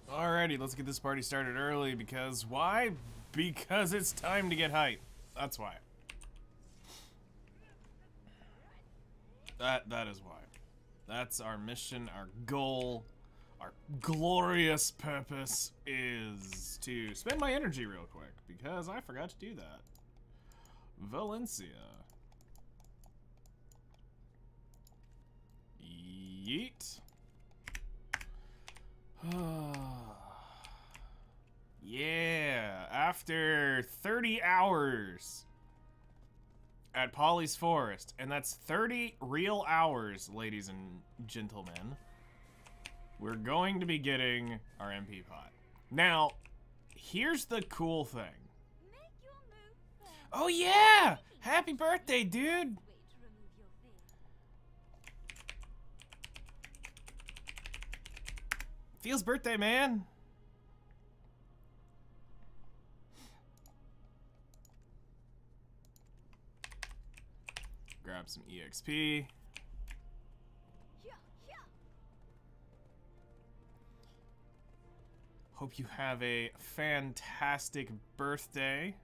Alrighty, let's get this party started early because why? Because it's time to get hype. That's why. That is why. That's our mission, our goal, our glorious purpose is to spend my energy real quick because I forgot to do that. Valencia. Yeet. Yeah, after 30 hours at Polly's Forest, and that's 30 real hours, ladies and gentlemen, we're going to be getting our MP pot. Now, here's the cool thing. Oh yeah! Happy birthday, dude! Feels birthday, man. Grab some EXP. Hope you have a fantastic birthday.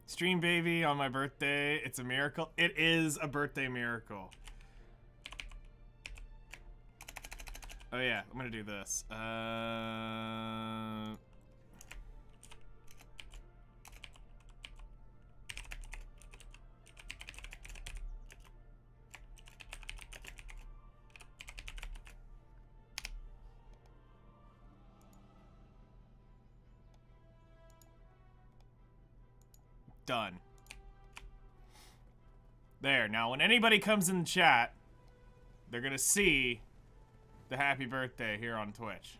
Stream baby on my birthday. It's a miracle. It is a birthday miracle. Oh yeah, I'm gonna do this. Done. There. Now, when anybody comes in the chat, they're gonna see the happy birthday here on Twitch.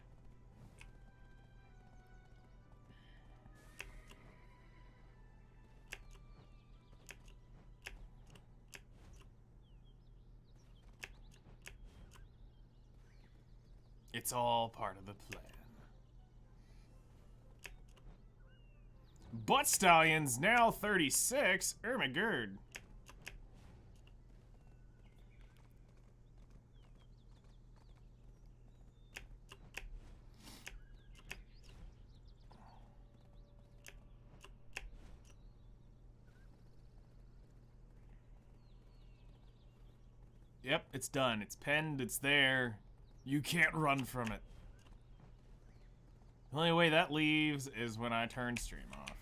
It's all part of the plan. Butt Stallions now 36. Oh my god. Yep, it's done. It's penned. It's there. You can't run from it. The only way that leaves is when I turn stream off.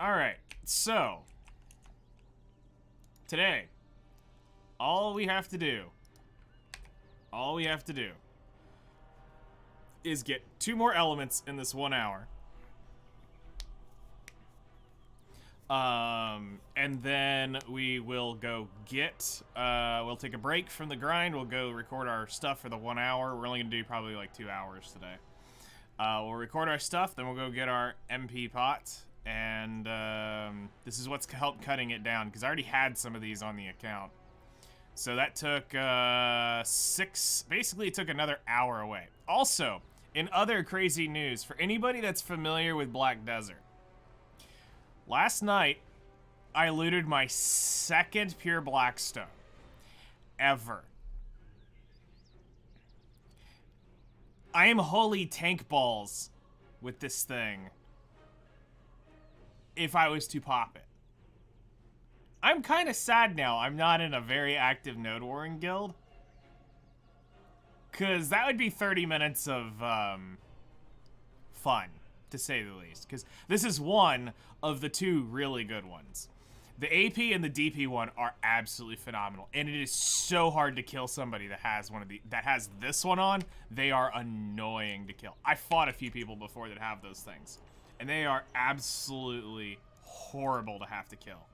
Alright, so today, all we have to do is get 2 more elements in this 1 hour. And then we will go get, we'll take a break from the grind. We'll go record our stuff for the 1 hour. We're only gonna do probably like 2 hours today. We'll record our stuff, then we'll go get our MP pot. And, this is what's helped cutting it down, because I already had some of these on the account. So that took, basically it took another hour away. Also, in other crazy news, for anybody that's familiar with Black Desert, last night, I looted my 2nd pure Blackstone ever. I am holy tank balls with this thing if I was to pop it. I'm kind of sad now I'm not in a very active node warring guild. Because that would be 30 minutes of fun, to say the least. Because this is one of the 2 really good ones. The AP and the DP one are absolutely phenomenal, and it is so hard to kill somebody that has that has this one on. They are annoying to kill. I fought a few people before that have those things, and they are absolutely horrible to have to kill.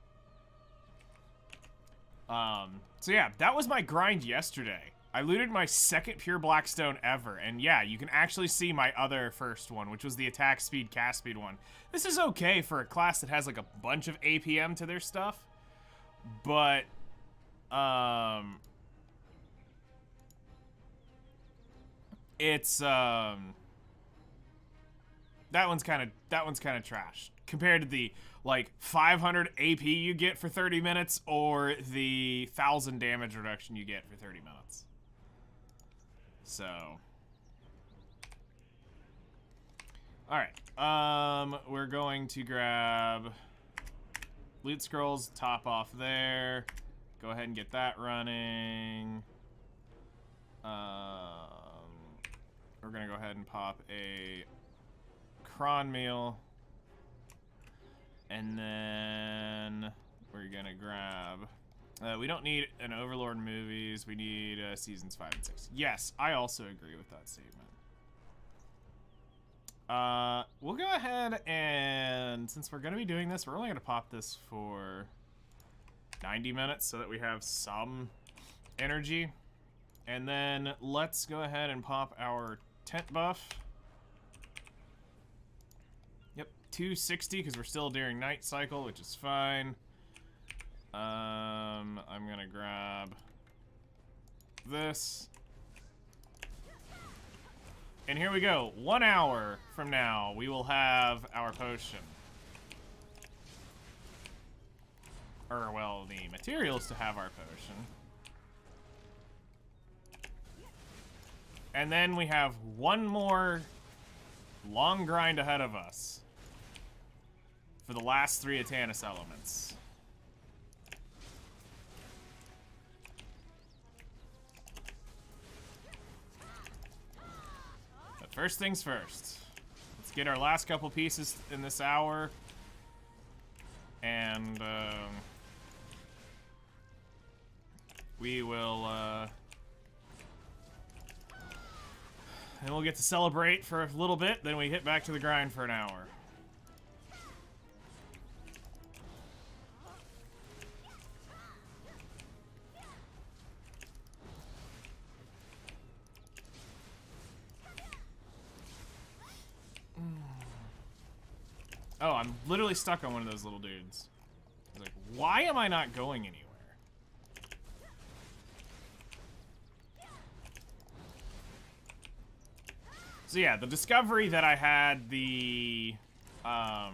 So yeah, that was my grind yesterday. I looted my 2nd pure Blackstone ever, and yeah, you can actually see my other first one, which was the attack speed, cast speed one. This is okay for a class that has like a bunch of APM to their stuff, but, it's, that one's kind of trash compared to the like 500 AP you get for 30 minutes or the 1,000 damage reduction you get for 30 minutes. So, all right, we're going to grab loot scrolls, top off there, go ahead and get that running. We're gonna go ahead and pop a cron meal, and then we're gonna grab, we don't need an Overlord movies, we need seasons 5 and 6. Yes, I also agree with that statement. We'll go ahead and, since we're gonna be doing this, we're only gonna pop this for 90 minutes so that we have some energy. And then let's go ahead and pop our tent buff. Yep, 260 because we're still during night cycle, which is fine. I'm gonna grab this. And here we go. 1 hour from now, we will have our potion. Or, well, the materials to have our potion. And then we have one more long grind ahead of us for the last 3 Atanis elements. But first things first. Let's get our last couple pieces in this hour. And we will And we'll get to celebrate for a little bit, then we hit back to the grind for an hour. Oh, I'm literally stuck on one of those little dudes. I was like, why am I not going anywhere? So yeah, the discovery that I had that I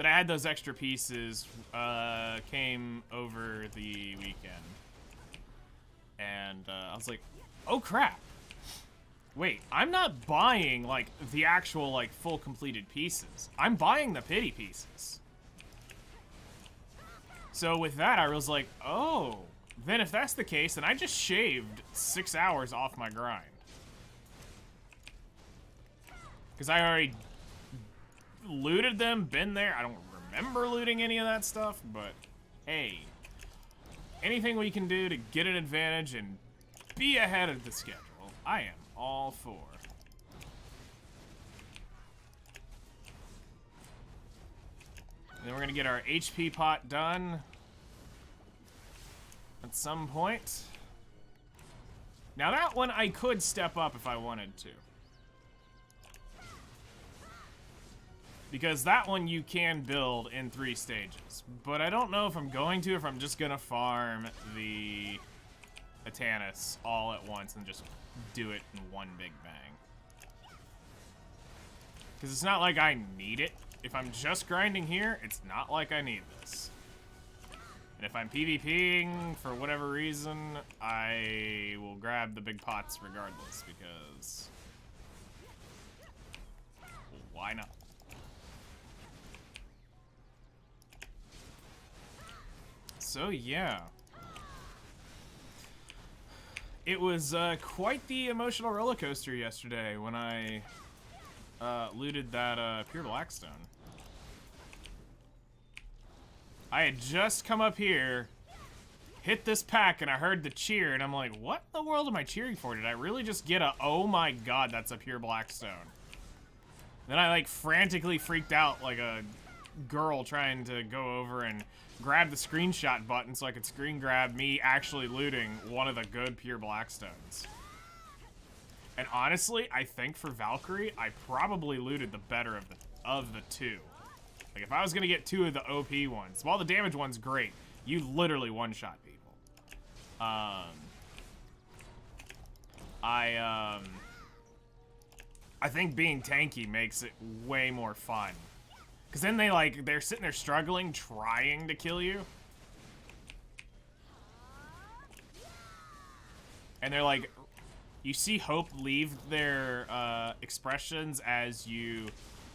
had those extra pieces came over the weekend. And I was like, oh crap. Wait, I'm not buying, like, the actual, like, full completed pieces. I'm buying the pity pieces. So with that, I was like, oh, then if that's the case, then I just shaved 6 hours off my grind. Because I already looted them, been there. I don't remember looting any of that stuff, but hey, anything we can do to get an advantage and be ahead of the schedule, I am all for. And then we're gonna get our HP pot done at some point. Now that one I could step up if I wanted to. Because that one you can build in 3 stages. But I don't know if I'm going to, if I'm just gonna farm the Atanis all at once and just do it in one big bang. Because it's not like I need it. If I'm just grinding here, it's not like I need this. And if I'm PvPing for whatever reason, I will grab the big pots regardless, because why not? So yeah, it was quite the emotional roller coaster yesterday when I looted that pure blackstone. I had just come up here, hit this pack, and I heard the cheer, and I'm like, what in the world am I cheering for? Did I really just get a, oh my god, that's a pure blackstone? Then I like frantically freaked out like a girl trying to go over and grab the screenshot button so I could screen grab me actually looting one of the good pure blackstones. And honestly, I think for Valkyrie, I probably looted the better of the two. Like if I was gonna get 2 of the OP ones, while the damage one's great, you literally one-shot people. I think being tanky makes it way more fun. Because then they're sitting there struggling, trying to kill you. And they're like, you see hope leave their expressions as you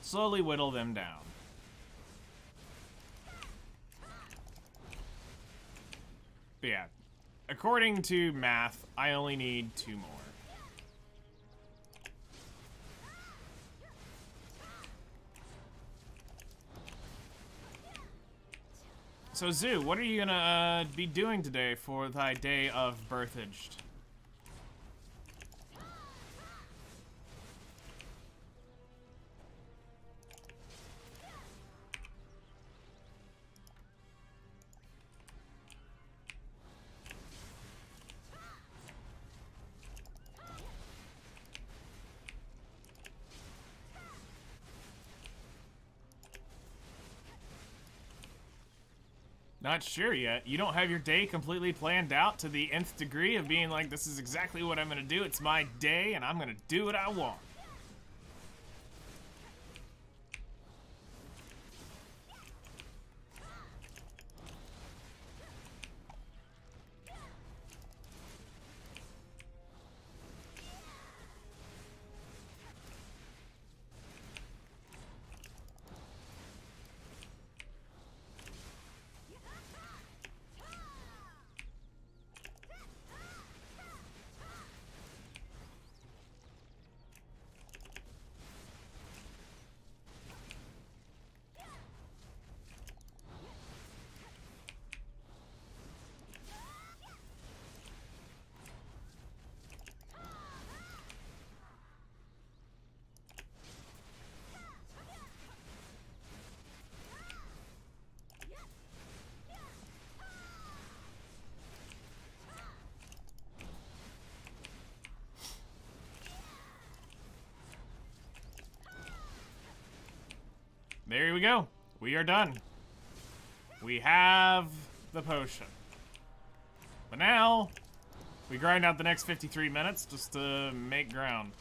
slowly whittle them down. But yeah, according to math, I only need 2 more. So Zoo, what are you gonna be doing today for thy day of birthage? Not sure yet. You don't have your day completely planned out to the nth degree of being like, this is exactly what I'm gonna do. It's my day and I'm gonna do what I want. There we go. We are done. We have the potion. But now, we grind out the next 53 minutes just to make ground.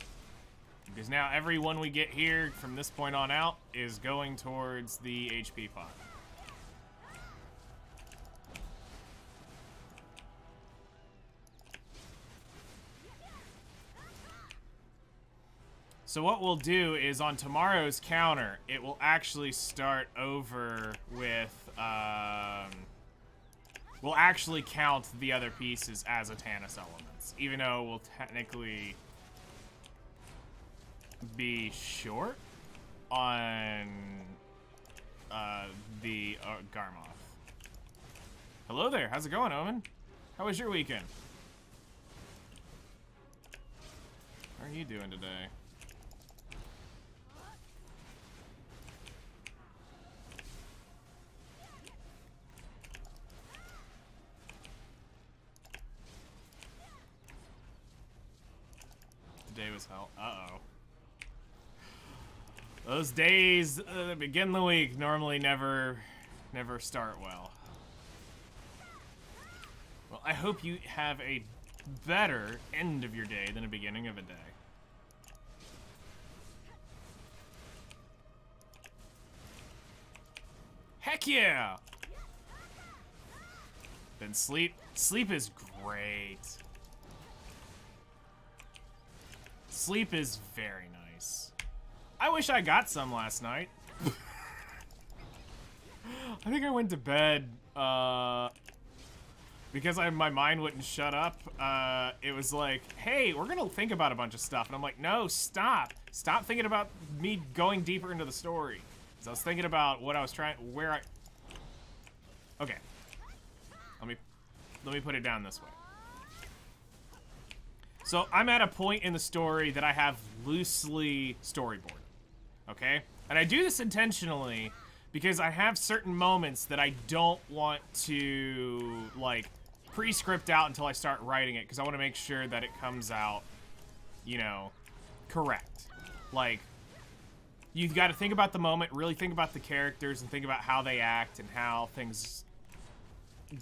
Because now every one we get here from this point on out is going towards the HP pot. So what we'll do is on tomorrow's counter, it will actually start over with, we'll actually count the other pieces as Atanis elements, even though we'll technically be short on the Garmoth. Hello there, how's it going, Omen? How was your weekend? How are you doing today? Today was hell. Uh-oh. Those days that begin the week normally never start well. Well, I hope you have a better end of your day than a beginning of a day. Heck yeah! Then sleep. Sleep is great. Sleep is very nice. I wish I got some last night. I think I went to bed because my mind wouldn't shut up. It was like, hey, we're gonna think about a bunch of stuff. And I'm like, no, stop. Stop thinking about me going deeper into the story. So I was thinking about what I was trying, okay. Let me put it down this way. So I'm at a point in the story that I have loosely storyboarded, okay? And I do this intentionally because I have certain moments that I don't want to, like, pre-script out until I start writing it because I want to make sure that it comes out, you know, correct. Like, you've got to think about the moment, really think about the characters and think about how they act and how things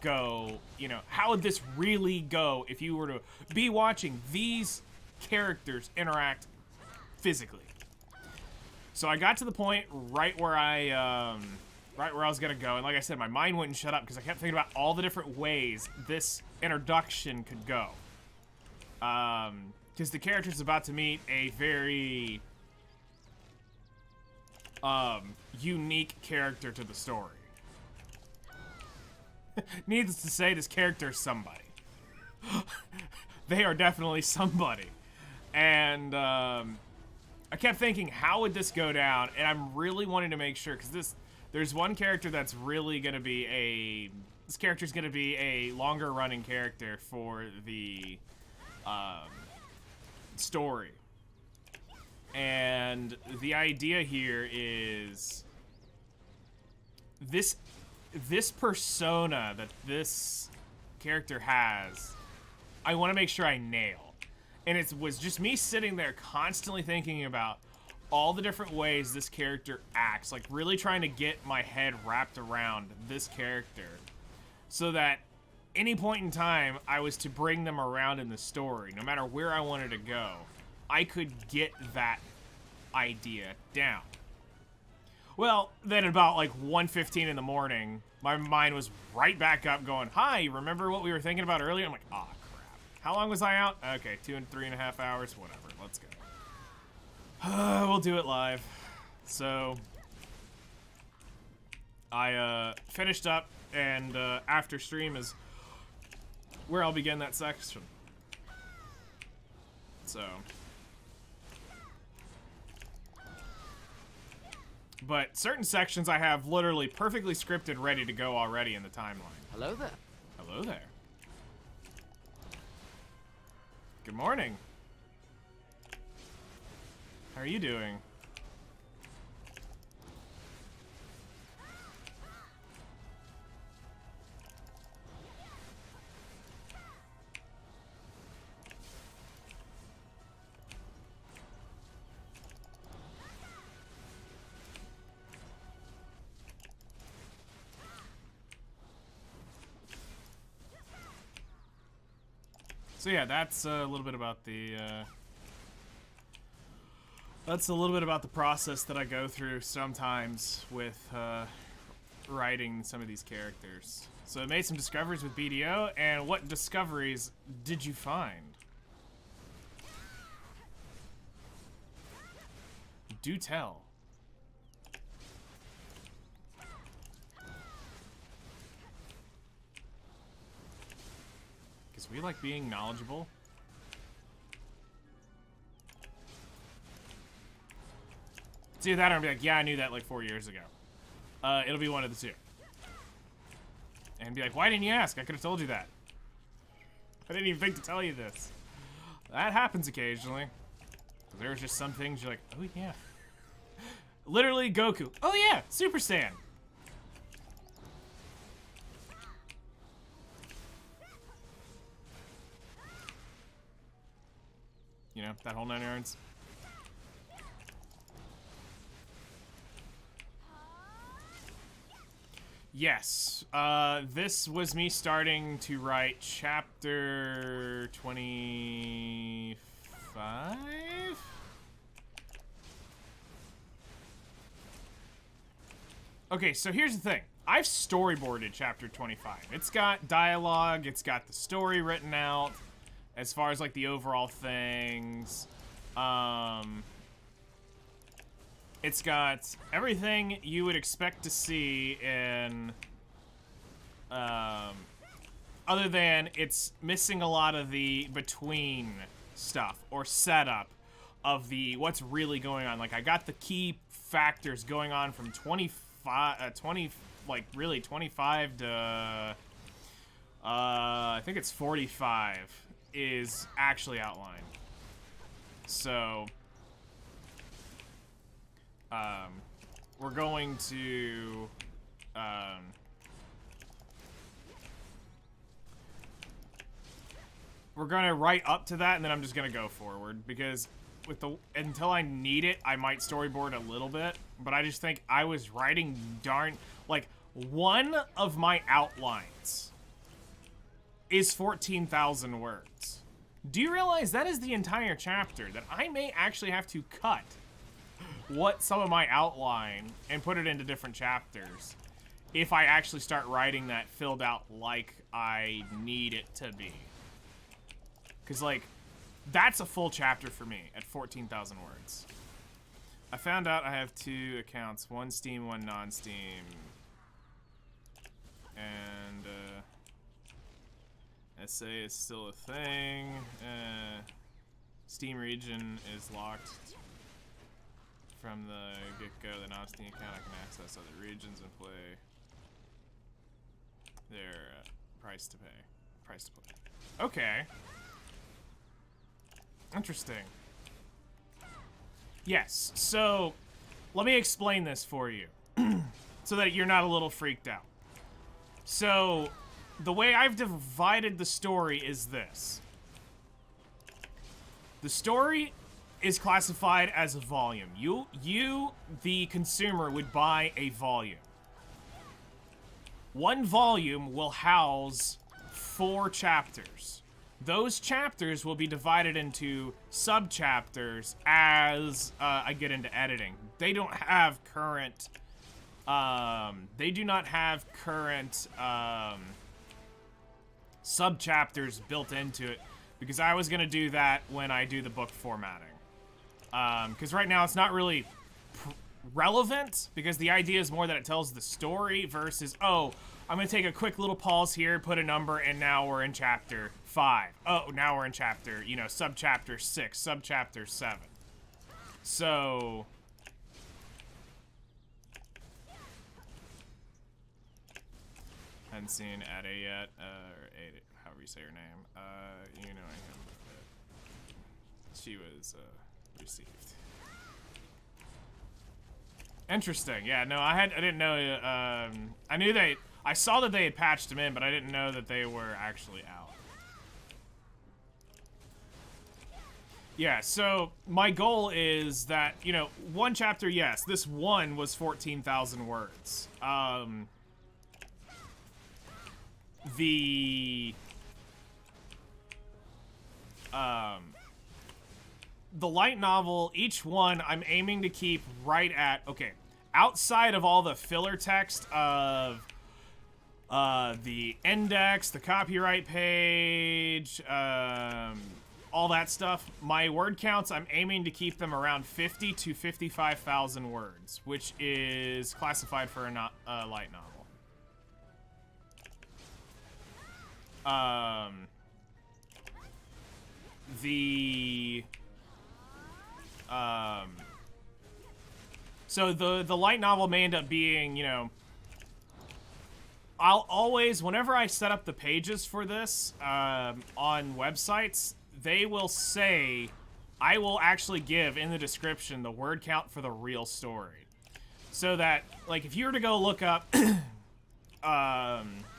go, you know, how would this really go if you were to be watching these characters interact physically. So I got to the point right where I was gonna go, and like I said, my mind wouldn't shut up because I kept thinking about all the different ways this introduction could go. Because the character's about to meet a very unique character to the story. Needless to say, this character is somebody. They are definitely somebody. And I kept thinking, how would this go down? And I'm really wanting to make sure, because there's one character that's really going to be this character's going to be a longer running character for the story. And the idea here is this persona that this character has, I want to make sure I nail. And it was just me sitting there constantly thinking about all the different ways this character acts, like really trying to get my head wrapped around this character so that any point in time I was to bring them around in the story, no matter where I wanted to go, I could get that idea down. Well, then at about like 1:15 in the morning, my mind was right back up going, hi, remember what we were thinking about earlier? I'm like, oh crap. How long was I out? Okay, 3.5 hours, whatever, let's go. We'll do it live. So, I finished up, and after stream is where I'll begin that section. So. But certain sections I have literally perfectly scripted, ready to go already in the timeline. Hello there. Hello there. Good morning. How are you doing? So yeah, that's a little bit about the that's a little bit about the process that I go through sometimes with writing some of these characters. So I made some discoveries with BDO, and what discoveries did you find? Do tell. Because we like being knowledgeable. It's either that or I'll be like, yeah, I knew that like 4 years ago. It'll be one of the two. And be like, why didn't you ask? I could have told you that. I didn't even think to tell you this. That happens occasionally. There's just some things you're like, oh yeah. Literally Goku. Oh yeah, Super Saiyan. You know, that whole 9 yards. Yes, this was me starting to write chapter 25? Okay, so here's the thing. I've storyboarded chapter 25. It's got dialogue, it's got the story written out, as far as like the overall things. It's got everything you would expect to see in, other than it's missing a lot of the between stuff or setup of the what's really going on. Like I got the key factors going on from 20 like really 25 to I think it's 45 is actually outlined. So we're going to we're gonna write up to that, and then I'm just gonna go forward because with the until I need it, I might storyboard a little bit. But I just think I was writing like one of my outlines is 14,000 words. Do you realize that is the entire chapter that I may actually have to cut what some of my outline and put it into different chapters if I actually start writing that filled out like I need it to be. Because, like, that's a full chapter for me at 14,000 words. I found out I have 2 accounts, one Steam, one non-Steam. And, SA is still a thing. Steam region is locked from the get-go. The non-Steam account, I can access other regions and play their price to play. Okay. Interesting. Yes, so let me explain this for you so that you're not a little freaked out. So the way I've divided the story is this. The story is classified as a volume. You, the consumer, would buy a volume. One volume will house 4 chapters. Those chapters will be divided into sub-chapters as I get into editing. They don't have current, sub-chapters built into it because I was gonna do that when I do the book formatting. Because right now it's not really relevant because the idea is more that it tells the story versus, oh, I'm gonna take a quick little pause here, put a number, and now we're in chapter 5. Oh, now we're in chapter, sub-chapter 6, sub-chapter 7. So hadn't seen Ada yet, or Ada, however you say her name. You know him. She was received. Interesting. Yeah, no, I didn't know. I knew I saw that they had patched them in, but I didn't know that they were actually out. Yeah, so my goal is that, one chapter, yes, this one was 14,000 words. the light novel, each one I'm aiming to keep right at, okay, outside of all the filler text of the index, the copyright page, all that stuff, my word counts, I'm aiming to keep them around 50 to 55,000 words, which is classified for a light novel. So the light novel may end up being, you know, I'll always, whenever I set up the pages for this on websites, they will say, I will actually give in the description the word count for the real story. So that, like, if you were to go look up,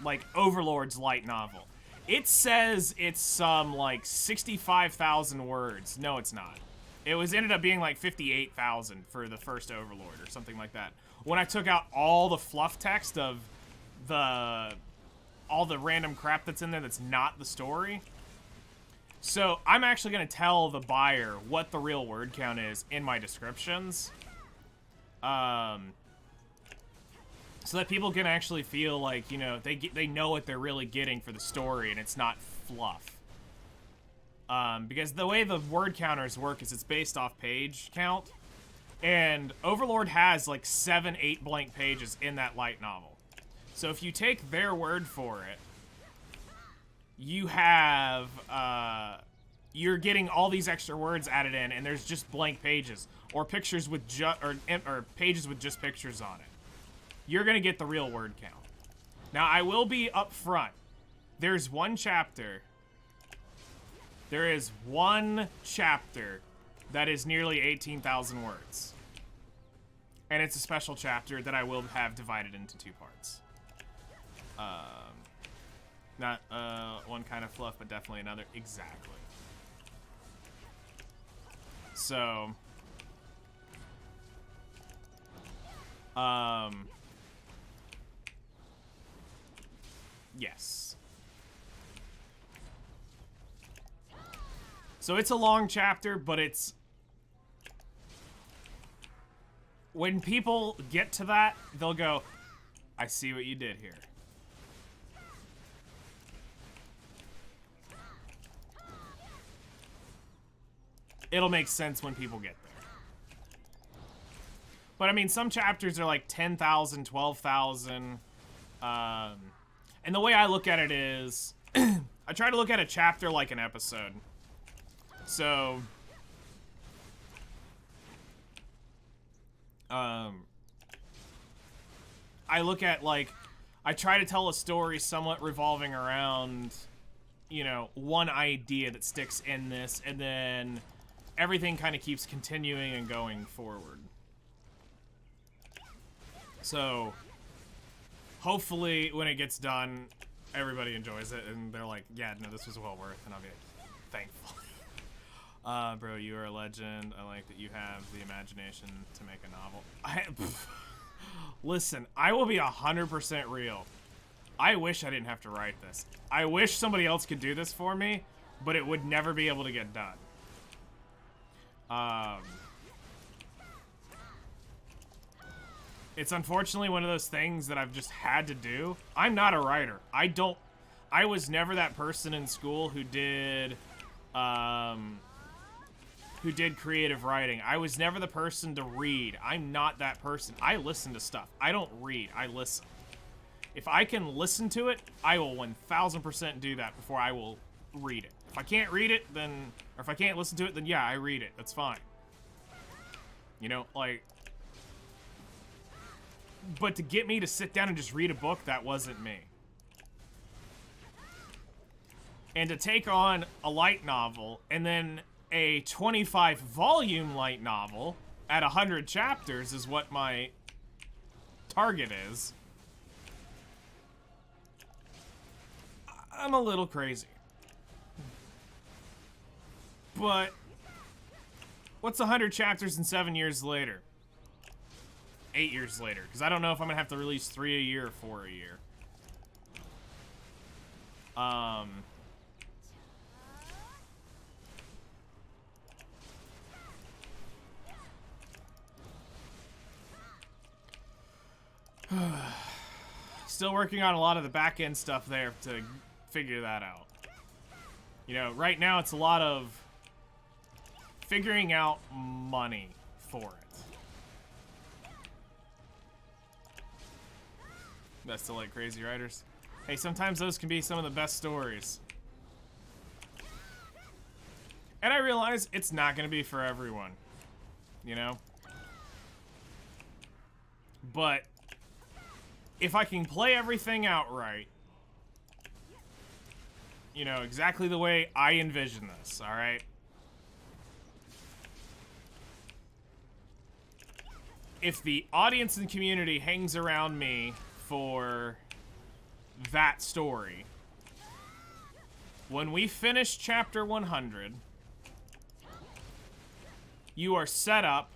like, Overlord's light novel, it says it's some, like, 65,000 words. No, it's not. It ended up being, like, 58,000 for the first Overlord or something like that. When I took out all the fluff text of all the random crap that's in there that's not the story. So I'm actually going to tell the buyer what the real word count is in my descriptions. So that people can actually feel like, you know, they know what they're really getting for the story and it's not fluff. Because the way the word counters work is it's based off page count. And Overlord has like 7-8 blank pages in that light novel. So if you take their word for it, you have, you're getting all these extra words added in, and there's just blank pages, or pictures with or pages with just pictures on it. You're gonna get the real word count. Now, I will be upfront. There's one chapter. There is one chapter that is nearly 18,000 words. And it's a special chapter that I will have divided into 2 parts. Not one kind of fluff, but definitely another. Exactly. So, yes. So it's a long chapter, but it's... When people get to that, they'll go, I see what you did here. It'll make sense when people get there. But I mean, some chapters are like 10,000, 12,000. And the way I look at it is, I try to look at a chapter like an episode. So, I look at, like, I try to tell a story somewhat revolving around, you know, one idea that sticks in this, and then everything kind of keeps continuing and going forward. So, hopefully, when it gets done, everybody enjoys it, and they're like, yeah, no, this was well worth, and I'll be thankful. Bro, you are a legend. I like that you have the imagination to make a novel. Listen, I will be 100% real. I wish I didn't have to write this. I wish somebody else could do this for me, but it would never be able to get done. It's unfortunately one of those things that I've just had to do. I'm not a writer. I was never that person in school who did creative writing. I was never the person to read. I'm not that person. I listen to stuff. I don't read. I listen. If I can listen to it, I will 1000% do that before I will read it. If I can't read it, then, or if I can't listen to it, then yeah, I read it. That's fine. You know, like, but to get me to sit down and just read a book, that wasn't me. And to take on a light novel, and then a 25-volume light novel at 100 chapters is what my target is. I'm a little crazy. But what's 100 chapters and 7 years later? 8 years later, because I don't know if I'm gonna have to release 3 a year or 4 a year. still working on a lot of the back end stuff there to figure that out. You know, right now it's a lot of figuring out money for it. That's still like Crazy Riders. Hey, sometimes those can be some of the best stories. And I realize it's not going to be for everyone, you know? But if I can play everything out right, you know, exactly the way I envision this, all right? If the audience and community hangs around me for that story, when we finish chapter 100, you are set up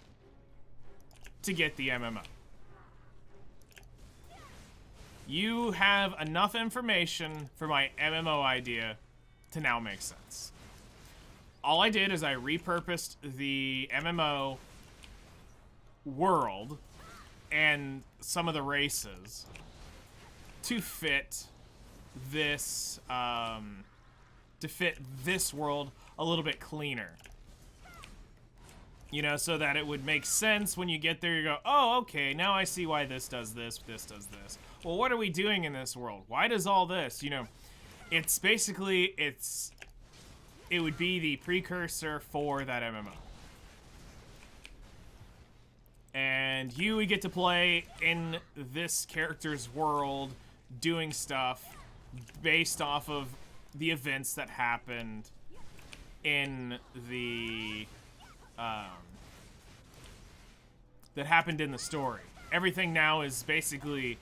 to get the MMO. You have enough information for my MMO idea to now make sense. All I did is I repurposed the MMO world and some of the races to fit this world a little bit cleaner. You know, so that it would make sense when you get there. You go, oh, okay, now I see why this does this, this does this. Well, what are we doing in this world? Why does all this? You know, it's basically, it would be the precursor for that MMO. And you would get to play in this character's world, doing stuff based off of the events that happened in the that happened in the story. Everything now is basically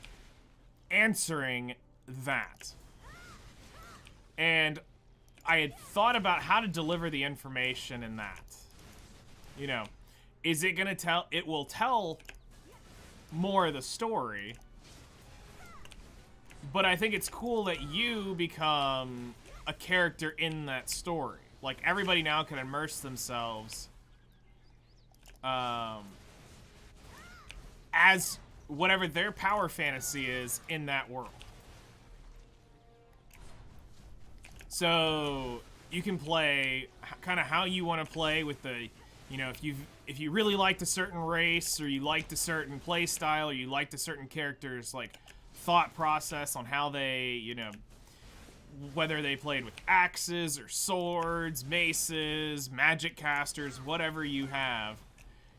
answering that. And I had thought about how to deliver the information in that. You know, is it gonna tell? It will tell more of the story. But I think it's cool that you become a character in that story. Like, everybody now can immerse themselves as whatever their power fantasy is in that world. So you can play kind of how you want to play with the, you know, if you really liked a certain race, or you liked a certain play style, or you liked a certain character's like thought process on how they, you know, whether they played with axes or swords, maces, magic casters, whatever you have,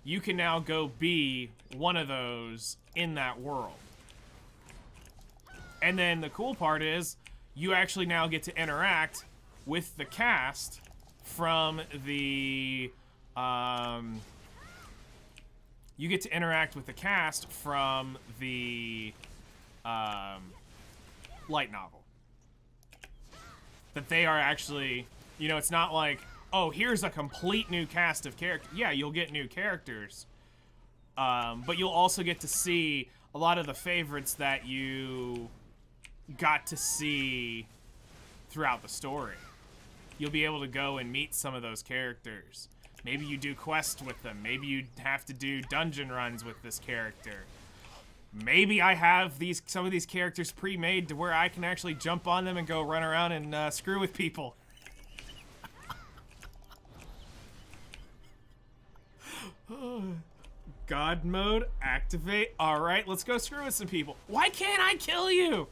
you can now go be one of those in that world. And then the cool part is you actually now get to interact with the cast from the you get to interact with the cast from the light novel. That they are actually, you know, it's not like, oh, here's a complete new cast of characters. Yeah, you'll get new characters, but you'll also get to see a lot of the favorites that you got to see throughout the story. You'll be able to go and meet some of those characters. Maybe you do quests with them. Maybe you have to do dungeon runs with this character. Maybe I have some of these characters pre-made to where I can actually jump on them and go run around and screw with people. God mode, activate. All right, let's go screw with some people. Why can't I kill you?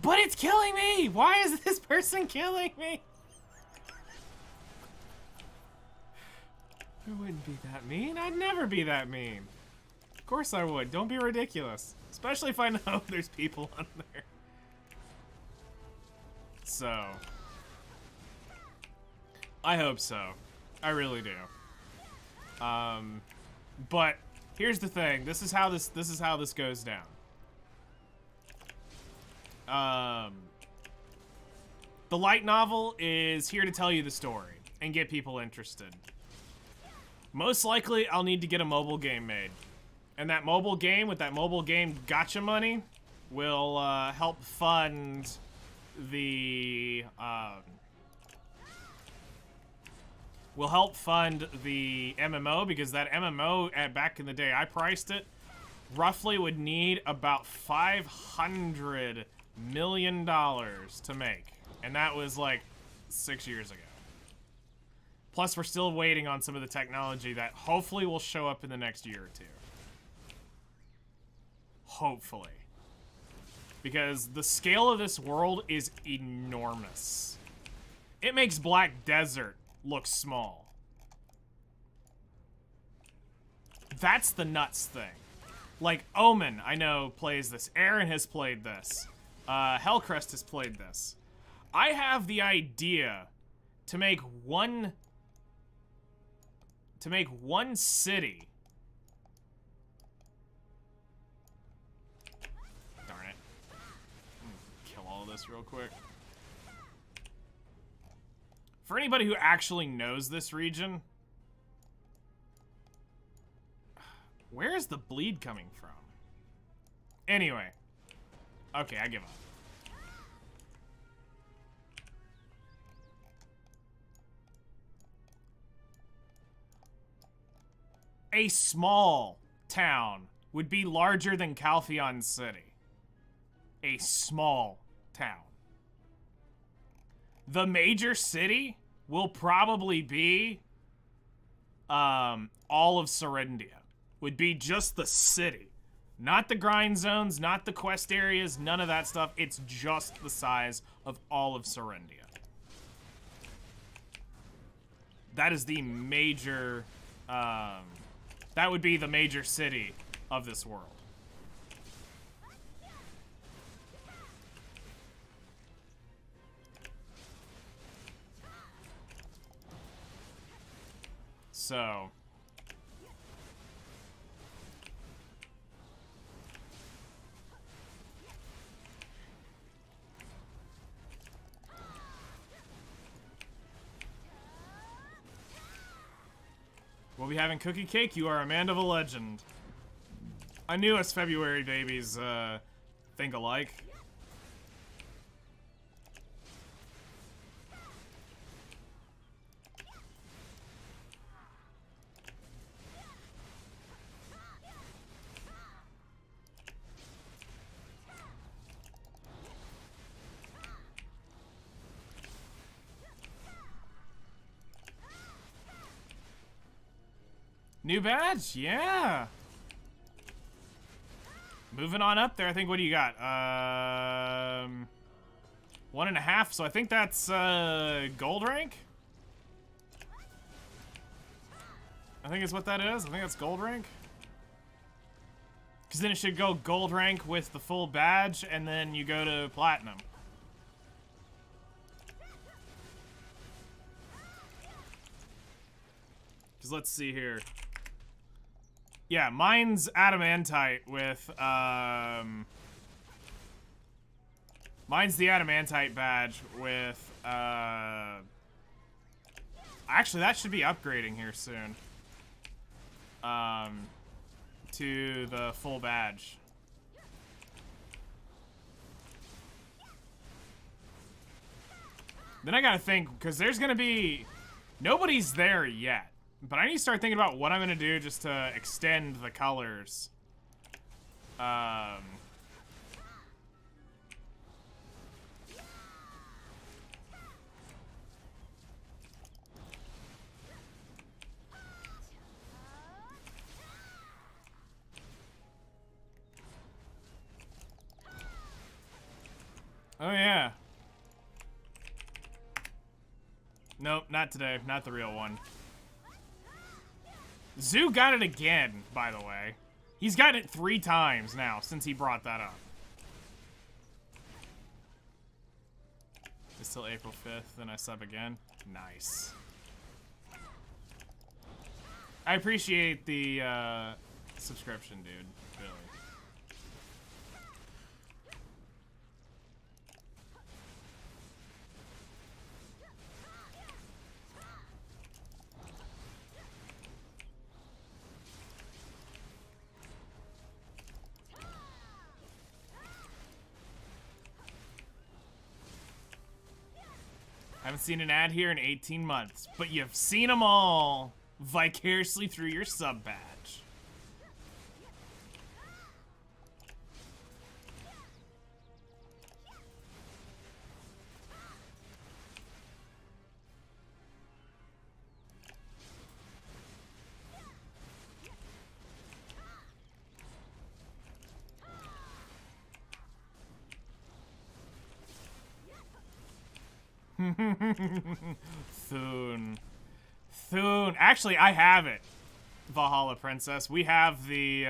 But it's killing me. Why is this person killing me? I wouldn't be that mean. I'd never be that mean. Of course I would. Don't be ridiculous. Especially if I know there's people on there. So, I hope so. I really do. But here's the thing. This is how this goes down. The light novel is here to tell you the story and get people interested. Most likely, I'll need to get a mobile game made. And that mobile game, with that mobile game gotcha money, will help fund the MMO, because that MMO, back in the day I priced it, roughly would need about $500 million to make. And that was like 6 years ago. Plus, we're still waiting on some of the technology that hopefully will show up in the next year or two. Hopefully. Because the scale of this world is enormous. It makes Black Desert look small. That's the nuts thing. Like, Omen, I know, plays this. Aaron has played this. Hellcrest has played this. I have the idea to make one city. Darn it. Kill all of this real quick. For anybody who actually knows this region, where is the bleed coming from? Anyway. Okay, I give up. A small town would be larger than Calpheon City. A small town. The major city will probably be all of Serendia. Would be just the city. Not the grind zones, not the quest areas, none of that stuff. It's just the size of all of Serendia. That is the major, that would be the major city of this world. So... we'll be having cookie cake. You are a man of a legend. I knew us February babies think alike. New badge? Yeah. Moving on up there, I think, what do you got? 1.5, so I think that's gold rank? I think is what that is. I think that's gold rank. Because then it should go gold rank with the full badge, and then you go to platinum. Because let's see here. Yeah, mine's adamantite with, mine's the adamantite badge with, actually, that should be upgrading here soon. To the full badge. Then I gotta think, because there's gonna be, nobody's there yet. But I need to start thinking about what I'm going to do just to extend the colors. Oh, yeah. Nope, not today. Not the real one. Zoo got it again, by the way. He's gotten it 3 times now since he brought that up. It's till April 5th, then I sub again. Nice. I appreciate the subscription, dude. Really. Haven't seen an ad here in 18 months, but you've seen them all vicariously through your sub badge. Thune. Thune. Actually, I have it. Valhalla Princess. We have the,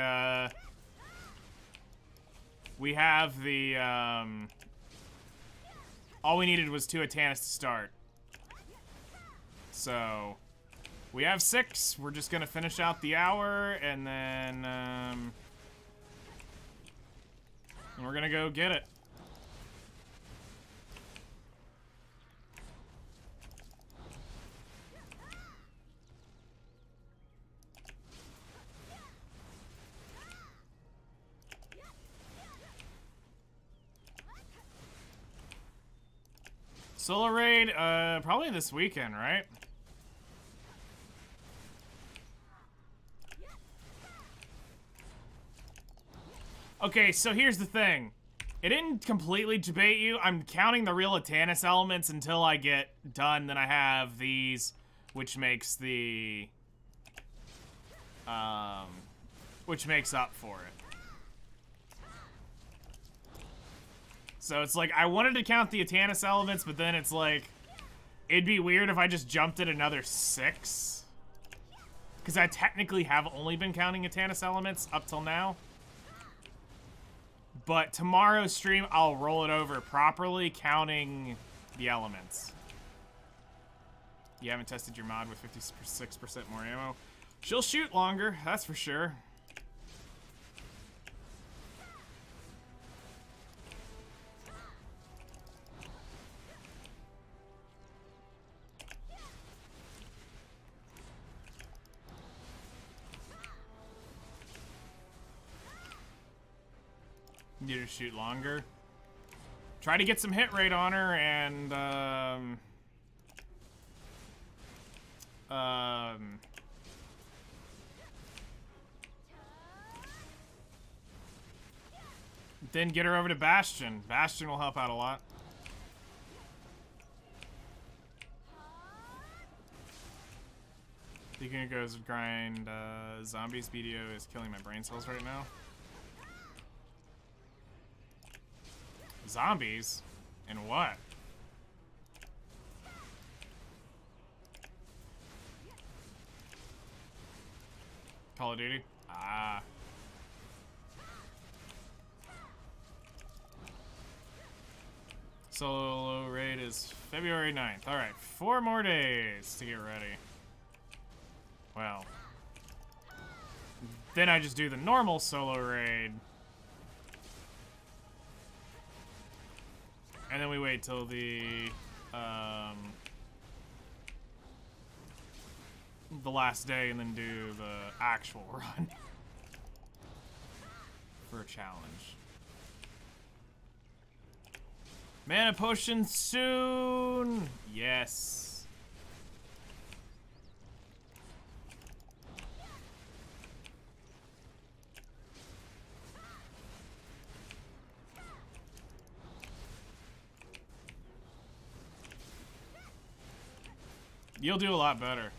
all we needed was 2 Atanis to start. So, we have 6. We're just gonna finish out the hour, and then, we're gonna go get it. Solo raid, probably this weekend, right? Okay, so here's the thing. It didn't completely debate you. I'm counting the real Atanis elements until I get done. Then I have these, which makes the, which makes up for it. So it's like, I wanted to count the Atanis elements, but then it's like, it'd be weird if I just jumped at another 6. Because I technically have only been counting Atanis elements up till now. But tomorrow's stream, I'll roll it over properly, counting the elements. You haven't tested your mod with 56% more ammo. She'll shoot longer, that's for sure. You to shoot longer. Try to get some hit rate on her, and then get her over to Bastion. Bastion will help out a lot. You can go grind zombies. BDO is killing my brain cells right now. Zombies? And what? Call of Duty? Ah. Solo raid is February 9th. Alright, 4 more days to get ready. Well. Then I just do the normal solo raid. And then we wait till the last day and then do the actual run for a challenge. Mana potion soon! Yes. You'll do a lot better.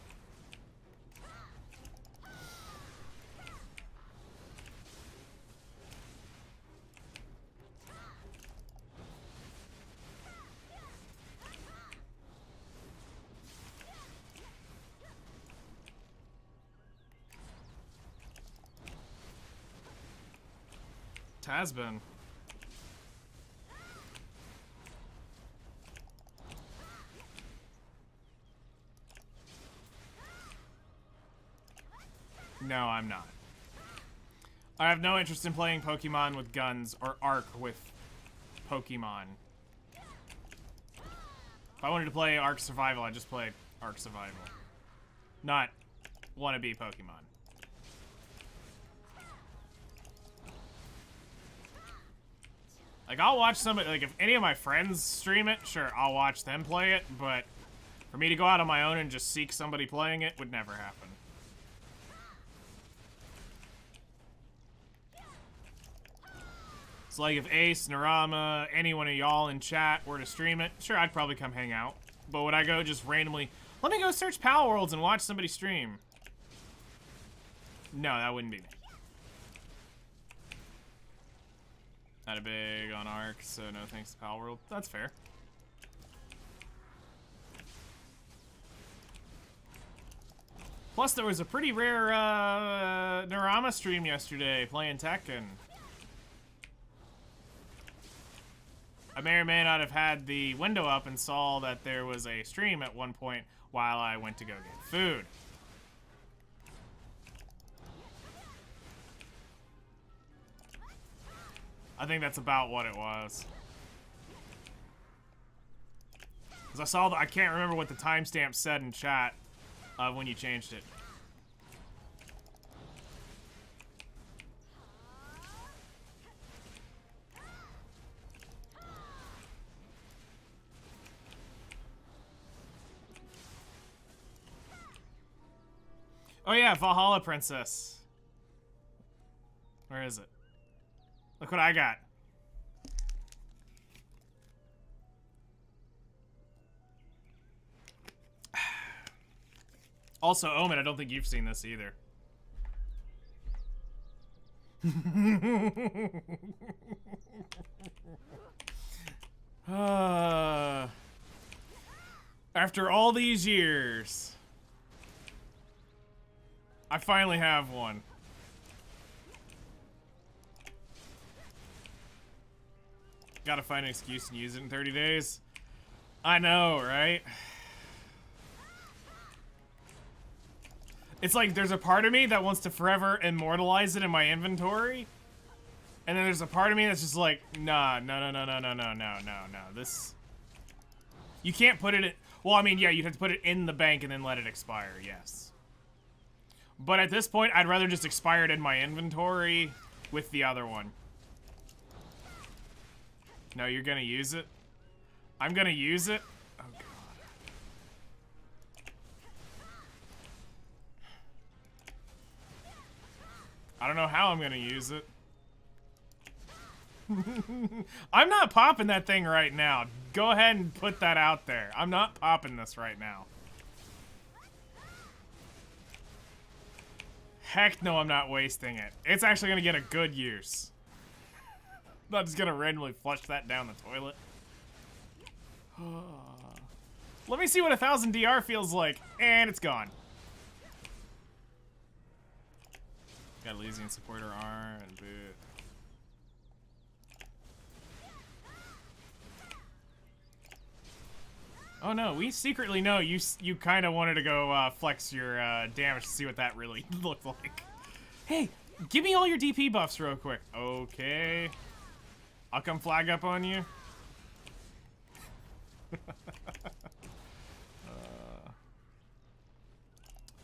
Has been. No, I'm not. I have no interest in playing Pokemon with guns or Arc with Pokemon. If I wanted to play Arc Survival, I'd just play Arc Survival. Not wannabe Pokemon. Like, I'll watch somebody, like, if any of my friends stream it, sure, I'll watch them play it, but for me to go out on my own and just seek somebody playing it would never happen. So, like, if Ace, Narama, any one of y'all in chat were to stream it, sure, I'd probably come hang out. But would I go just randomly, let me go search Pal Worlds and watch somebody stream? No, that wouldn't be me. Not a big on Arc, so no thanks to Pal World. That's fair. Plus, there was a pretty rare Narama stream yesterday playing Tekken. I may or may not have had the window up and saw that there was a stream at one point while I went to go get food. I think that's about what it was. Because I saw I can't remember what the timestamp said in chat when you changed it. Oh yeah, Valhalla Princess. Where is it? Look what I got. Also, Omen, I don't think you've seen this either. After all these years, I finally have one. Gotta find an excuse and use it in 30 days. I know, right? It's like there's a part of me that wants to forever immortalize it in my inventory. And then there's a part of me that's just like, nah, no. This... You can't put it in... Well, I mean, yeah, you'd have to put it in the bank and then let it expire, yes. But at this point, I'd rather just expire it in my inventory with the other one. No, you're gonna use it? I'm gonna use it? Oh, God. I don't know how I'm gonna use it. I'm not popping that thing right now. Go ahead and put that out there. I'm not popping this right now. Heck no, I'm not wasting it. It's actually gonna get a good use. I'm not just gonna randomly flush that down the toilet. Let me see what 1000 DR feels like. And it's gone. Got Elysian supporter R and boot. Oh no, we secretly know you kind of wanted to go flex your damage to see what that really looked like. Hey, give me all your DP buffs real quick. Okay. I'll come flag up on you.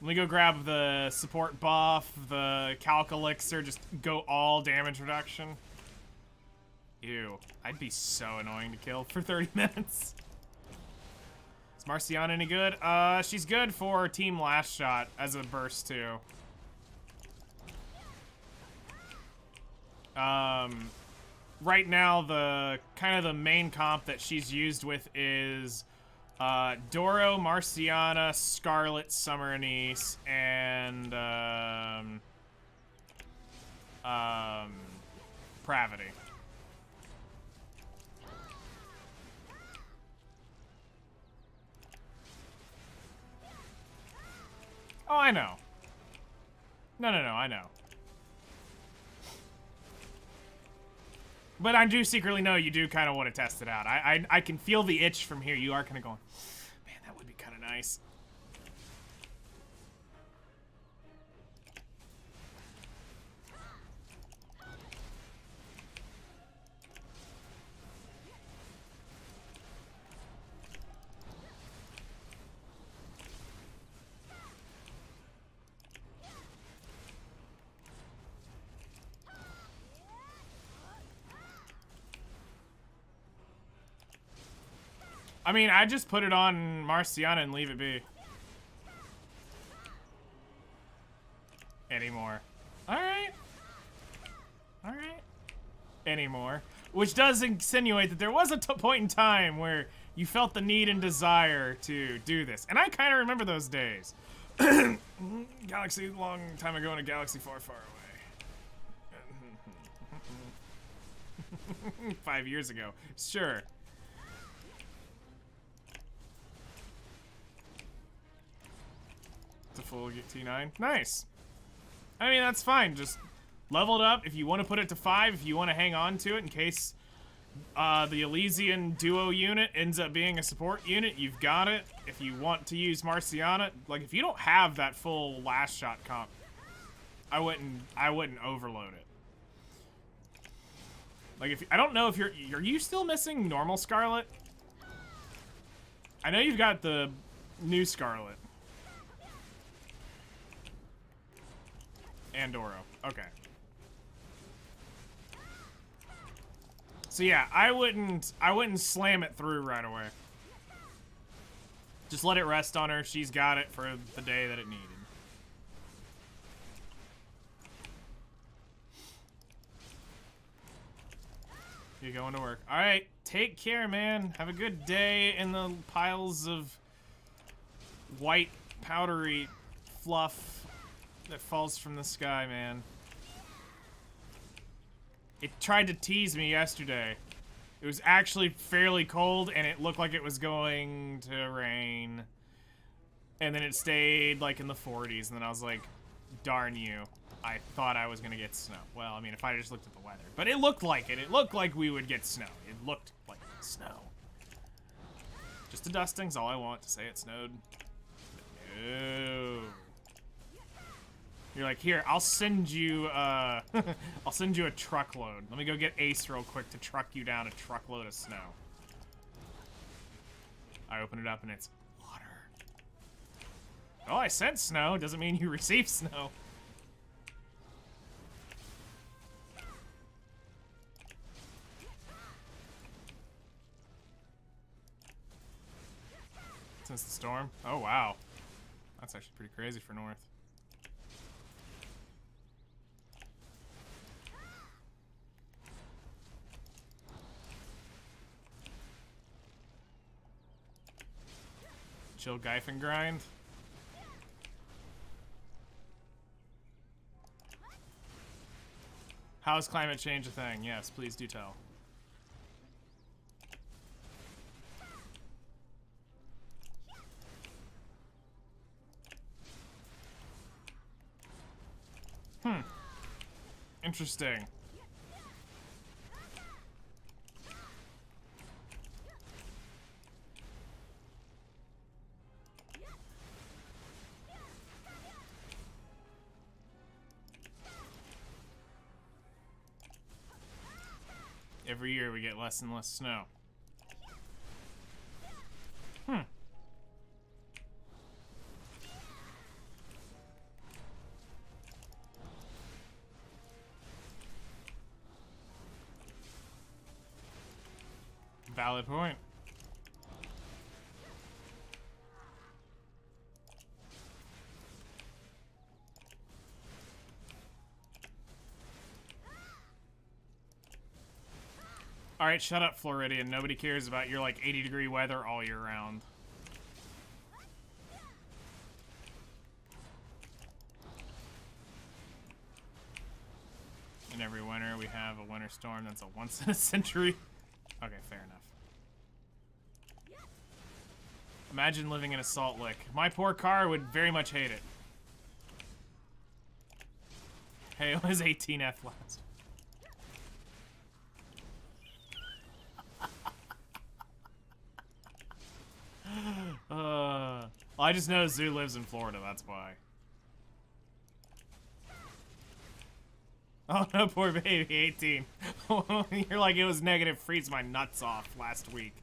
Let me go grab the support buff, the Calc Elixir, just go all damage reduction. Ew, I'd be so annoying to kill for 30 minutes. Is Marciana any good? She's good for Team Last Shot as a burst too. Right now, the kind of the main comp that she's used with is Doro, Marciana, Scarlet, Summer Anise, and Pravity. Oh, I know. No, I know. But I do secretly know you do kind of want to test it out. I can feel the itch from here. You are kind of going, man, that would be kind of nice. I mean, I just put it on Marciana and leave it be. Anymore. Alright. Alright. Anymore. Which does insinuate that there was a point in time where you felt the need and desire to do this. And I kind of remember those days. Galaxy, long time ago in a galaxy far, far away. 5 years ago. Sure. It's a full T9. Nice. I mean, that's fine. Just level it up. If you want to put it to 5, if you want to hang on to it in case the Elysian duo unit ends up being a support unit, you've got it. If you want to use Marciana, like if you don't have that full last shot comp, I wouldn't overload it. Like if I don't know if are you still missing normal Scarlet? I know you've got the new Scarlet. And Doro. Okay. So yeah, I wouldn't slam it through right away. Just let it rest on her. She's got it for the day that it needed. You're going to work. All right, take care, man. Have a good day in the piles of white powdery fluff that falls from the sky, man. It tried to tease me yesterday. It was actually fairly cold, and it looked like it was going to rain. And then it stayed, like, in the 40s, and then I was like, darn you. I thought I was going to get snow. Well, I mean, if I just looked at the weather. But it looked like it. It looked like we would get snow. It looked like snow. Just a dusting's all I want to say it snowed. No. You're like, here, I'll send you, I'll send you a truckload. Let me go get Ace real quick to truck you down a truckload of snow. I open it up and it's water. Oh, I sent snow. Doesn't mean you received snow. Since the storm? Oh, wow. That's actually pretty crazy for North. Chill Gyphon grind. How is climate change a thing? Yes, please do tell. Interesting. Every year we get less and less snow. Valid point. Alright, shut up, Floridian. Nobody cares about your, like, 80-degree weather all year round. And every winter we have a winter storm that's a once-in-a-century. Okay, fair enough. Imagine living in a salt lick. My poor car would very much hate it. Hey, it was 18F last. Well, I just know Zoo lives in Florida, that's why. Oh no, poor baby, 18. You're like, it was negative, freeze my nuts off last week.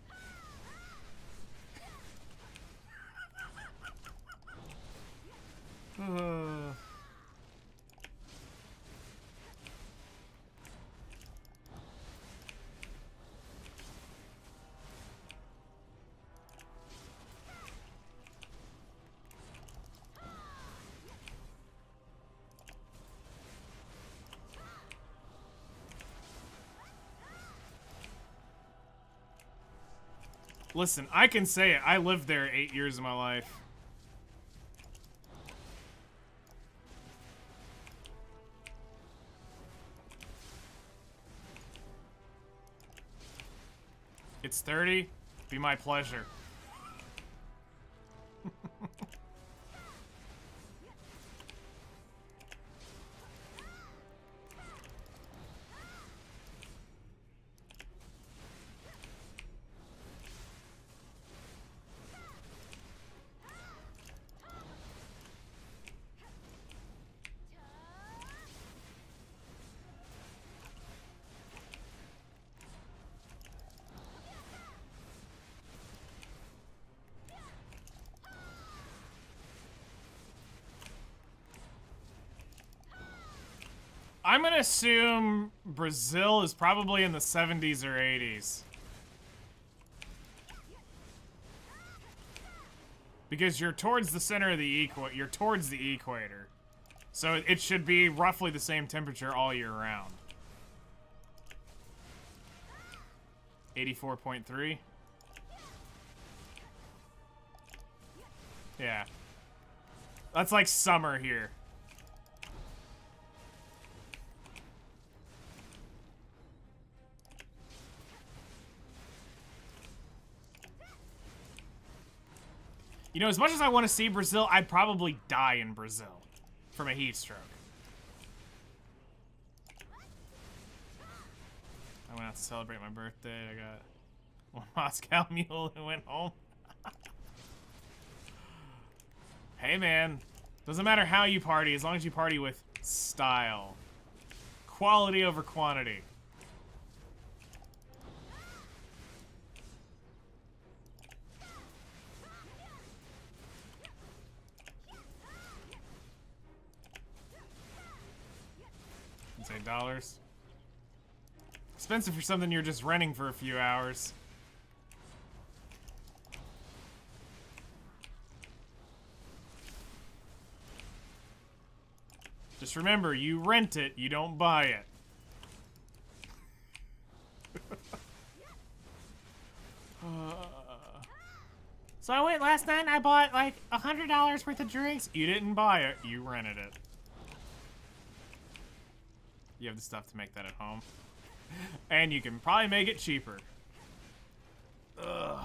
Listen, I can say it. I lived there 8 years of my life. It's 30. Be my pleasure. I'm gonna assume Brazil is probably in the 70s or 80s. Because you're towards the center of the you're towards the equator. So it should be roughly the same temperature all year round. 84.3. Yeah. That's like summer here. You know, as much as I want to see Brazil, I'd probably die in Brazil from a heat stroke. I went out to celebrate my birthday. I got one Moscow Mule and went home. Hey, man. Doesn't matter how you party, as long as you party with style. Quality over quantity. It's $8. Expensive for something you're just renting for a few hours. Just remember, you rent it, you don't buy it. So I went last night and I bought like $100 worth of drinks. You didn't buy it, you rented it. You have the stuff to make that at home. And you can probably make it cheaper. Ugh.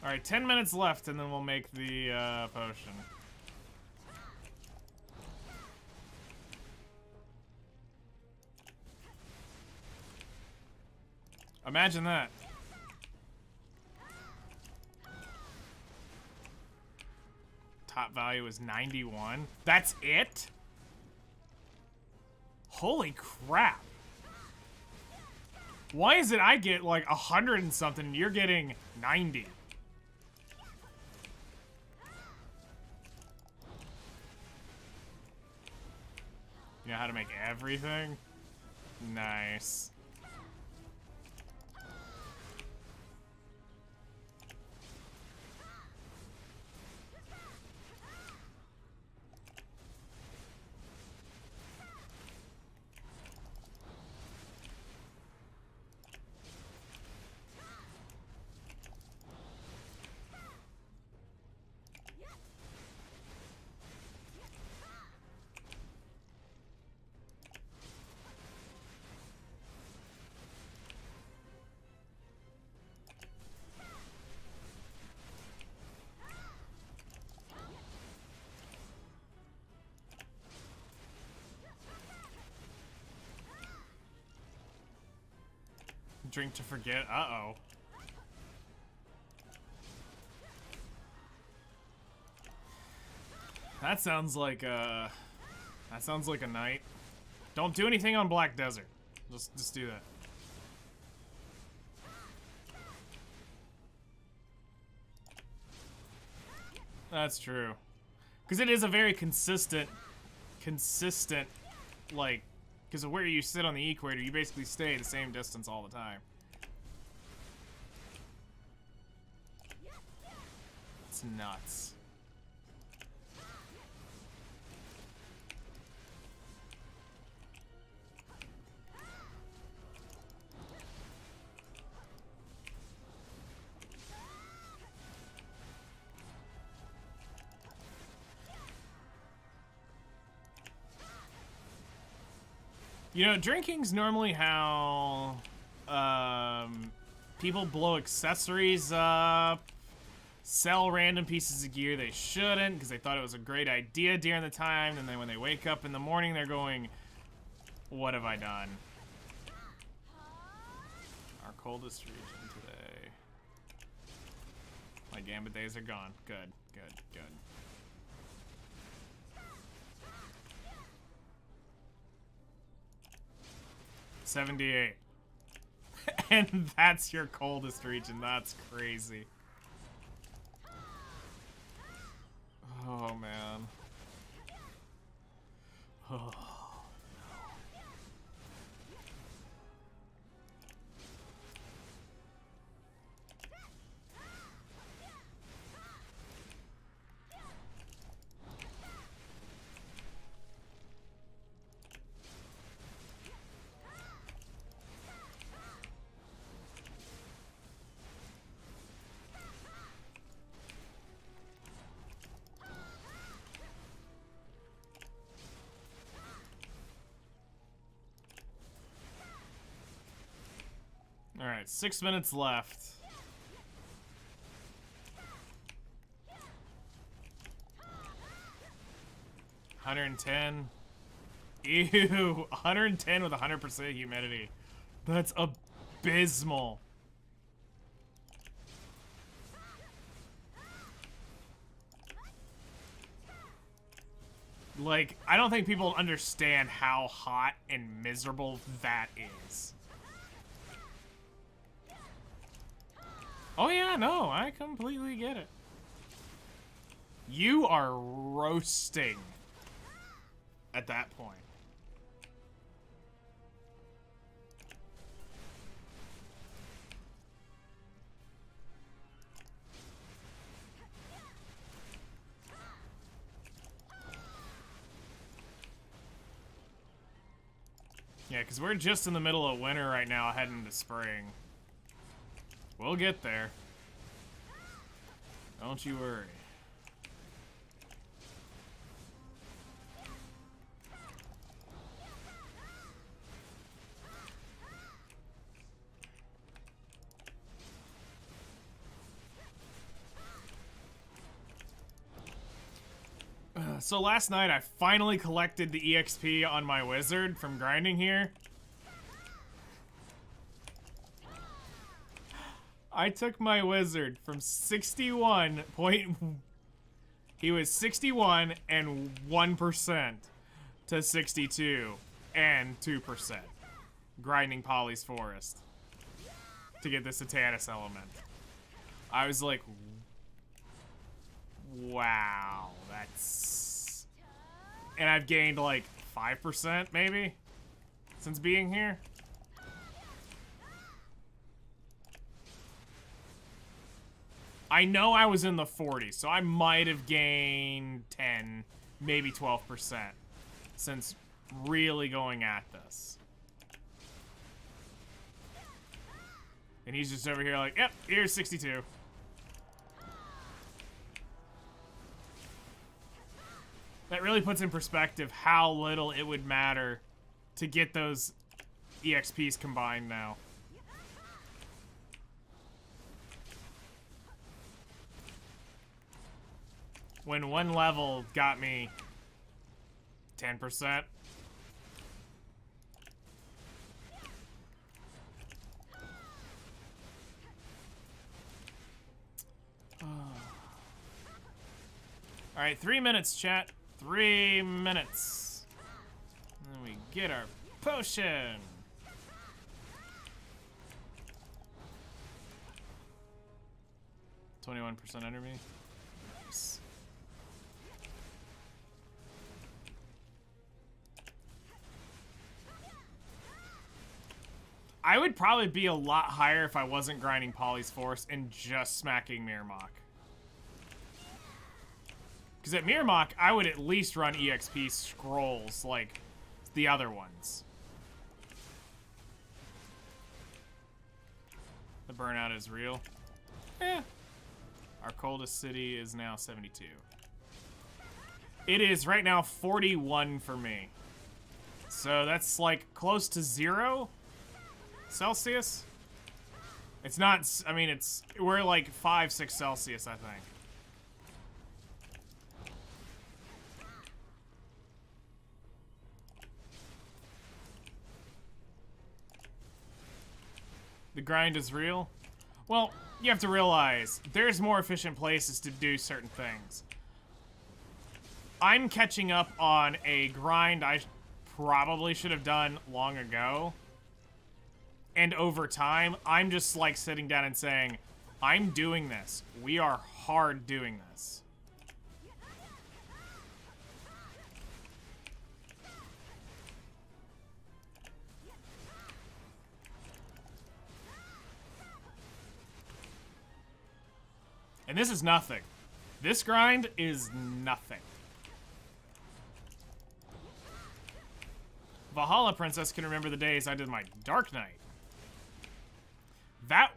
Alright, 10 minutes left and then we'll make the potion. Imagine that. Top value is 91. That's it? Holy crap. Why is it I get like 100 and something and you're getting 90? You know how to make everything? Nice. Drink to forget. Uh-oh. That sounds like a night. Don't do anything on Black Desert. Just do that. That's true. Because it is a very consistent, like, because of where you sit on the equator, you basically stay the same distance all the time. It's nuts. You know, drinking's normally how people blow accessories up, sell random pieces of gear they shouldn't because they thought it was a great idea during the time, and then when they wake up in the morning, they're going, what have I done? Our coldest region today. My Gambit days are gone. Good, good, good. 78. And that's your coldest region. That's crazy. Oh, man. Oh. All right, 6 minutes left. $110. Ew, 110 with 100% humidity. That's abysmal. Like, I don't think people understand how hot and miserable that is. Oh yeah, no, I completely get it. You are roasting at that point. Yeah, because we're just in the middle of winter right now, heading to spring. We'll get there. Don't you worry. So last night I finally collected the EXP on my wizard from grinding here. I took my wizard from 61 point... He was 61 and 1% to 62 and 2%. Grinding Polly's Forest to get this Atanis element. I was like, wow, that's... And I've gained like 5% maybe since being here. I know I was in the 40s, so I might have gained 10, maybe 12% since really going at this. And he's just over here like, yep, here's 62. That really puts in perspective how little it would matter to get those EXPs combined now. When one level got me 10%. Alright, 3 minutes, chat. 3 minutes. And then we get our potion. %21 under me. Nice. I would probably be a lot higher if I wasn't grinding Polly's Force and just smacking Mirmok. Because at Mirmok, I would at least run EXP scrolls like the other ones. The burnout is real. Eh. Our coldest city is now 72. It is right now 41 for me. So that's like close to 0 Celsius. It's not, I mean, it's, we're like 5, 6 Celsius, I think. The grind is real. Well, you have to realize there's more efficient places to do certain things. I'm catching up on a grind I probably should have done long ago. And over time, I'm just like sitting down and saying, I'm doing this. We are hard doing this. And this is nothing. This grind is nothing. Valhalla Princess can remember the days I did my Dark Knight.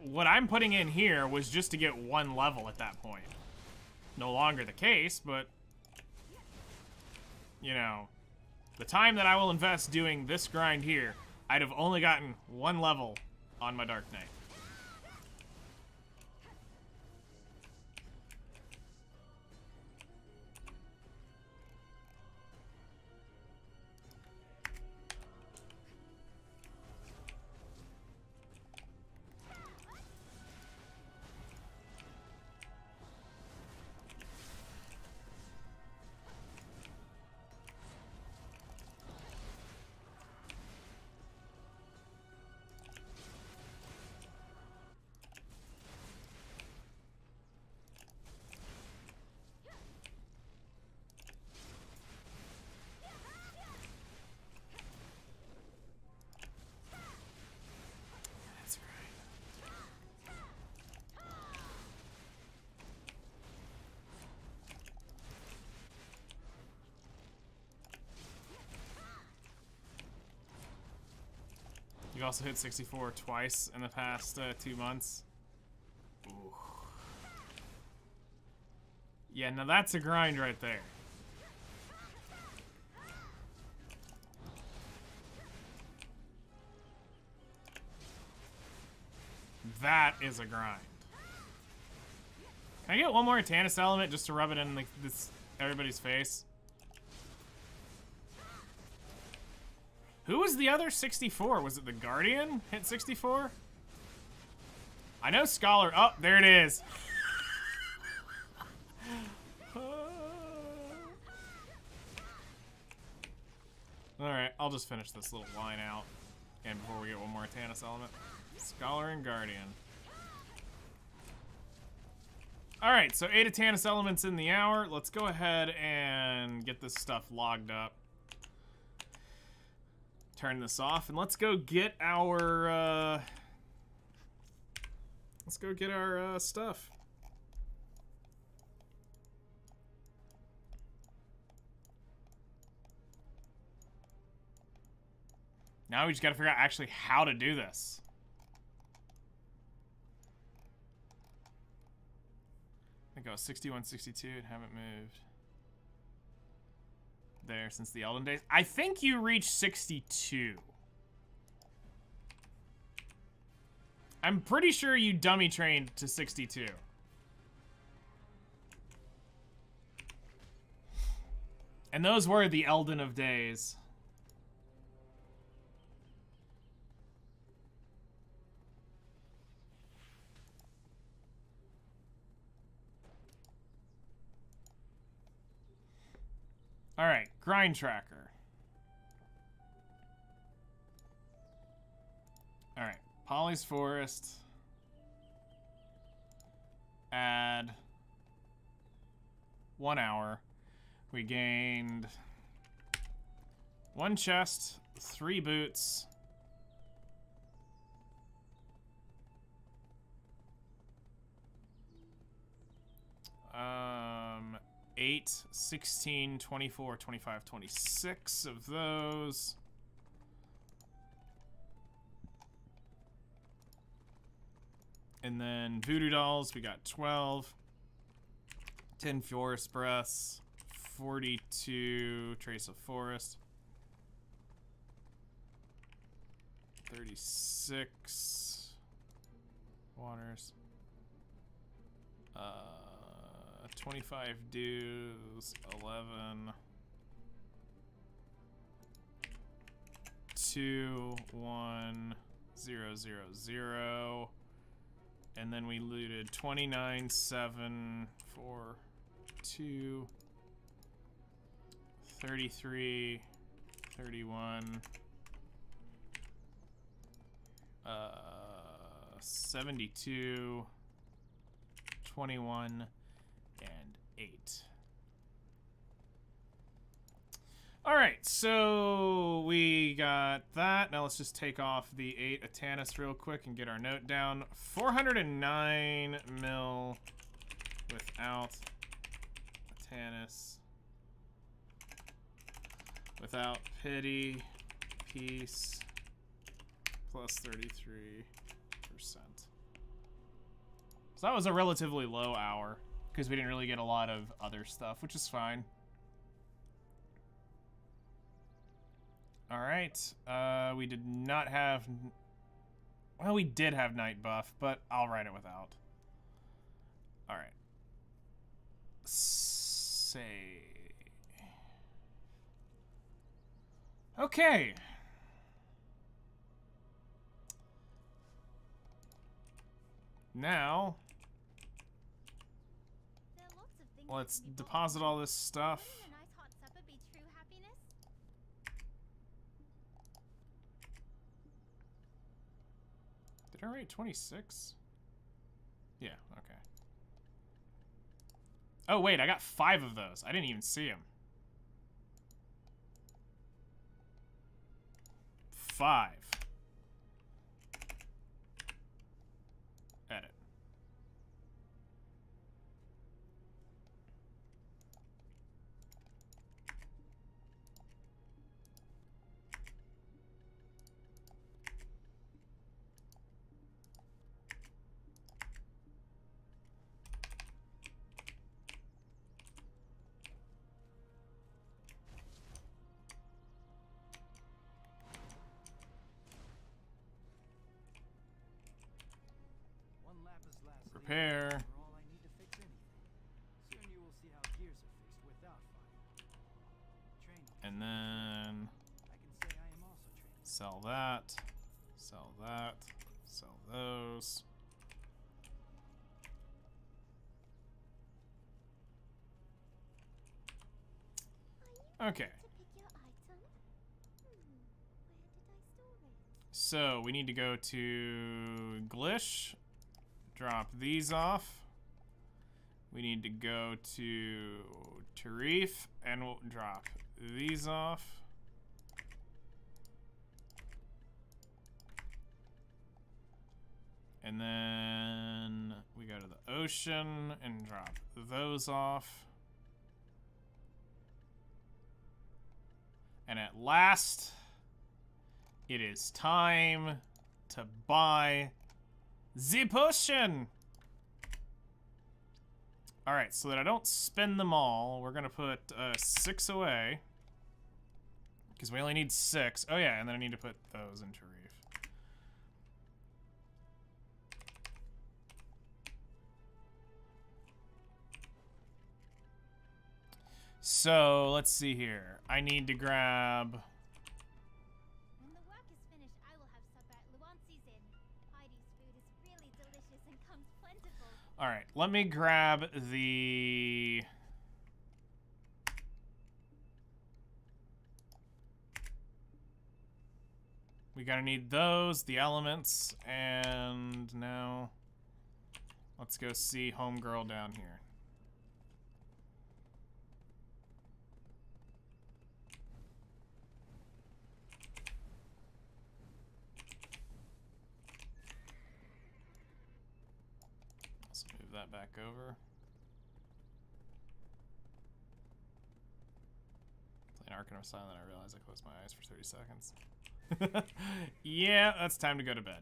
What I'm putting in here was just to get 1 level at that point. No longer the case, but you know, the time that I will invest doing this grind here, I'd have only gotten 1 level on my Dark Knight. You also hit 64 twice in the past 2 months. Ooh. Yeah, now that's a grind right there. That is a grind. Can I get one more Atanis element just to rub it in like this everybody's face? Who was the other 64? Was it the Guardian hit 64? I know Scholar. Oh, there it is. Alright, I'll just finish this little line out. And before we get one more Atanis element. Scholar and Guardian. Alright, so 8 Atanis elements in the hour. Let's go ahead and get this stuff logged up. Turn this off, and let's go get our stuff. Now we just gotta figure out actually how to do this. I think I was 61, 62, and haven't moved there since the Elden days. I think you reached 62. I'm pretty sure you dummy trained to 62. And those were the Elden of days. Alright, grind tracker. Alright, Polly's Forest. Add 1 hour. We gained 1 chest, 3 boots. 8, 16, 24, 25, 26 of those. And then Voodoo Dolls, we got 12. 10 Forest Breaths. 42 Trace of Forest. 36 Waters. 25 Dews. 11. 2, 1, 0, 0, 0. And then we looted 29, 7, 4, 2, 33, 31, 72, 21, and 8. Alright, so we got that. Now let's just take off the 8 Atanis real quick and get our note down. 409 mil without Atanis. Without pity, peace, plus 33%. So that was a relatively low hour, because we didn't really get a lot of other stuff, which is fine. Alright, we did not have... Well, we did have night buff, but I'll write it without. Alright. Say... Okay. Now, let's deposit all this stuff. Did I write 26? Yeah, okay. Oh, wait, I got 5 of those. I didn't even see them. 5. Edit. Repair. And then sell that, sell that, sell those. Okay. So we need to go to Glish, drop these off. We need to go to Tarif and we'll drop these off. And then we go to the ocean and drop those off. And at last, it is time to buy the potion. All right, so that I don't spend them all, we're gonna put 6 away because we only need 6. Oh yeah, and then I need to put those into Reef. So let's see here. I need to grab. When the work is finished, I will have supper at Luancy's Inn. Heidi's food is really delicious and comes plentiful. All right, let me grab the. We gotta need those, the elements, and now let's go see homegirl down here. Let's move that back over. Playing Arcanum Silent, I realized I closed my eyes for 30 seconds. Yeah, that's time to go to bed.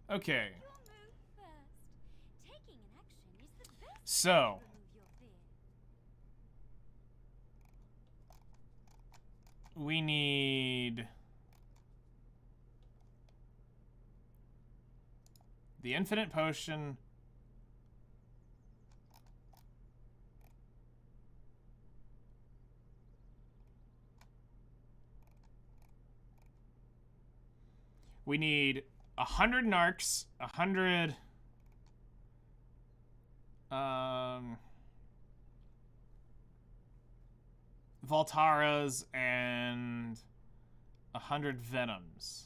Okay. So. We need the infinite potion. We need 100 narcs, 100 Voltaras, and 100 venoms.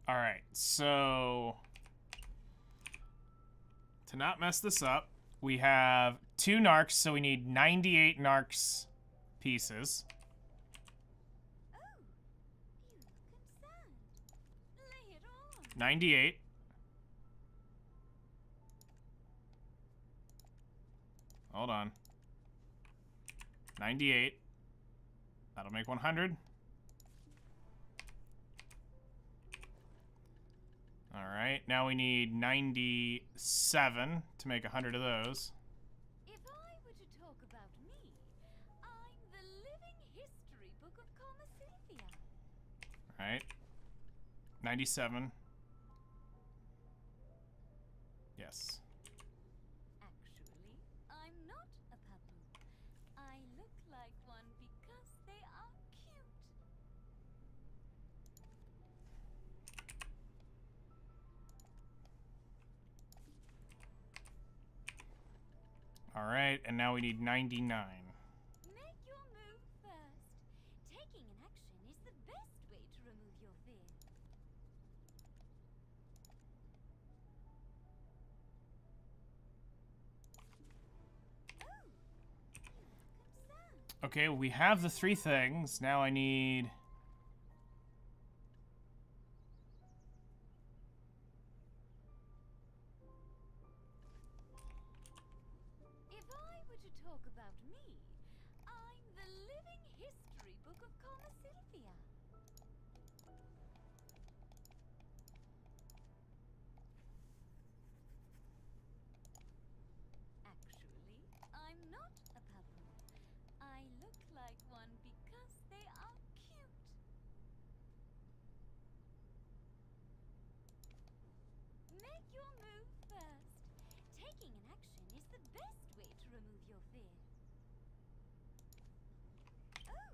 All right, so to not mess this up, we have 2 narcs, so we need 98 narcs pieces. Oh, you look concerned. Lay it on. 98. Hold on. 98. That'll make 100. All right, now we need 97 to make 100 of those. If I were to talk about me, I'm the living history book of Commercylvia. All right. 97. Yes. Actually, I'm not a papu. I look like one because they are cute. All right, and now we need 99. Make your move first. Taking an action is the best way to remove your fear. Oh, you look concerned. Okay, we have the 3 things. Now I need... If I were to talk about me, I'm the living history book of Commercylvia. Actually, I'm not a papu. I look like one because they are cute. Make your move first. Taking an action is the best way to remove your fear. Oh,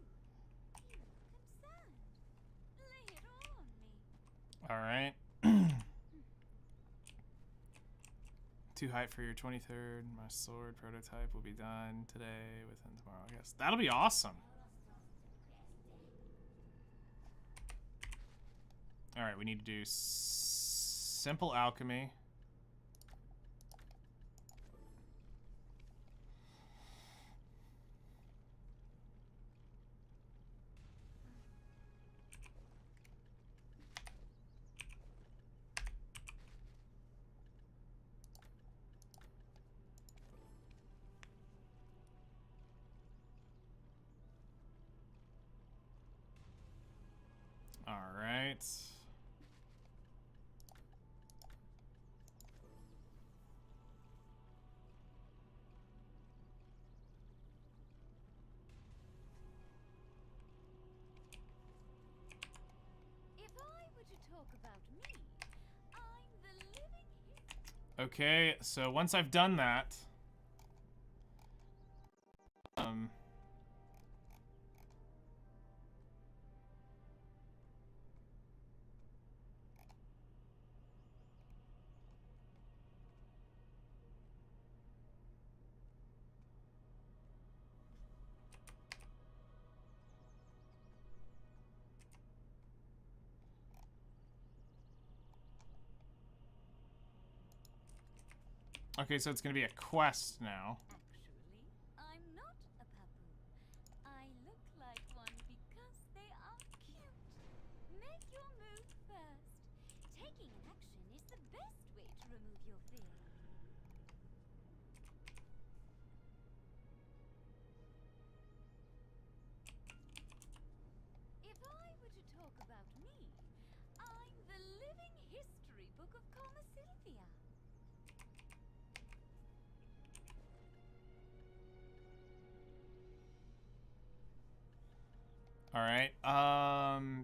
you look concerned. Lay it all on me. All right. Too hype for your 23rd. My sword prototype will be done today, within tomorrow, I guess. That'll be awesome. All right, we need to do simple alchemy. All right. If I were to talk about me, I'm the living history. Okay, so once I've done that, okay, so it's gonna be a quest now. Actually, I'm not a papu. I look like one because they are cute. Make your move first. Taking an action is the best way to remove your fear. If I were to talk about me, I'm the living history book of Commercylvia. All right.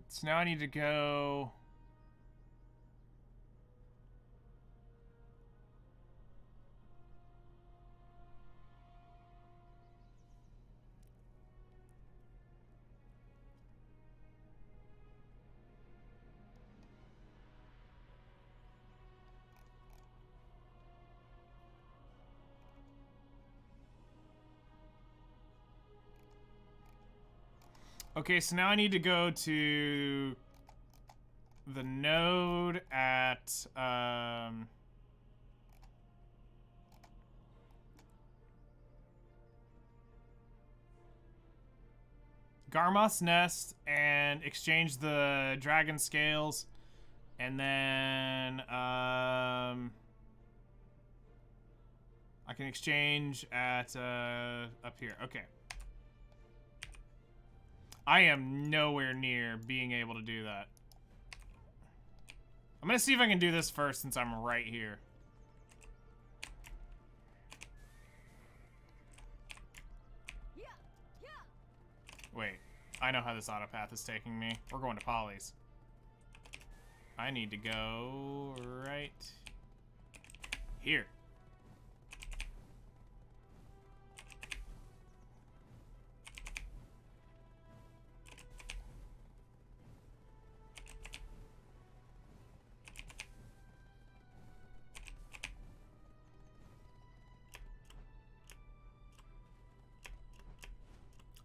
So now I need to go. Okay, so now I need to go to the node at, Garmoth's Nest and exchange the dragon scales. And then, I can exchange at, up here. Okay. I am nowhere near being able to do that. I'm gonna see if I can do this first since I'm right here. Wait, I know how this autopath is taking me. We're going to Polly's. I need to go right here.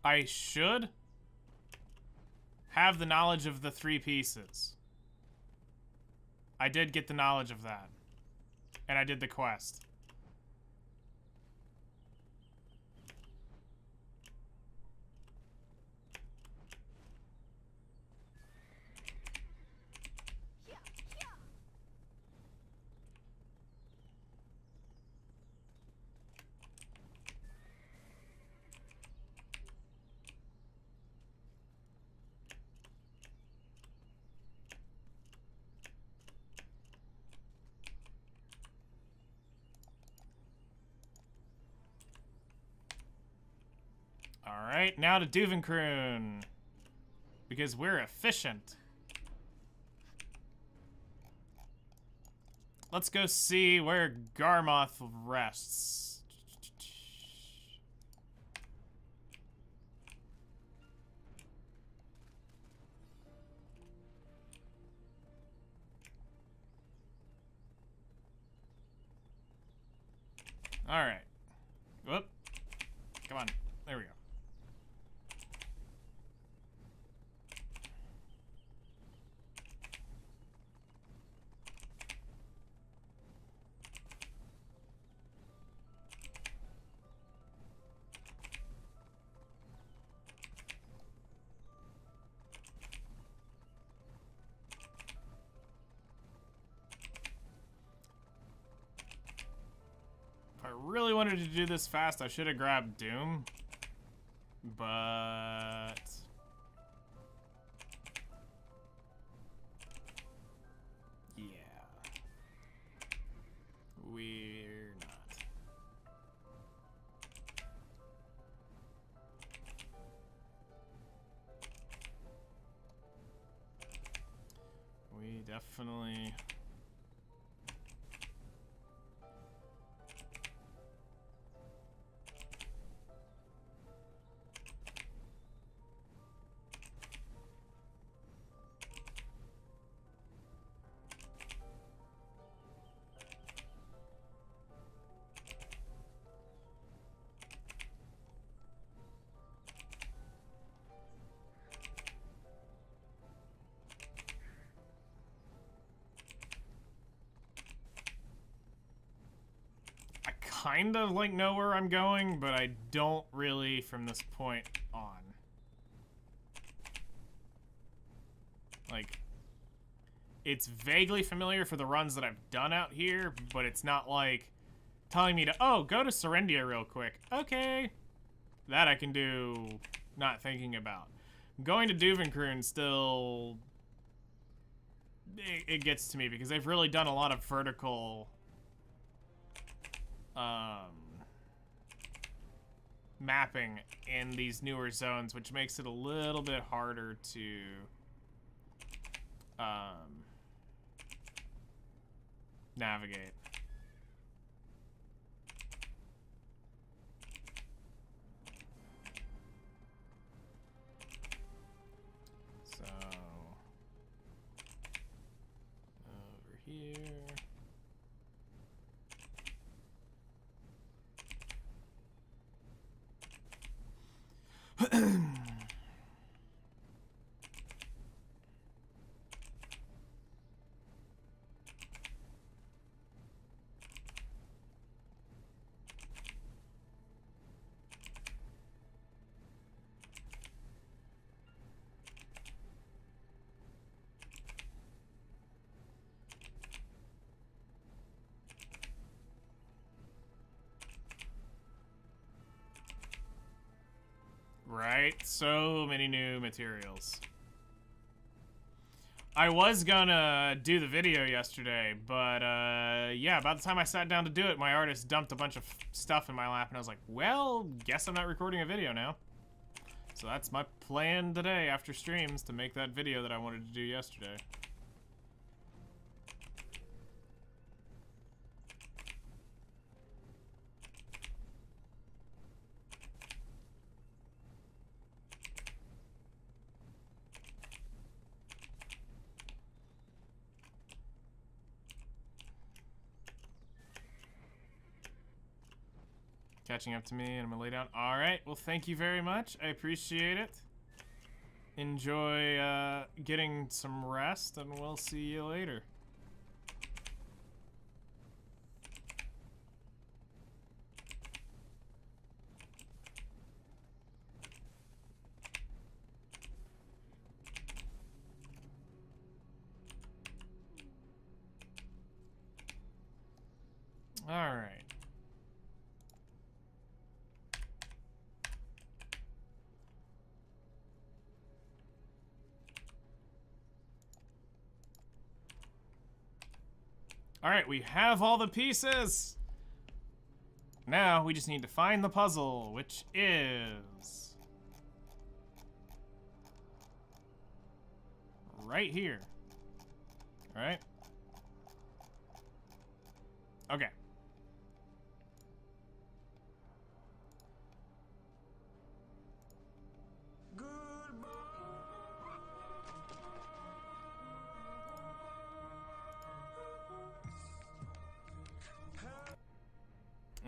I should have the knowledge of the 3 pieces. I did get the knowledge of that. And I did the quest. Alright, now to Duvenkroon. Because we're efficient. Let's go see where Garmoth rests. Alright. Whoop. Come on. There we go. If I really wanted to do this fast, I should have grabbed Doom. But yeah, we're not. We definitely. Kind of like know where I'm going, but I don't really from this point on. Like, it's vaguely familiar for the runs that I've done out here, but it's not like telling me to, oh, go to Serendia real quick. Okay. That I can do, not thinking about. Going to Duvenkroon still, it gets to me because they've really done a lot of vertical mapping in these newer zones, which makes it a little bit harder to navigate. So over here. Right? So many new materials. I was gonna do the video yesterday, but yeah, by the time I sat down to do it, my artist dumped a bunch of stuff in my lap, and I was like, well, guess I'm not recording a video now. So that's my plan today after streams, to make that video that I wanted to do yesterday. Catching up to me, and I'm gonna lay down. All right, well, thank you very much. I appreciate it. Enjoy getting some rest, and we'll see you later. All right. All right, we have all the pieces. Now we just need to find the puzzle, which is right here. All right. Okay.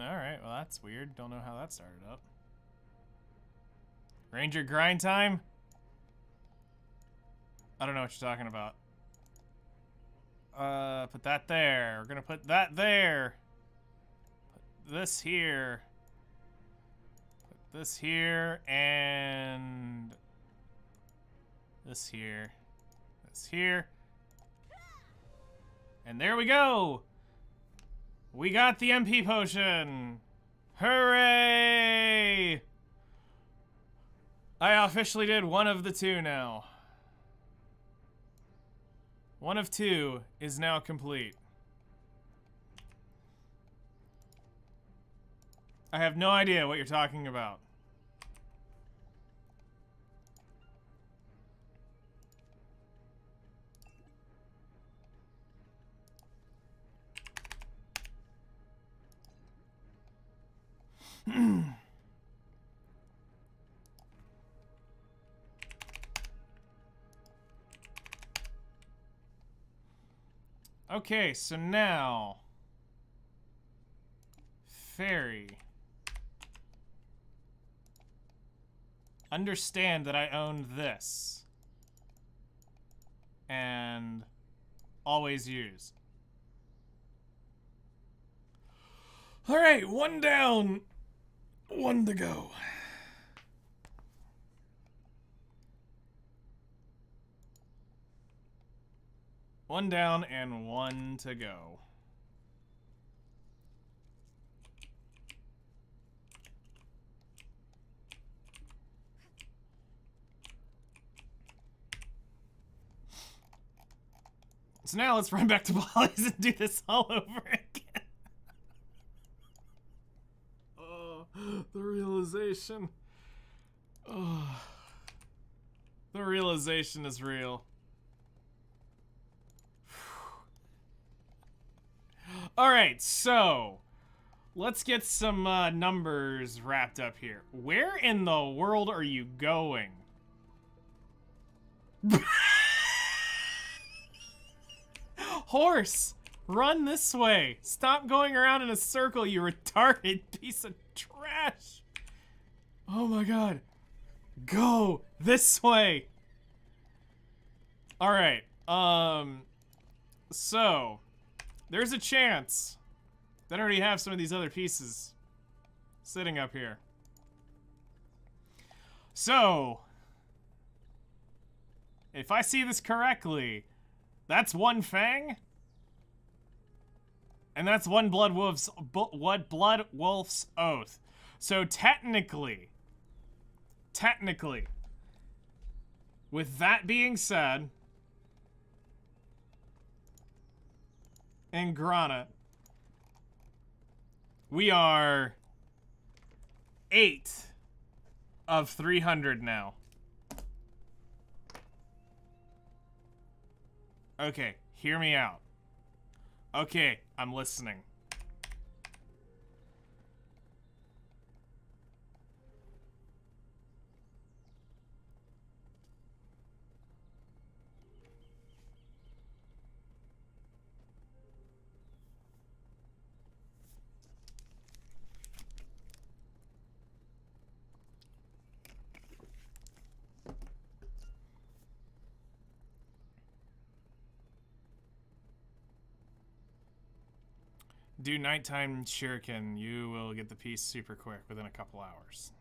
Alright, well that's weird. Don't know how that started up. Ranger grind time? I don't know what you're talking about. Put that there. We're gonna put that there. Put this here. Put this here, and this here. This here. And there we go! We got the MP potion! Hooray! I officially did one of the two now. One of two is now complete. I have no idea what you're talking about. Okay, so now fairy. Understand that I own this. And always use. Alright, one down. One to go. One down and one to go. So now let's run back to Polly's and do this all over again. Oh, the realization. Oh, the realization is real. All right, so let's get some numbers wrapped up here. Where in the world are you going? Horse, run this way. Stop going around in a circle, you retarded piece of trash. Oh my god. Go this way. All right. So there's a chance that I already have some of these other pieces sitting up here. So if I see this correctly, that's one fang, and that's one blood wolf's oath. So technically, technically, with that being said, in Grana, we are 8 of 300 now. Okay, hear me out. Okay, I'm listening. Do nighttime shuriken. You will get the piece super quick within a couple hours.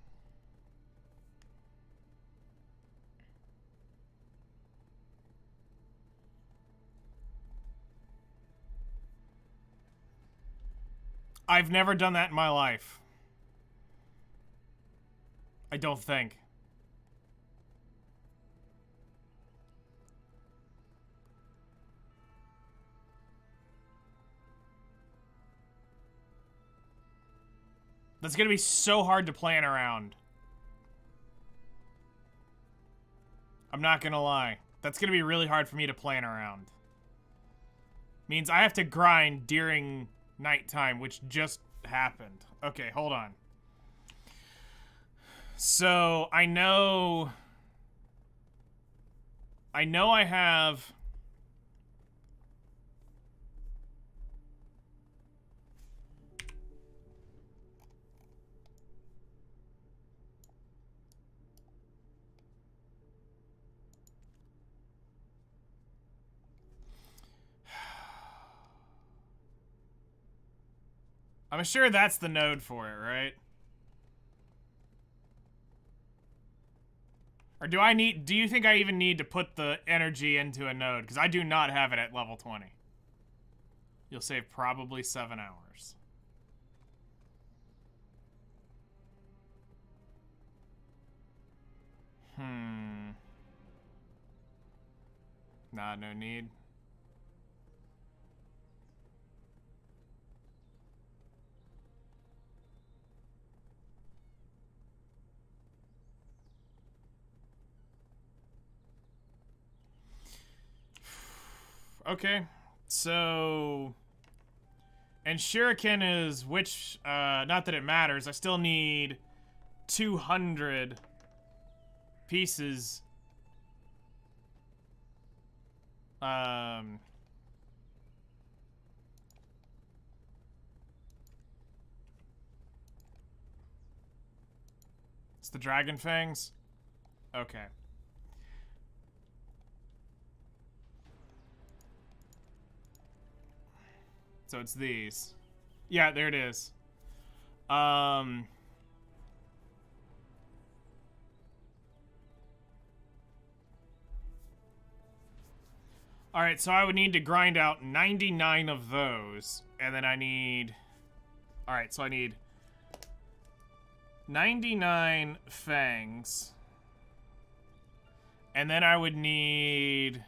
I've never done that in my life. I don't think. That's gonna be so hard to plan around. I'm not gonna lie. That's gonna be really hard for me to plan around. Means I have to grind during nighttime, which just happened. Okay, hold on. So, I know I have... I'm sure that's the node for it, right? Or do you think I even need to put the energy into a node? Because I do not have it at level 20. You'll save probably 7 hours. Nah, no need. Okay, so... And shuriken is which, not that it matters, I still need 200 pieces. It's the dragon fangs? Okay. So it's these. Yeah, there it is. Alright, so I would need to grind out 99 of those. And then I need... Alright, so I need 99 fangs. And then I would need...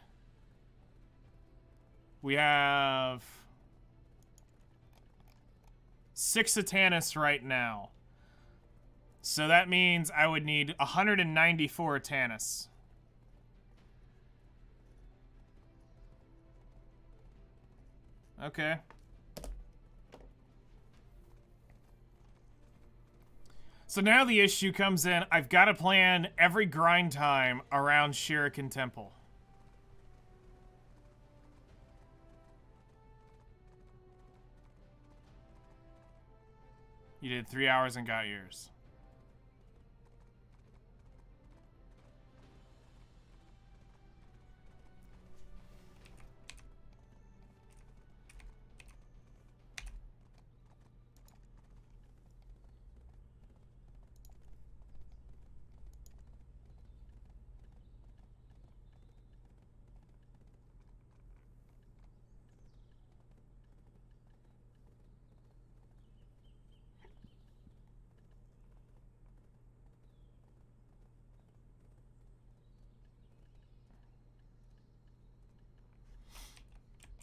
We have... 6 Atanis right now. So that means I would need 194 Atanis. Okay. So now the issue comes in. I've got to plan every grind time around Shuriken Temple. You did 3 hours and got yours.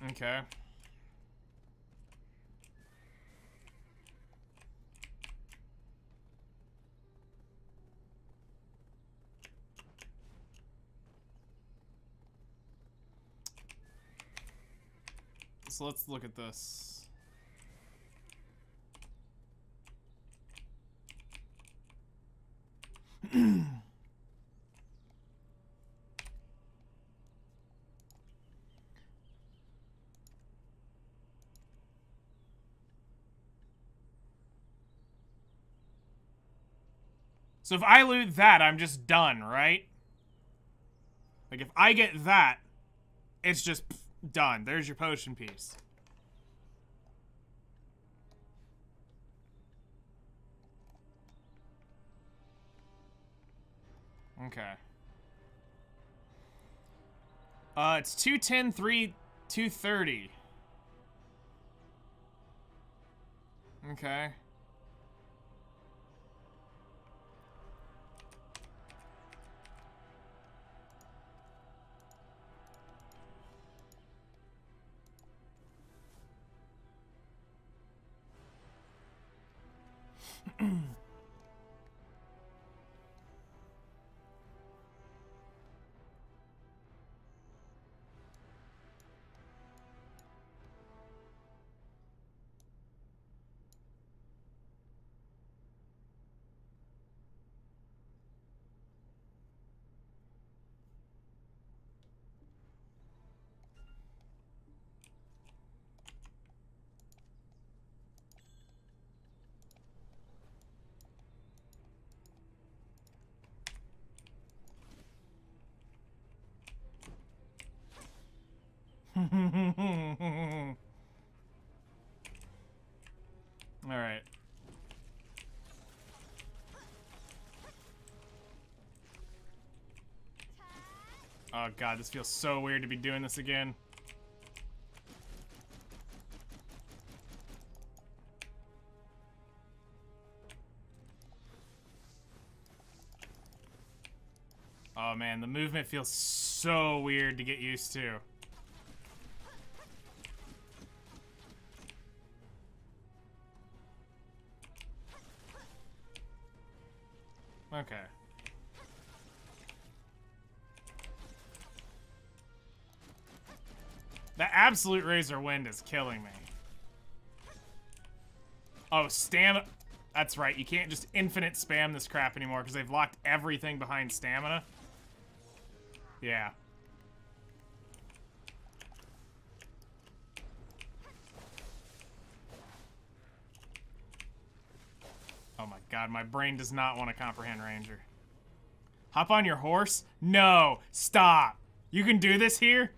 Okay. So let's look at this. So if I loot that, I'm just done, right? Like, if I get that, it's just done. There's your potion piece. Okay. It's 210, 230. Okay. Alright. Oh god, this feels so weird to be doing this again. Oh man, the movement feels so weird to get used to. Okay. That absolute razor wind is killing me. Oh, stamina. That's right, you can't just infinite spam this crap anymore because they've locked everything behind stamina. Yeah. Oh my god, my brain does not want to comprehend Ranger. Hop on your horse? No, stop. You can do this here?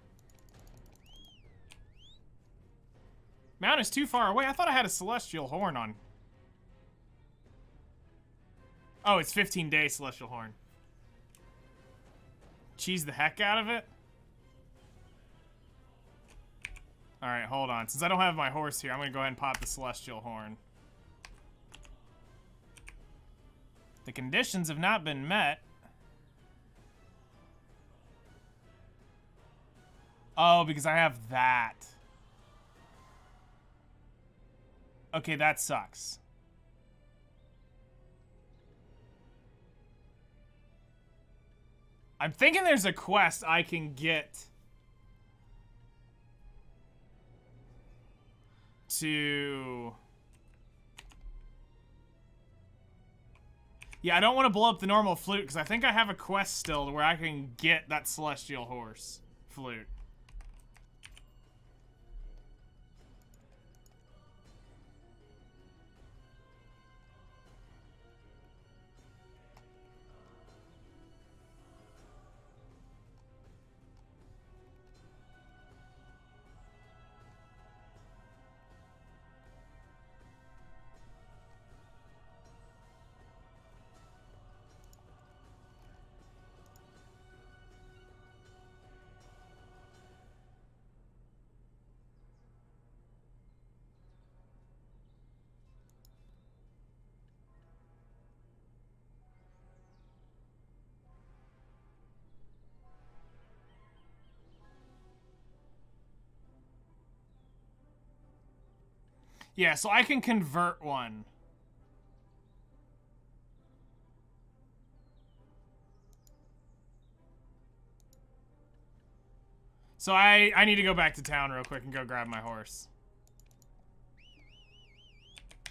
Mount is too far away. I thought I had a celestial horn on. Oh, it's 15-day celestial horn. Cheese the heck out of it? Alright, hold on. Since I don't have my horse here, I'm gonna go ahead and pop the celestial horn. The conditions have not been met. Oh, because I have that. Okay, that sucks. I'm thinking there's a quest I can get to... Yeah, I don't want to blow up the normal flute because I think I have a quest still to where I can get that celestial horse flute. Yeah, so I can convert one. So I need to go back to town real quick and go grab my horse.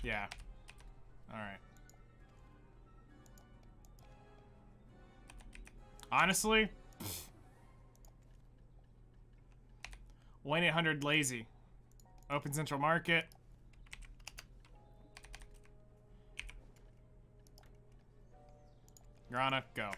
Yeah. Alright. Honestly, 1-800 lazy. Open Central Market. Grana, go.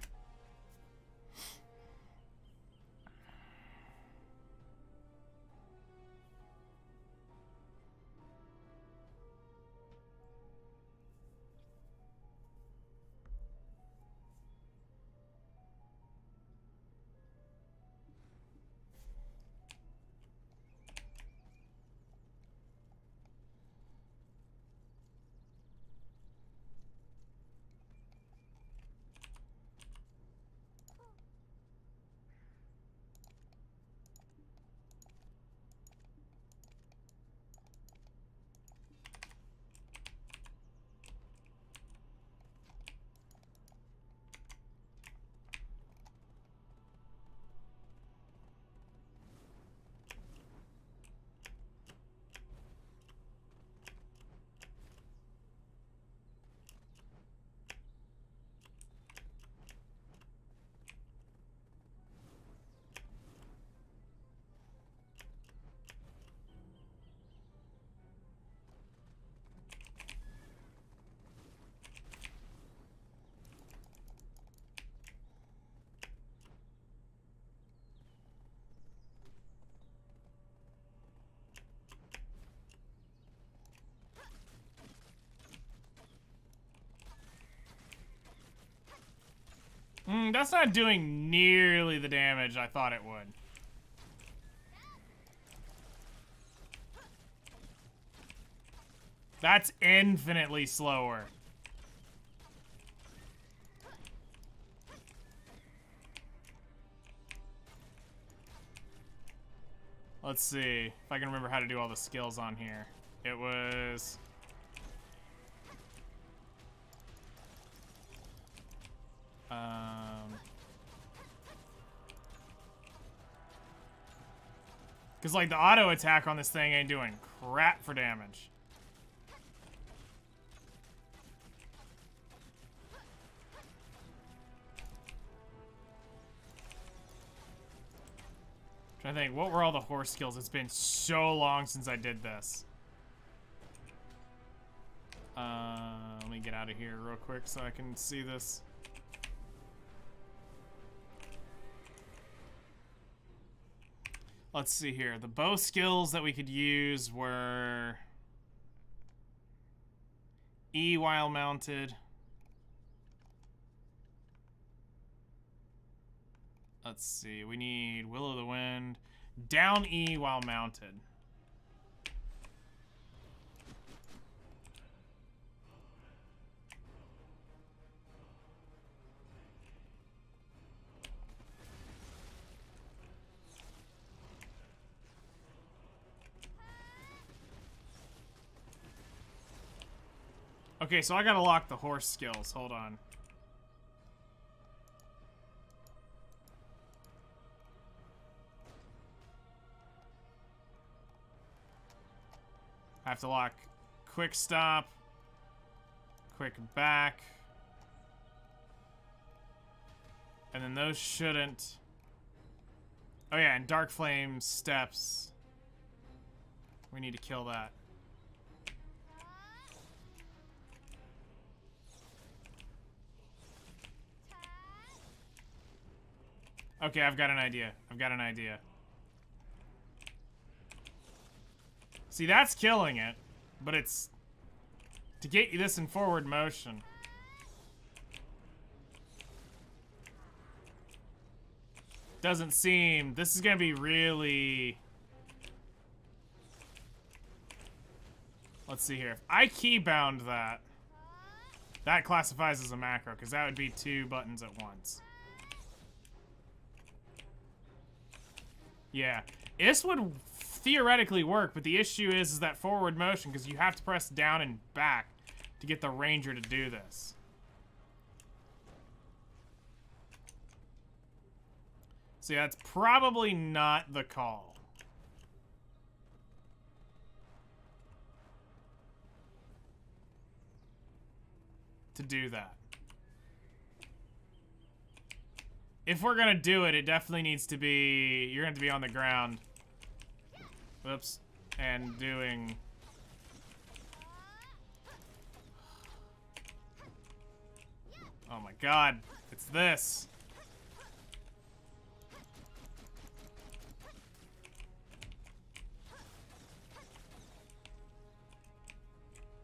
That's not doing nearly the damage I thought it would. That's infinitely slower. Let's see if I can remember how to do all the skills on here. It was... Because, like, the auto attack on this thing ain't doing crap for damage. Trying to think, what were all the horse skills? It's been so long since I did this. Let me get out of here real quick so I can see this. Let's see here. The bow skills that we could use were E while mounted. Let's see. We need Will o' the Wind. Down E while mounted. Okay, so I gotta lock the horse skills. Hold on. I have to lock quick stop, quick back, and then those shouldn't. Oh yeah, and Dark Flame steps. We need to kill that. Okay, I've got an idea. I've got an idea. See, that's killing it, but it's to get you this in forward motion. Doesn't seem... This is gonna be really... Let's see here. If I keybound that, that classifies as a macro, because that would be 2 buttons at once. Yeah. This would theoretically work, but the issue is that forward motion, because you have to press down and back to get the ranger to do this. So yeah, that's probably not the call. To do that. If we're gonna do it, it definitely needs to be... You're gonna have to be on the ground. Whoops. And doing... Oh my god. It's this.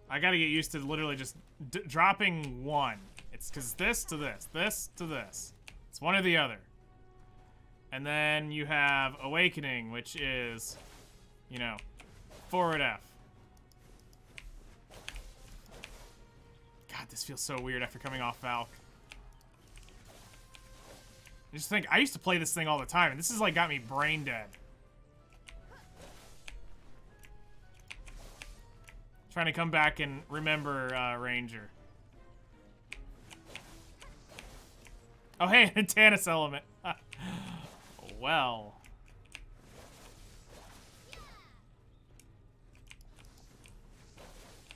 I gotta get used to literally just dropping one. It's because this to this, this to this. It's one or the other. And then you have Awakening, which is, you know, forward F. God, this feels so weird after coming off Valk. I just think, I used to play this thing all the time, and this has like got me brain dead. Trying to come back and remember Ranger. Oh, hey, an Atanis element. Well.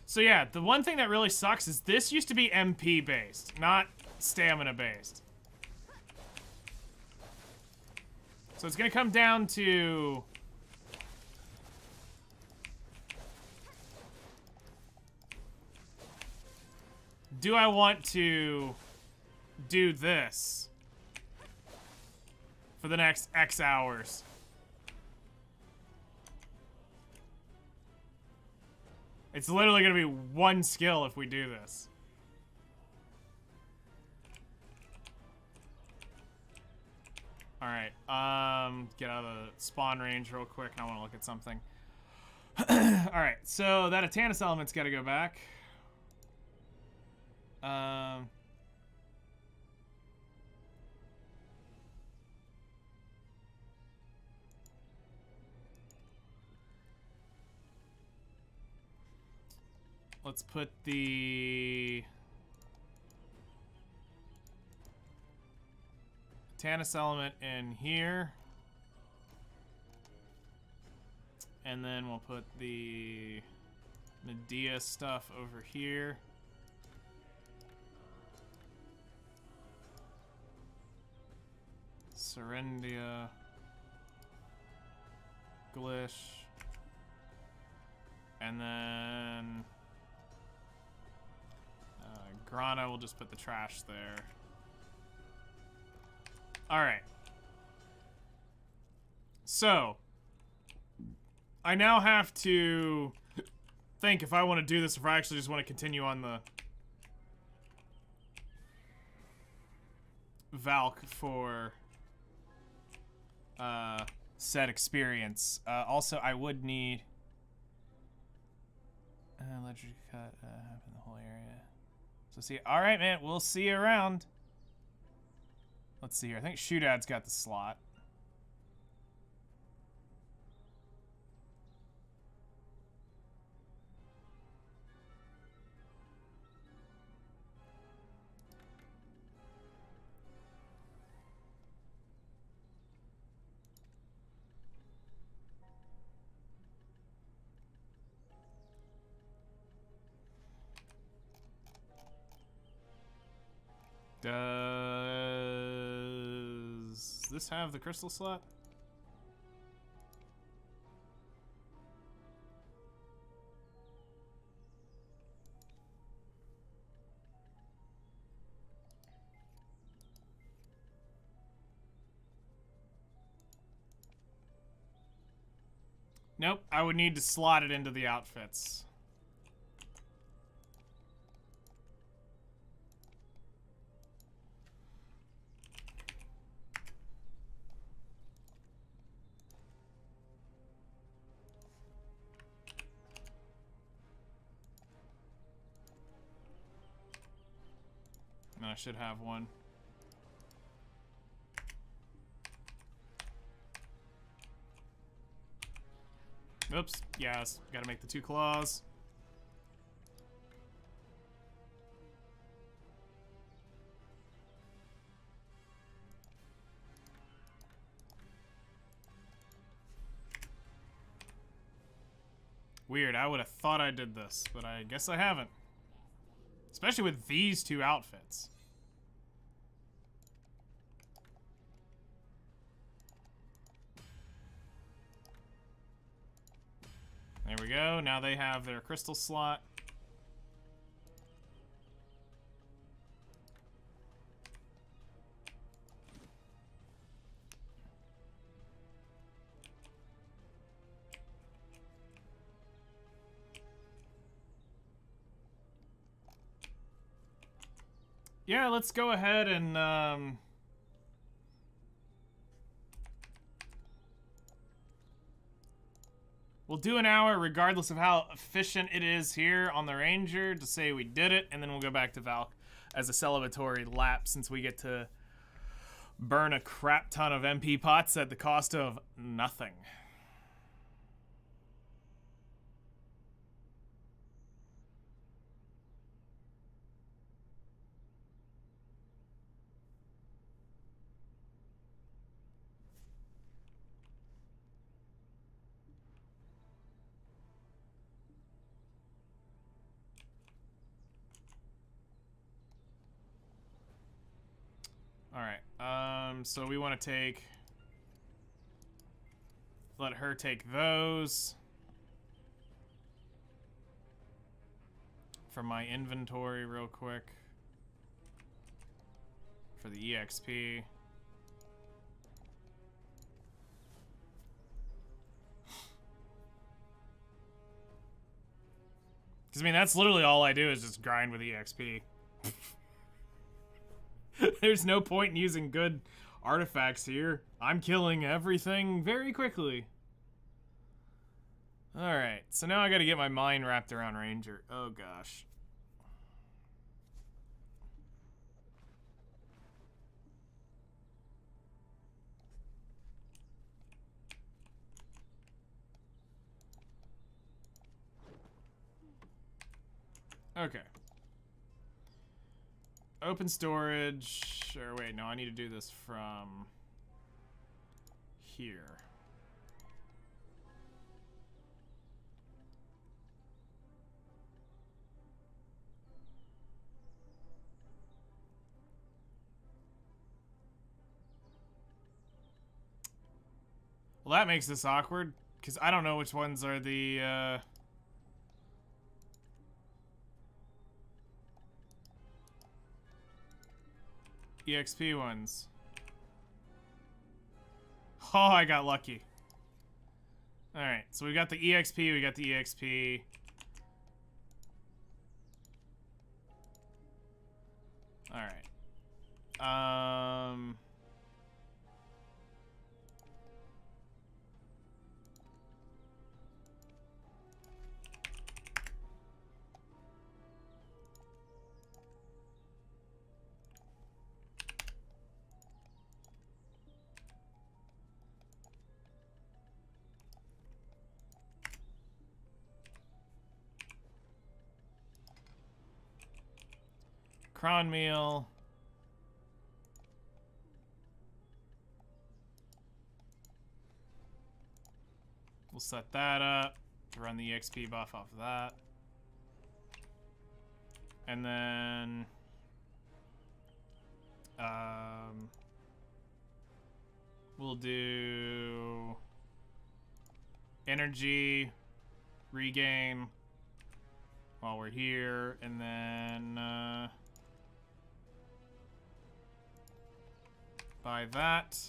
So yeah, the one thing that really sucks is this used to be MP based, not stamina based. So it's gonna come down to... Do I want to do this for the next X hours? It's literally going to be one skill if we do this. Alright, get out of the spawn range real quick. I want to look at something. Alright, so that Atanis element's got to go back. Let's put the Atanis element in here. And then we'll put the Medea stuff over here. Serendia. Glish. And then... Grana, we'll just put the trash there. Alright. So, I now have to think if I want to do this, if I actually just want to continue on the Valk for set experience. Also, I would need electric cut in the whole area. So see, all right, man, we'll see you around. Let's see here. I think Shootad's got the slot. Does this have the crystal slot? Nope, I would need to slot it into the outfits. I should have one. Oops. Yes. Gotta make the 2 claws. Weird. I would have thought I did this, but I guess I haven't. Especially with these 2 outfits. There we go. Now they have their crystal slot. Yeah, let's go ahead and we'll do an hour regardless of how efficient it is here on the Ranger to say we did it, and then we'll go back to Valk as a celebratory lap since we get to burn a crap ton of MP pots at the cost of nothing. Alright, so we want to take... Let her take those. From my inventory real quick. For the EXP. Because, I mean, that's literally all I do is just grind with EXP. There's no point in using good artifacts here. I'm killing everything very quickly. Alright, so now I gotta get my mind wrapped around Ranger. Oh gosh. Okay. Open storage, or wait, no, I need to do this from here. Well, that makes this awkward, because I don't know which ones are the, EXP ones. Oh, I got lucky. Alright, so we got the EXP, we got the EXP. Alright. Cron meal. We'll set that up to run the EXP buff off of that. And then we'll do energy regain while we're here, and then buy that.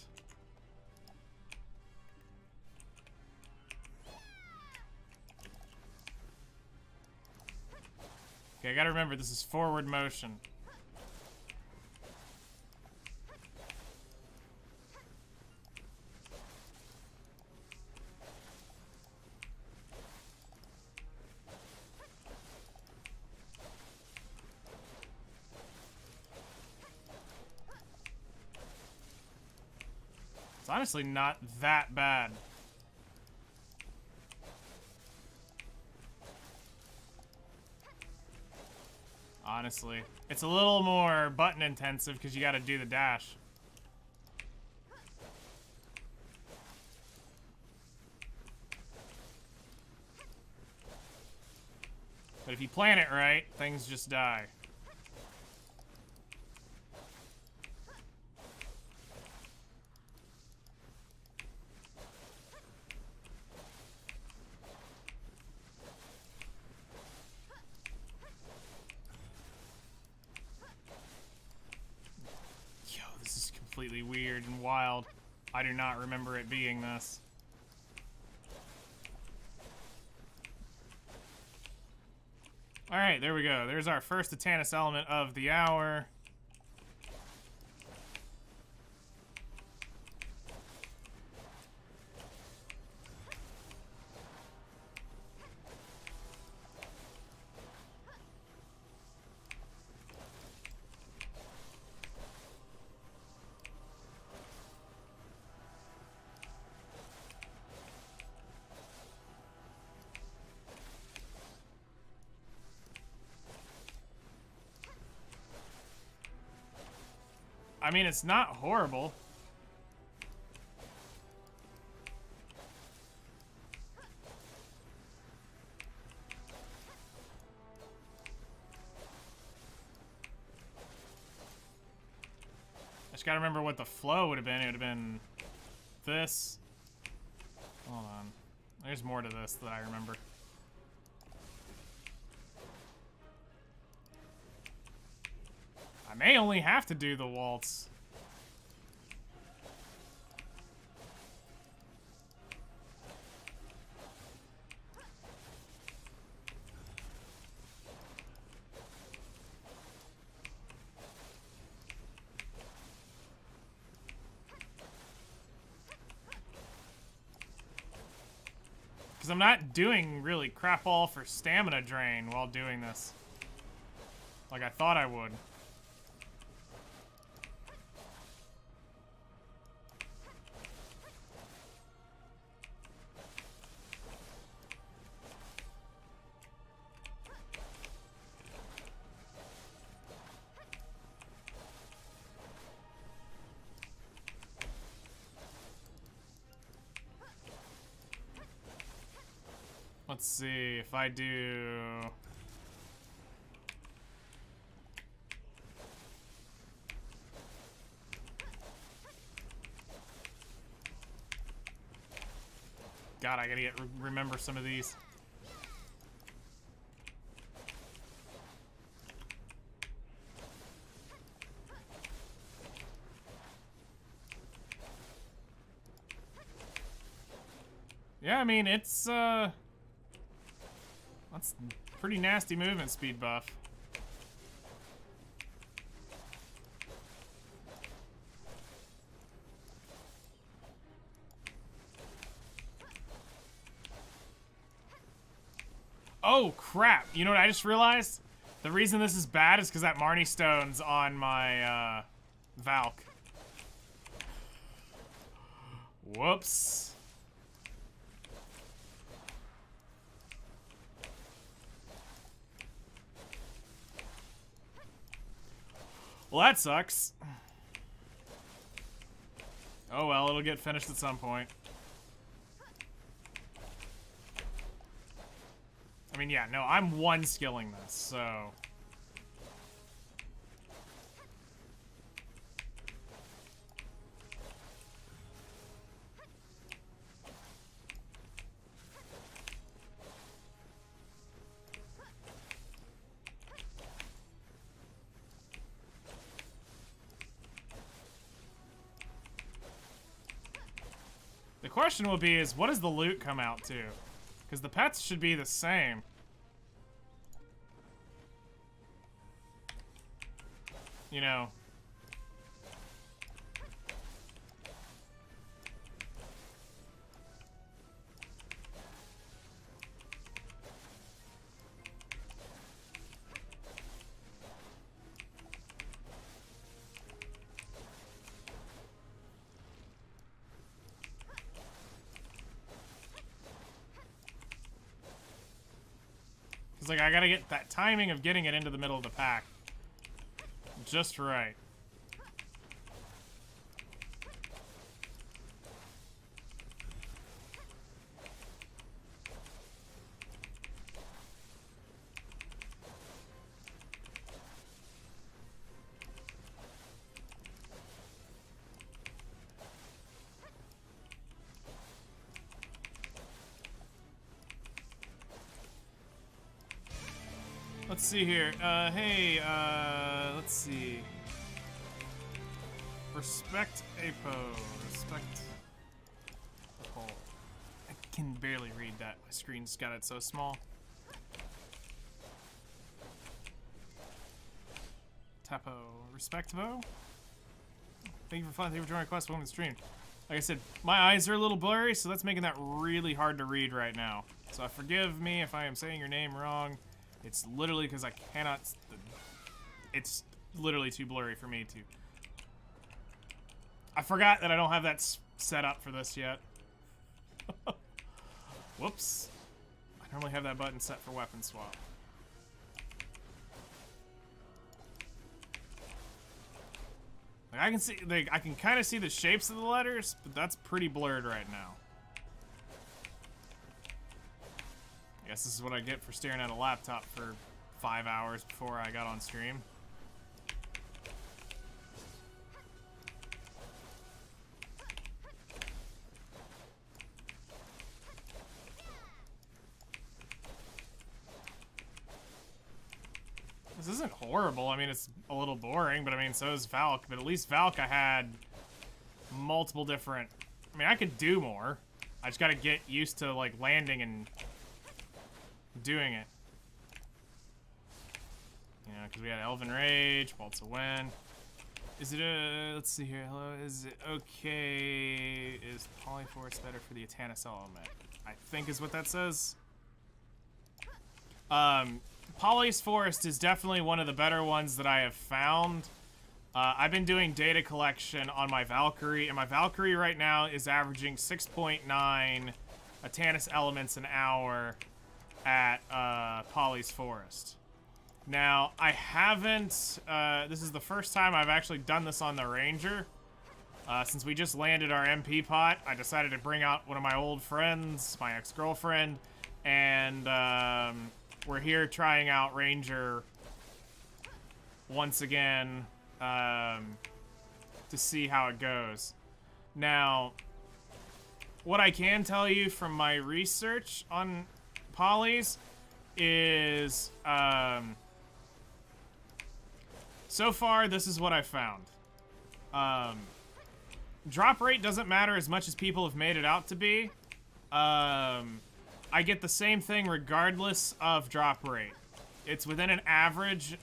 Okay, I gotta remember this is forward motion. It's honestly not that bad. honestly. It's a little more button intensive because you got to do the dash. But if you plan it right, things just die. Yo, this is completely weird and wild. I do not remember it being this. Alright, there we go. There's our first Atanis element of the hour. I mean, it's not horrible. I just gotta remember what the flow would have been. It would have been this. Hold on. There's more to this that I remember. I may only have to do the waltz. Because I'm not doing really crap all for stamina drain while doing this. Like I thought I would. Let's see if I do... God, I gotta remember some of these. Yeah, I mean, it's, that's pretty nasty movement speed buff. Oh, crap. You know what I just realized? The reason this is bad is because that Marnie Stone's on my, Valk. Whoops. Well, that sucks. Oh well, it'll get finished at some point. I mean, yeah, no, I'm one skilling this, so... The question will be is, what does the loot come out to? Because the pets should be the same. You know. It's like I gotta get that timing of getting it into the middle of the pack just right. Let's see here. Hey, let's see. Respect Apo. Respect the pole. I can barely read that. My screen's got it so small. Tapo. Respect Bo. Thank you for fun. Thank you for joining my quest. Welcome to the stream. Like I said, my eyes are a little blurry, so that's making that really hard to read right now. So forgive me if I am saying your name wrong. It's literally because I cannot. It's literally too blurry for me to. I forgot that I don't have that set up for this yet. Whoops. I normally have that button set for weapon swap. Like I can see, like I can kind of see the shapes of the letters, but that's pretty blurred right now. I guess this is what I get for staring at a laptop for 5 hours before I got on stream. This isn't horrible. I mean, it's a little boring, but I mean, so is Valk. But at least Valk, I had multiple different... I mean, I could do more. I just gotta get used to, like, landing and doing it. You know, because we had Elven Rage, Waltz of Wind. Is it let's see here, hello, is it okay, is Polyforce better for the Atanis element? I think is what that says. Poly's Forest is definitely one of the better ones that I have found. I've been doing data collection on my Valkyrie, and my Valkyrie right now is averaging 6.9 Atanis elements an hour at Poly's Forest. Now, I haven't, this is the first time I've actually done this on the Ranger. Since we just landed our MP pot, I decided to bring out one of my old friends, my ex-girlfriend, and we're here trying out Ranger once again to see how it goes. Now, what I can tell you from my research on Polys is, so far, this is what I found. Drop rate doesn't matter as much as people have made it out to be. I get the same thing regardless of drop rate. It's within an average,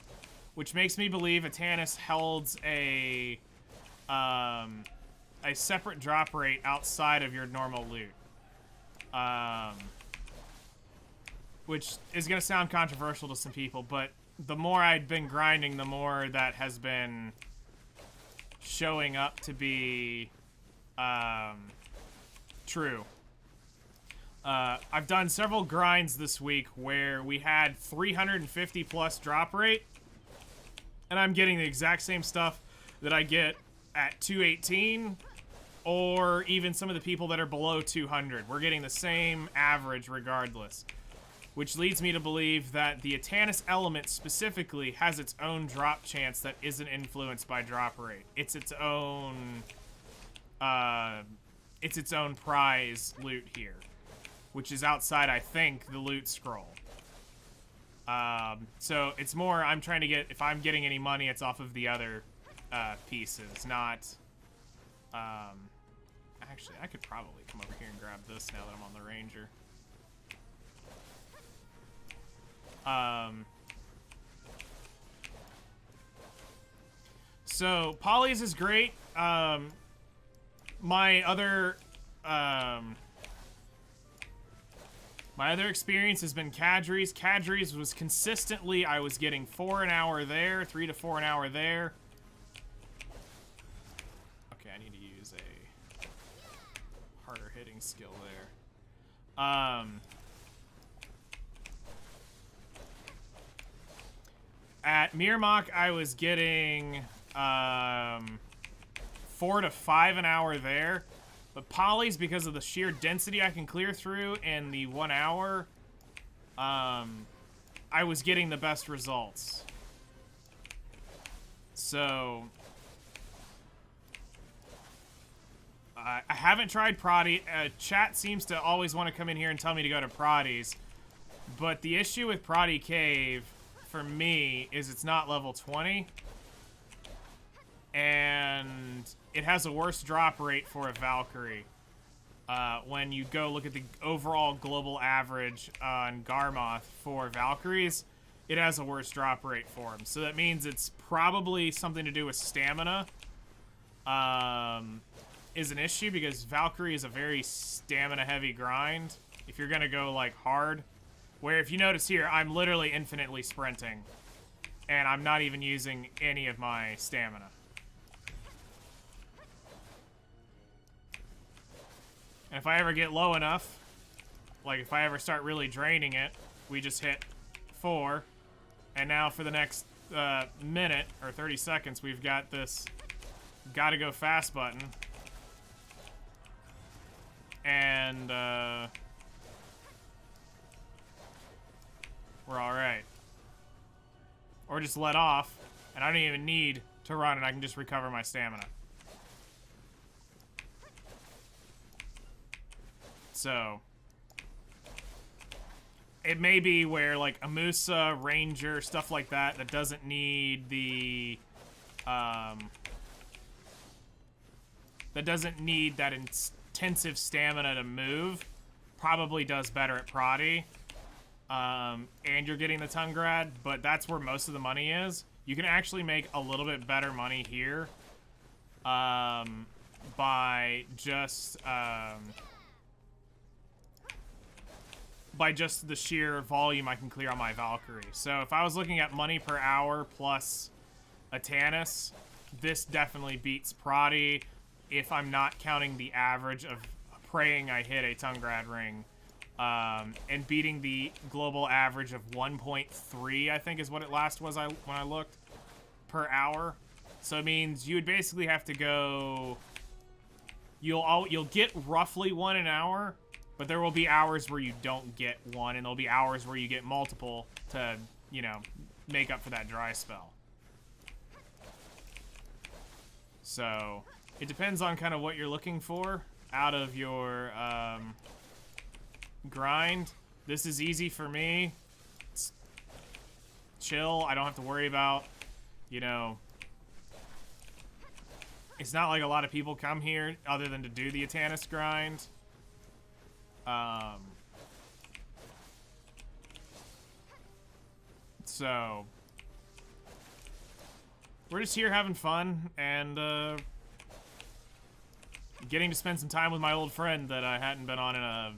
which makes me believe Atanis holds a separate drop rate outside of your normal loot. Which is going to sound controversial to some people, but the more I'd been grinding, the more that has been showing up to be true. I've done several grinds this week where we had 350 plus drop rate, and I'm getting the exact same stuff that I get at 218, or even some of the people that are below 200. We're getting the same average regardless. Which leads me to believe that the Atanis element specifically has its own drop chance that isn't influenced by drop rate. It's its own prize loot here, which is outside, I think, the loot scroll. So it's more, I'm trying to get, if I'm getting any money, it's off of the other pieces, not... actually, I could probably come over here and grab this now that I'm on the Ranger. So Polys is great. My other experience has been Kadri's. Kadri's was consistently, I was getting 4 an hour there, 3 to 4 an hour there. Okay, I need to use a harder hitting skill there. At Mirmok, I was getting 4 to 5 an hour there. But Polly's, because of the sheer density I can clear through in the 1 hour, I was getting the best results. So I haven't tried Prodi. Chat seems to always want to come in here and tell me to go to Prodi's. But the issue with Prodi Cave, for me, is it's not level 20. And it has a worse drop rate for a Valkyrie. When you go look at the overall global average on Garmoth for Valkyries, it has a worse drop rate for them. So that means it's probably something to do with stamina. Is an issue because Valkyrie is a very stamina-heavy grind. If you're gonna go like hard, where if you notice here, I'm literally infinitely sprinting, and I'm not even using any of my stamina. And if I ever get low enough, like if I ever start really draining it, we just hit 4, and now for the next minute or 30 seconds, we've got this gotta go fast button. And we're alright. Or just let off, and I don't even need to run, and I can just recover my stamina. So it may be where like a Musa, Ranger, stuff like that, that doesn't need the that doesn't need that intensive stamina to move, probably does better at Prodi. And you're getting the Tungrad, but that's where most of the money is. You can actually make a little bit better money here by just the sheer volume I can clear on my Valkyrie. So if I was looking at money per hour plus Atanis, this definitely beats Prodi if I'm not counting the average of praying I hit a Tungrad ring. And beating the global average of 1.3, I think is what it last was when I looked, per hour. So it means you would basically have to go... You'll get roughly 1 an hour, but there will be hours where you don't get 1, and there'll be hours where you get multiple to, you know, make up for that dry spell. So it depends on kind of what you're looking for out of your grind. This is easy for me. It's chill. I don't have to worry about, you know, it's not like a lot of people come here other than to do the Atanis grind. So we're just here having fun and getting to spend some time with my old friend that I hadn't been on in a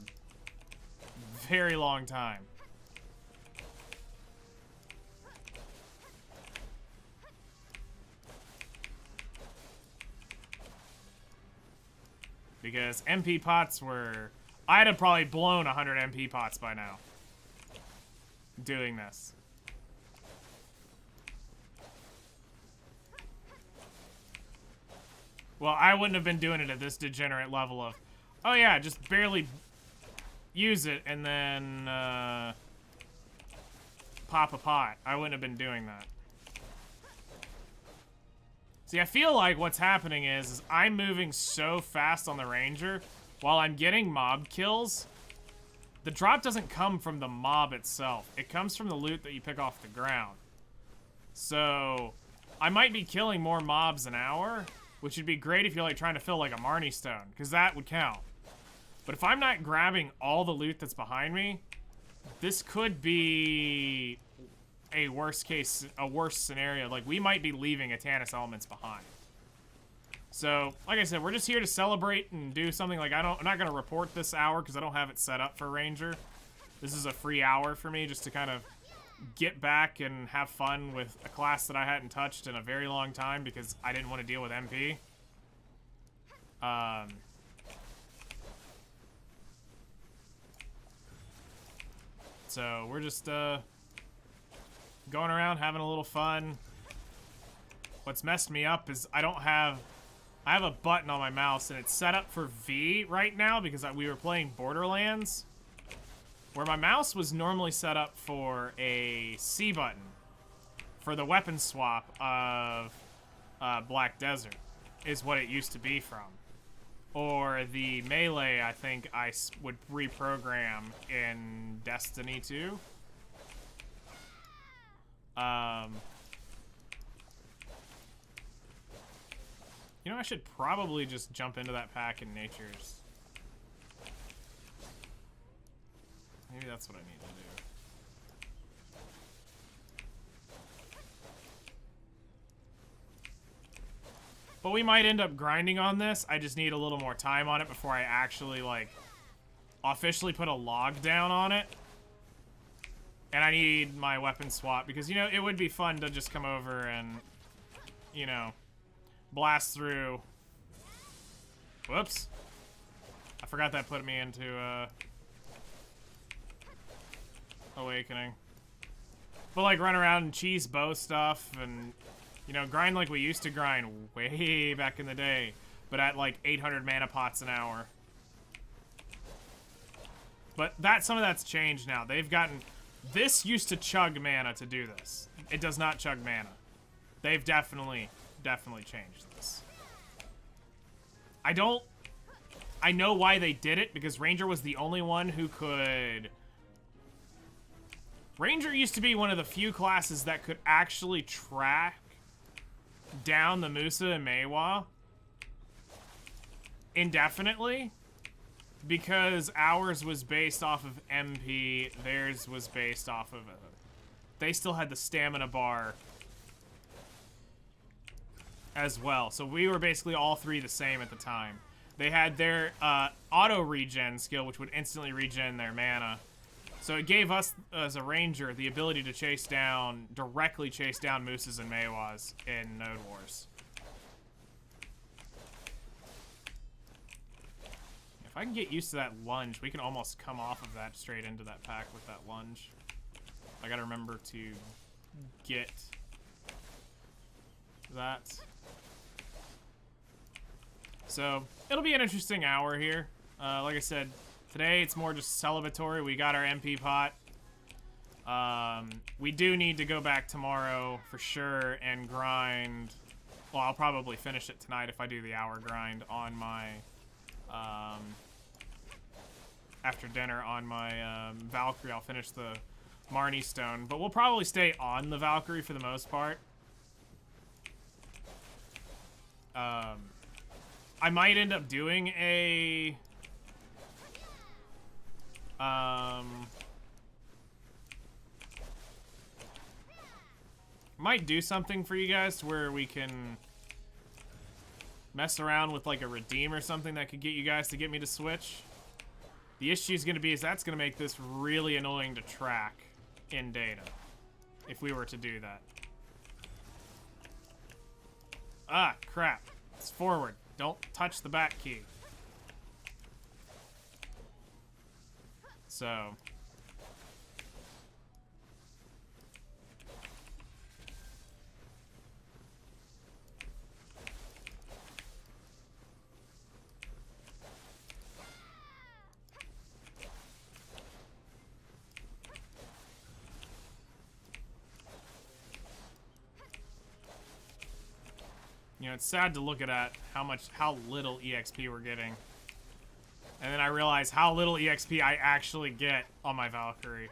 very long time. Because MP pots were... I'd have probably blown 100 MP pots by now doing this. Well, I wouldn't have been doing it at this degenerate level of, oh yeah, just barely use it and then pop a pot. I wouldn't have been doing that. See, I feel like what's happening is I'm moving so fast on the Ranger while I'm getting mob kills. The drop doesn't come from the mob itself. It comes from the loot that you pick off the ground. So I might be killing more mobs an hour, which would be great if you're like trying to fill like a Marnie Stone, because that would count. But if I'm not grabbing all the loot that's behind me, this could be a worse scenario. Like, we might be leaving Atanis elements behind. So, like I said, we're just here to celebrate and do something. Like, I'm not going to report this hour because I don't have it set up for Ranger. This is a free hour for me just to kind of get back and have fun with a class that I hadn't touched in a very long time because I didn't want to deal with MP. So we're just going around having a little fun. What's messed me up is I have a button on my mouse and it's set up for V right now because we were playing Borderlands, where my mouse was normally set up for a C button for the weapon swap of Black Desert is what it used to be from. Or the melee, I think I would reprogram in Destiny 2. You know, I should probably just jump into that pack in Nature's. Maybe that's what I need to do. But we might end up grinding on this. I just need a little more time on it before I actually, like, officially put a log down on it. And I need my weapon swap because, you know, it would be fun to just come over and, you know, blast through. Whoops. I forgot that put me into, Awakening. But, like, run around and cheese bow stuff and, you know, grind like we used to grind way back in the day, but at like 800 mana pots an hour. But some of that's changed now. They've gotten... This used to chug mana to do this. It does not chug mana. They've definitely changed this. I know why they did it, because Ranger was the only one who could... Ranger used to be one of the few classes that could actually track down the Musa and Meiwa indefinitely, because ours was based off of MP, theirs was based off of they still had the stamina bar as well, so we were basically all three the same at the time. They had their auto regen skill, which would instantly regen their mana, so it gave us as a ranger the ability to directly chase down Mooses and Meiwas in Node Wars. If I can get used to that lunge, we can almost come off of that straight into that pack with that lunge. I gotta remember to get that. So, it'll be an interesting hour here. Like I said, today it's more just celebratory. We got our MP pot. We do need to go back tomorrow for sure and grind. Well, I'll probably finish it tonight if I do the hour grind on my, after dinner on my Valkyrie. I'll finish the Marnie Stone, but we'll probably stay on the Valkyrie for the most part. I might end up doing a might do something for you guys to where we can mess around with like a redeem or something that could get you guys to get me to switch. The issue is going to be is that's going to make this really annoying to track in data if we were to do that. Ah, crap. It's forward. Don't touch the back key. So... You know, it's sad to look at how little EXP we're getting. And then I realize how little EXP I actually get on my Valkyrie.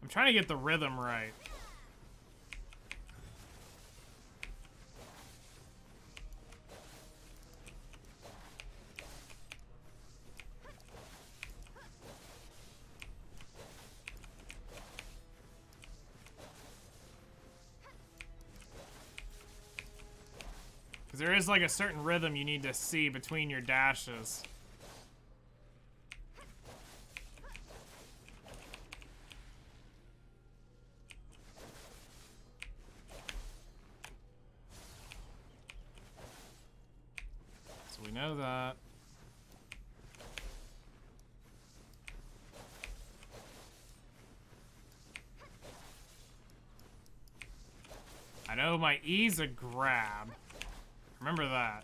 I'm trying to get the rhythm right. Because there is like a certain rhythm you need to see between your dashes. So we know that. I know my E's a grab. Remember that.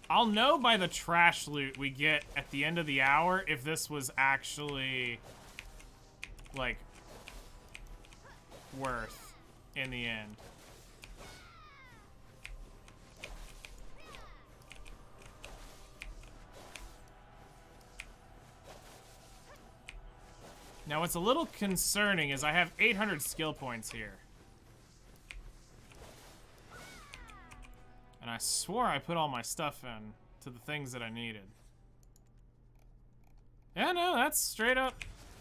I'll know by the trash loot we get at the end of the hour if this was actually, like, worth in the end. Now, what's a little concerning is I have 800 skill points here. And I swore I put all my stuff in to the things that I needed. Yeah, no, that's straight up.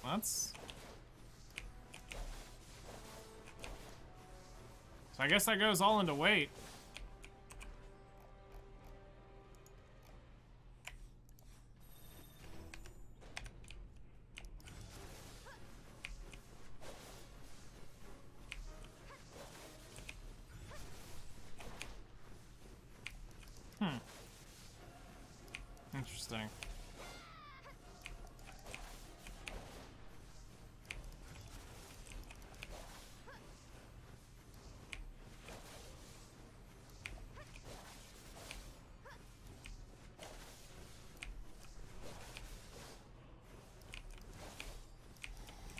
That's... So I guess that goes all into weight. Interesting.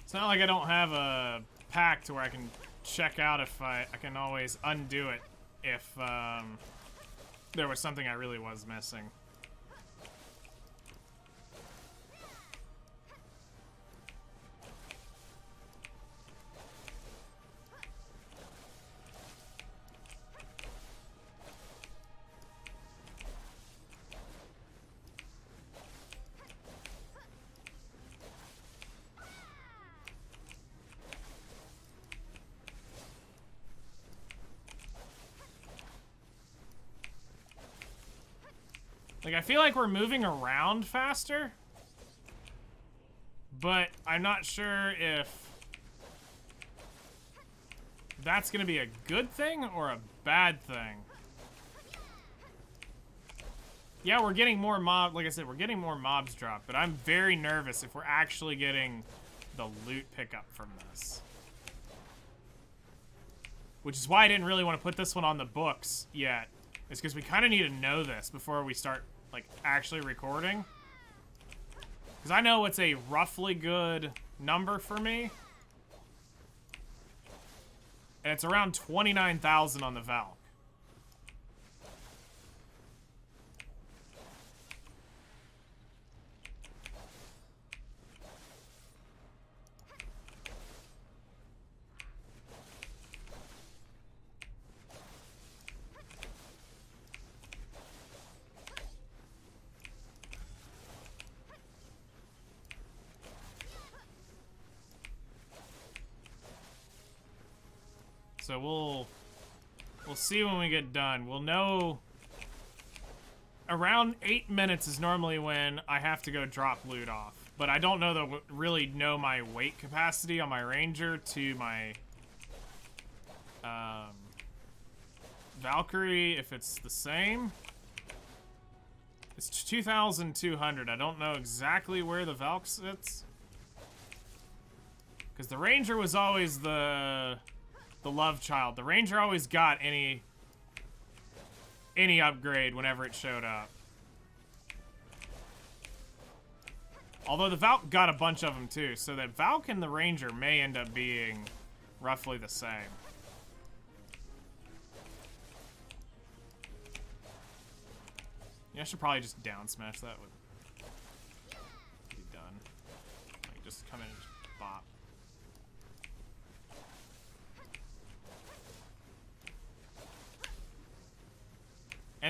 It's not like I don't have a pack to where I can check out if I can always undo it if there was something I really was missing. Like, I feel like we're moving around faster, but I'm not sure if that's gonna be a good thing or a bad thing. Yeah, we're getting more like I said, we're getting more mobs dropped, but I'm very nervous if we're actually getting the loot pickup from this. Which is why I didn't really want to put this one on the books yet. It's because we kind of need to know this before we start, like, actually recording. Because I know it's a roughly good number for me. And it's around 29,000 on the Valk. So we'll see when we get done. We'll know around 8 minutes is normally when I have to go drop loot off. But I don't really know my weight capacity on my Ranger to my Valkyrie, if it's the same. It's 2,200. I don't know exactly where the Valk sits. Because the Ranger was always the love child. The Ranger always got any upgrade whenever it showed up. Although the Valk got a bunch of them too, so that Valk and the Ranger may end up being roughly the same. Yeah, I should probably just down smash that would be done. Like, just come in and just bop.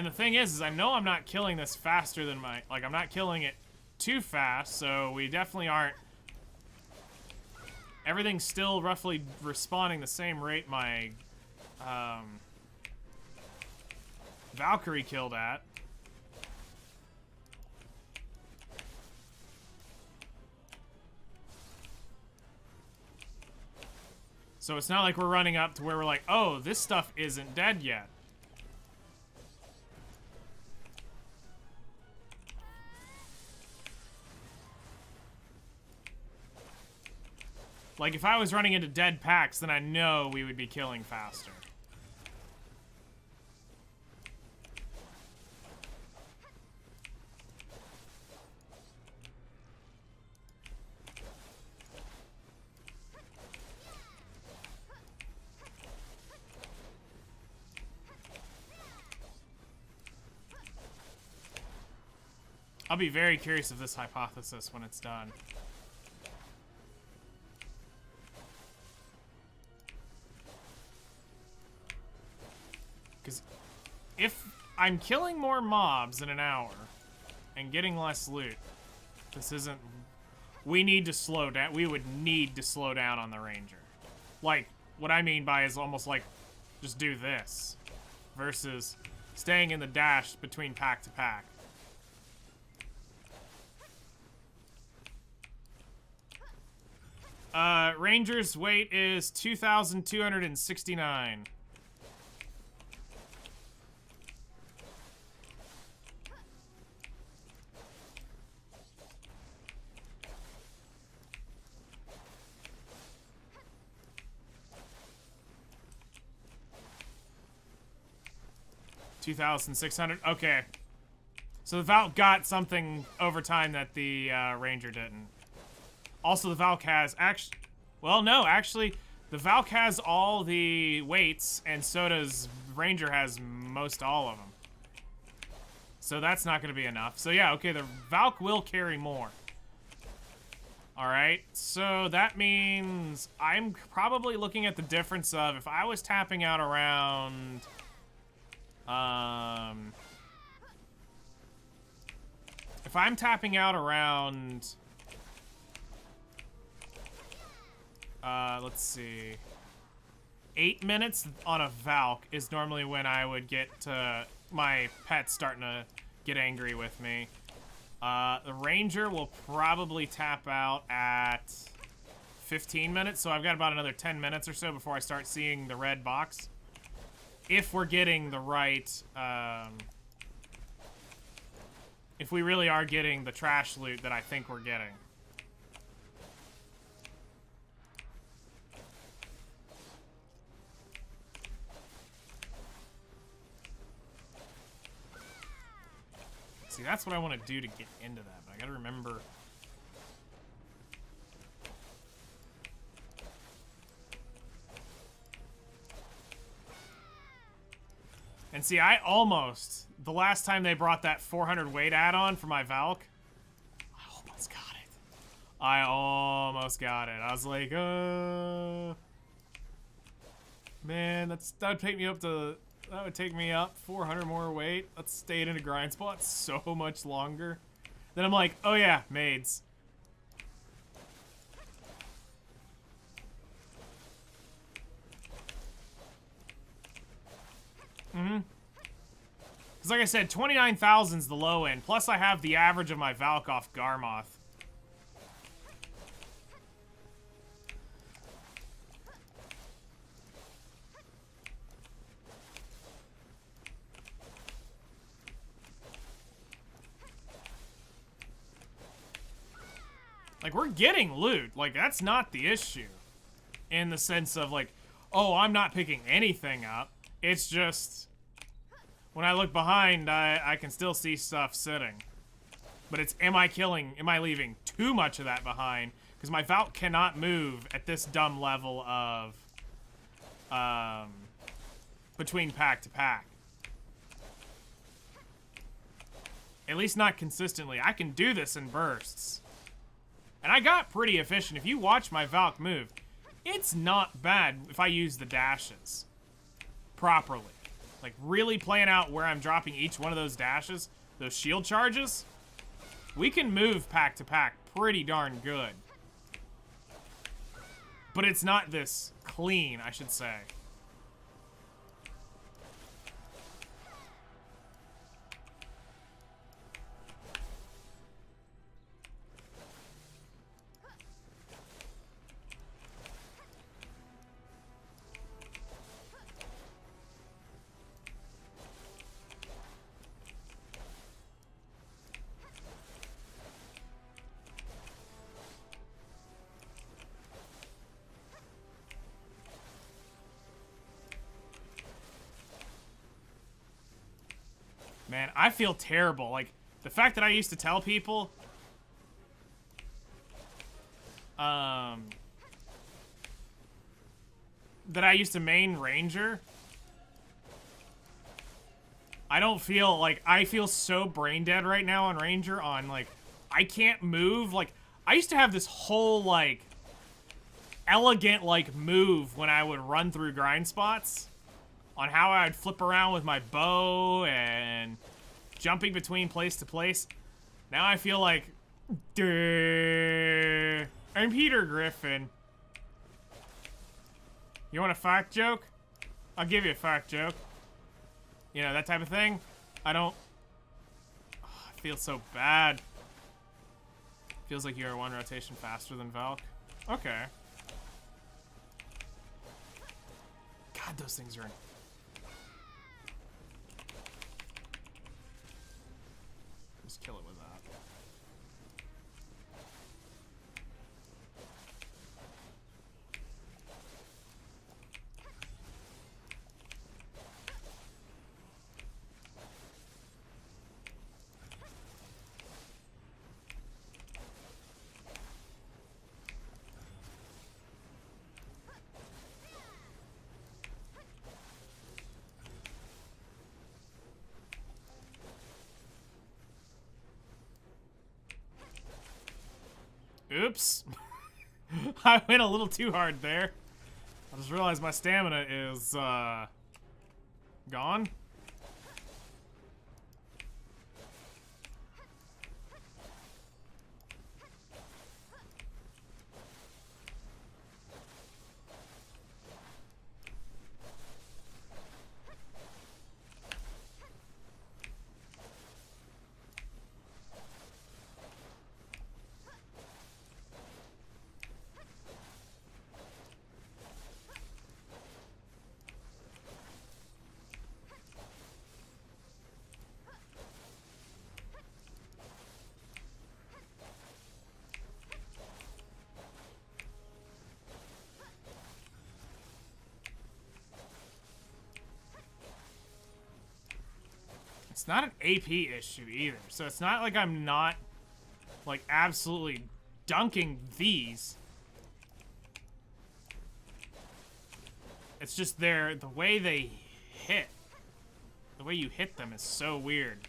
And the thing is I know I'm not killing this faster than my... Like, I'm not killing it too fast, so we definitely aren't... Everything's still roughly respawning the same rate my... Valkyrie killed at. So it's not like we're running up to where we're like, oh, this stuff isn't dead yet. Like, if I was running into dead packs, then I know we would be killing faster. I'll be very curious of this hypothesis when it's done. Because if I'm killing more mobs in an hour and getting less loot, this isn't... We need to slow down. We would need to slow down on the Ranger. Like, what I mean by is almost like, just do this. Versus staying in the dash between pack to pack. Ranger's weight is 2,269. $2,600. Okay. So the Valk got something over time that the Ranger didn't. Also, the Valk has actually... Well, no, actually, the Valk has all the weights, and so does Ranger has most all of them. So that's not going to be enough. So yeah, okay, the Valk will carry more. Alright, so that means I'm probably looking at the difference of if I was tapping out around... if I'm tapping out around... let's see. 8 minutes on a Valk is normally when I would get to my pet starting to get angry with me. The Ranger will probably tap out at 15 minutes, so I've got about another 10 minutes or so before I start seeing the red box. If we're getting the right, if we really are getting the trash loot that I think we're getting. See, that's what I want to do to get into that, but I gotta remember. And see, I almost, the last time they brought that 400 weight add-on for my Valk, I almost got it. I almost got it. I was like, man, that would take me up to... That would take me up 400 more weight. Let's stay in a grind spot so much longer. Then I'm like, oh yeah, maids. Because like I said, 29,000 is the low end. Plus I have the average of my Valk off Garmoth. Like, we're getting loot. Like, that's not the issue. In the sense of, like, oh, I'm not picking anything up. It's just... When I look behind, I can still see stuff sitting. But it's, am I leaving too much of that behind? Because my Valk cannot move at this dumb level of... between pack to pack. At least not consistently. I can do this in bursts. And I got pretty efficient. If you watch my Valk move, it's not bad if I use the dashes properly. Like, really plan out where I'm dropping each one of those dashes, those shield charges, we can move pack to pack pretty darn good. But it's not this clean, I should say. Man, I feel terrible. Like, the fact that I used to tell people, that I used to main Ranger, I don't feel, like, I feel so brain dead right now on Ranger on, like, I can't move. Like, I used to have this whole, like, elegant, like, move when I would run through grind spots. On how I'd flip around with my bow and jumping between place to place. Now I feel like, duh, I'm Peter Griffin. You want a fact joke? I'll give you a fact joke. You know, that type of thing. I don't... Oh, I feel so bad. Feels like you're one rotation faster than Valk. Okay. God, those things are... Just kill it with that. Oops. I went a little too hard there. I just realized my stamina is, gone. It's not an AP issue either, so it's not like I'm not, like, absolutely dunking these. It's just the way they hit. The way you hit them is so weird.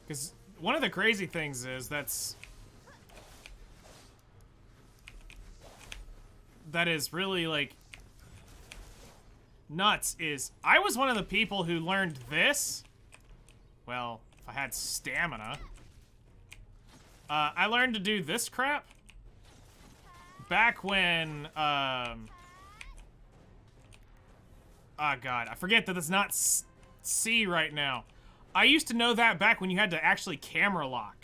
Because one of the crazy things is that is really, like, nuts is I was one of the people who learned this. Well, if I had stamina. I learned to do this crap back when, oh god, I forget that it's not C right now. I used to know that back when you had to actually camera lock.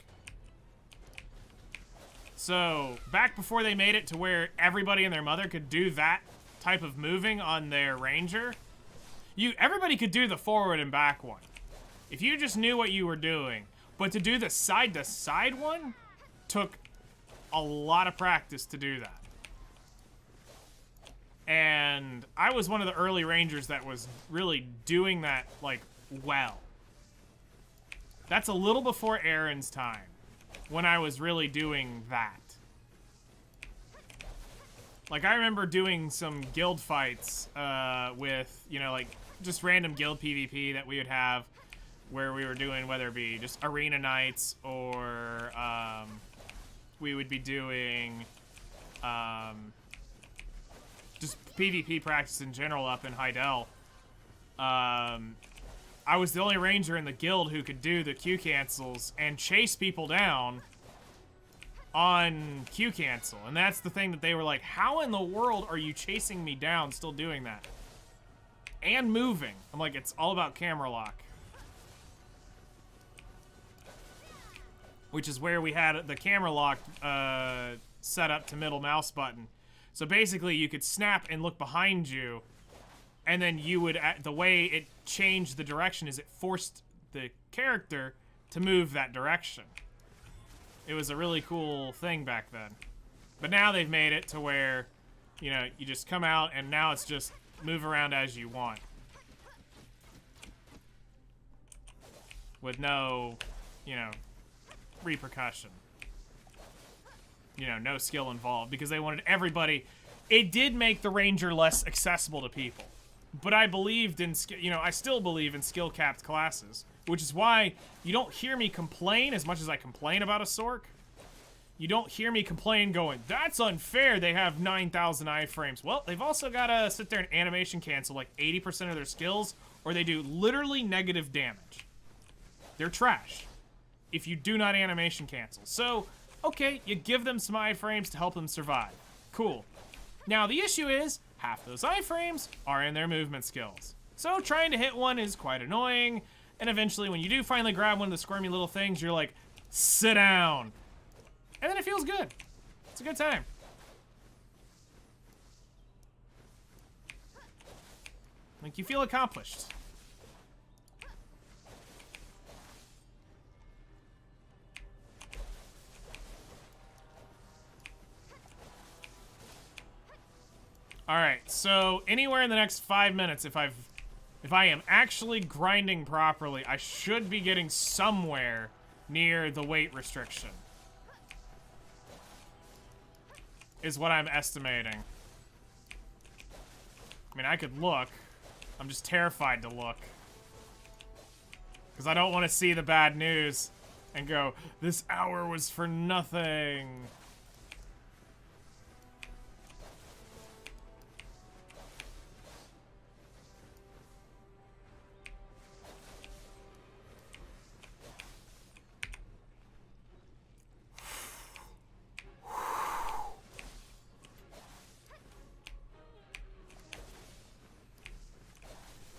So, back before they made it to where everybody and their mother could do that type of moving on their Ranger, everybody could do the forward and back one. If you just knew what you were doing. But to do the side-to-side one took a lot of practice to do that. And I was one of the early Rangers that was really doing that, like, well. That's a little before Aaron's time, when I was really doing that. Like, I remember doing some guild fights with, you know, like, just random guild PvP that we would have where we were doing, whether it be just arena nights or we would be doing just PvP practice in general up in Heidel. I was the only ranger in the guild who could do the Q cancels and chase people down on Q cancel. And that's the thing that they were like, how in the world are you chasing me down still doing that? And moving. I'm like, it's all about camera lock. Which is where we had the camera lock set up to middle mouse button. So basically you could snap and look behind you, and then you would, the way it changed the direction is it forced the character to move that direction. It was a really cool thing back then. But now they've made it to where, you know, you just come out and now it's just move around as you want. With no, you know, repercussion. You know, no skill involved because they wanted everybody. It did make the ranger less accessible to people. But I believed in, you know, I still believe in skill-capped classes, which is why you don't hear me complain as much as I complain about a Sork. You don't hear me complain going, that's unfair, they have 9,000 iframes. Well, they've also got to sit there and animation cancel like 80% of their skills, or they do literally negative damage. They're trash if you do not animation cancel. So, okay, you give them some iframes to help them survive. Cool. Now, the issue is, half those iframes are in their movement skills. So trying to hit one is quite annoying, and eventually when you do finally grab one of the squirmy little things, you're like, sit down. And then it feels good. It's a good time. Like, you feel accomplished. All right, so anywhere in the next 5 minutes, if I am actually grinding properly, I should be getting somewhere near the weight restriction. Is what I'm estimating. I mean, I could look. I'm just terrified to look. Because I don't want to see the bad news and go, this hour was for nothing.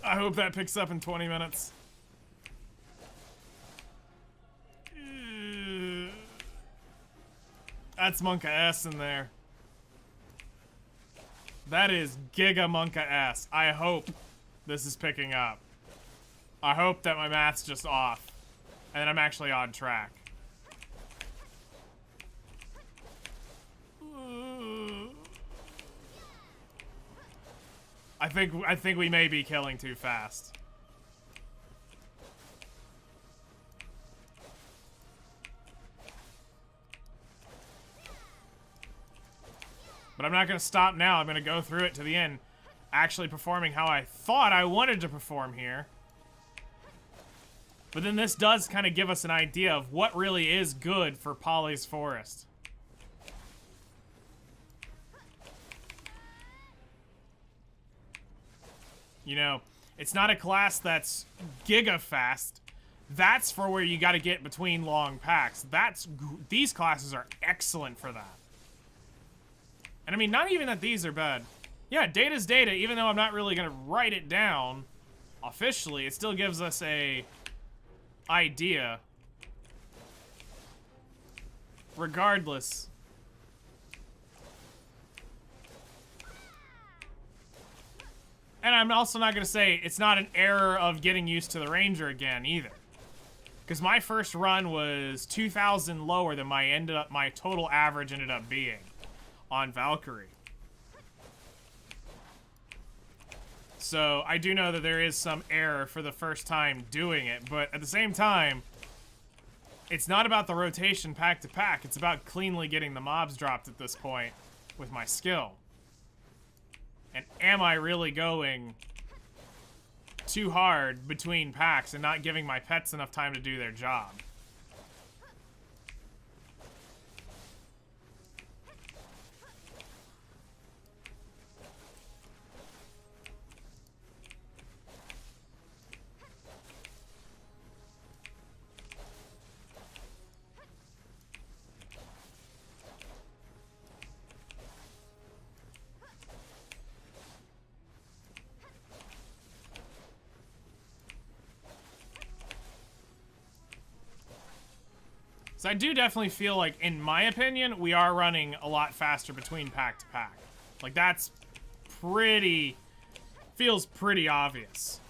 I hope that picks up in 20 minutes. That's Monka S in there. That is Giga Monka S. I hope this is picking up. I hope that my math's just off. And I'm actually on track. I think we may be killing too fast. But I'm not going to stop now. I'm going to go through it to the end, actually performing how I thought I wanted to perform here. But then this does kind of give us an idea of what really is good for Polly's Forest. You know, it's not a class that's giga fast. That's for where you got to get between long packs. These classes are excellent for that. And I mean, not even that these are bad. Yeah, data's data, even though I'm not really going to write it down officially, it still gives us a idea. Regardless. And I'm also not going to say it's not an error of getting used to the Ranger again either. Because my first run was 2,000 lower than my total average ended up being on Valkyrie. So I do know that there is some error for the first time doing it, but at the same time, it's not about the rotation pack to pack. It's about cleanly getting the mobs dropped at this point with my skill. And am I really going too hard between packs and not giving my pets enough time to do their job? So I do definitely feel like, in my opinion, we are running a lot faster between pack to pack. Like, that's pretty... feels pretty obvious.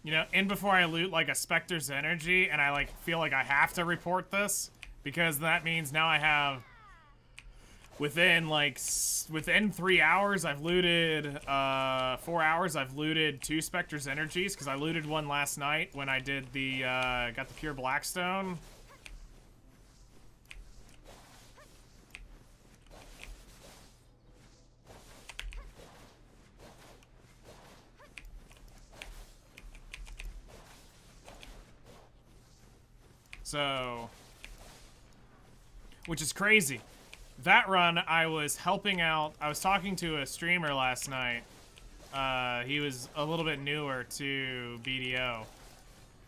You know, and before I loot, like, a Spectre's Energy, and I, like, feel like I have to report this, because that means now I have, within, like, within 3 hours, I've looted, 4 hours, I've looted 2 Spectre's Energies, because I looted one last night when I did the, got the Pure Blackstone. So, which is crazy. That run, I was helping out, I was talking to a streamer last night. He was a little bit newer to BDO.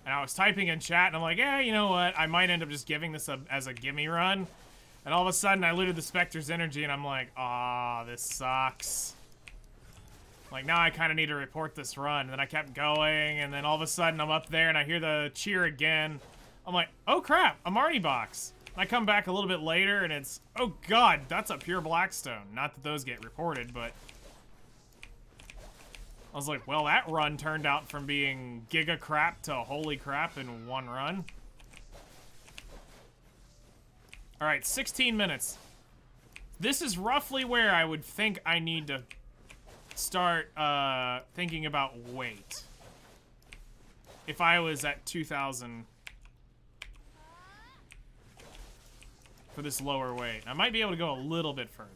And I was typing in chat, and I'm like, yeah, you know what? I might end up just giving this as a gimme run. And all of a sudden, I looted the Spectre's Energy, and I'm like, ah, this sucks. Like, now I kind of need to report this run. And then I kept going, and then all of a sudden, I'm up there, and I hear the cheer again. I'm like, oh crap, a Marnie box. I come back a little bit later and it's, oh god, that's a Pure Blackstone. Not that those get reported, but I was like, well, that run turned out from being giga crap to holy crap in one run. Alright, 16 minutes. This is roughly where I would think I need to start thinking about weight. If I was at 2,000... for this lower weight. I might be able to go a little bit further.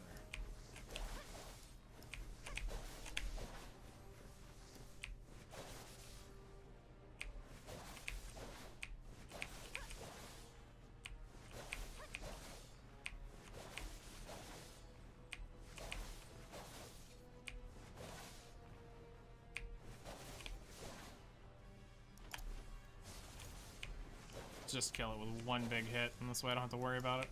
Just kill it with one big hit, and this way I don't have to worry about it.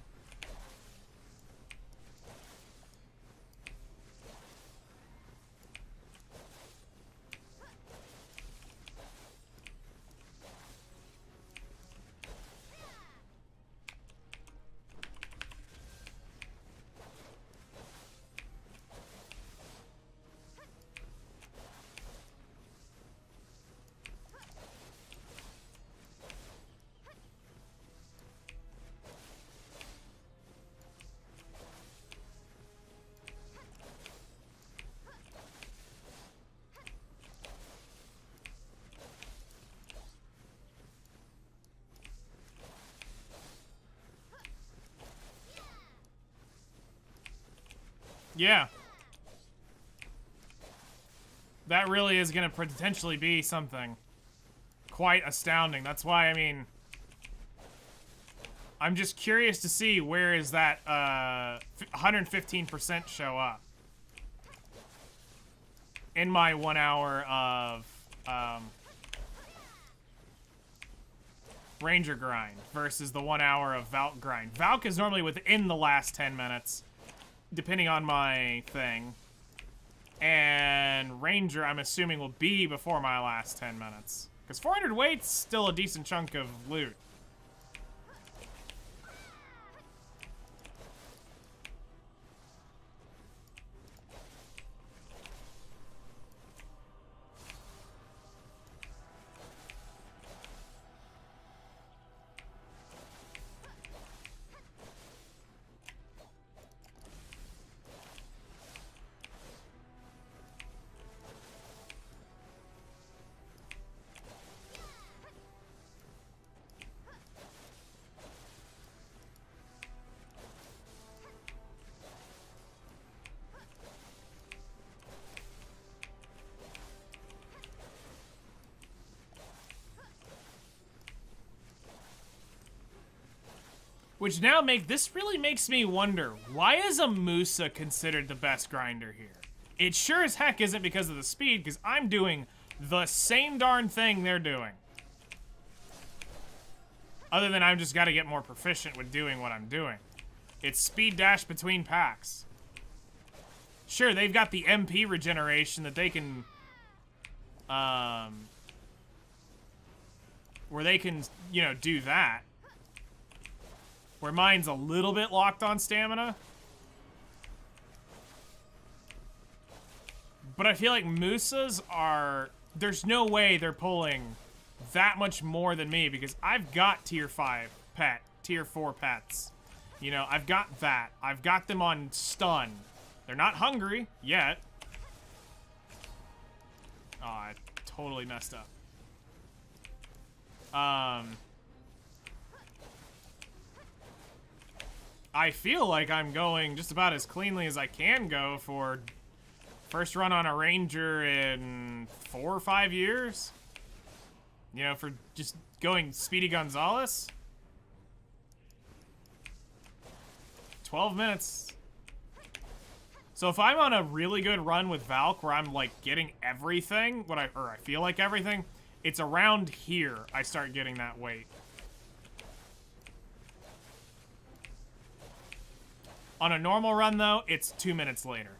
Yeah. That really is going to potentially be something quite astounding. That's why, I mean, I'm just curious to see where is that 115% show up in my 1 hour of Ranger grind versus the 1 hour of Valk grind. Valk is normally within the last 10 minutes. Depending on my thing. And Ranger, I'm assuming, will be before my last 10 minutes. Because 400 weight's still a decent chunk of loot. Which now this really makes me wonder, why is a Musa considered the best grinder here? It sure as heck isn't because of the speed, because I'm doing the same darn thing they're doing. Other than I've just got to get more proficient with doing what I'm doing. It's speed dash between packs. Sure, they've got the MP regeneration that they can, where they can, you know, do that. Where mine's a little bit locked on stamina. But I feel like Musas are... There's no way they're pulling that much more than me because I've got tier 5 pet, tier 4 pets. You know, I've got that. I've got them on stun. They're not hungry yet. Oh, I totally messed up. I feel like I'm going just about as cleanly as I can go for first run on a Ranger in 4 or 5 years. You know, for just going Speedy Gonzalez. 12 minutes. So if I'm on a really good run with Valk where I'm like getting everything, I feel like everything, it's around here I start getting that weight. On a normal run, though, it's 2 minutes later.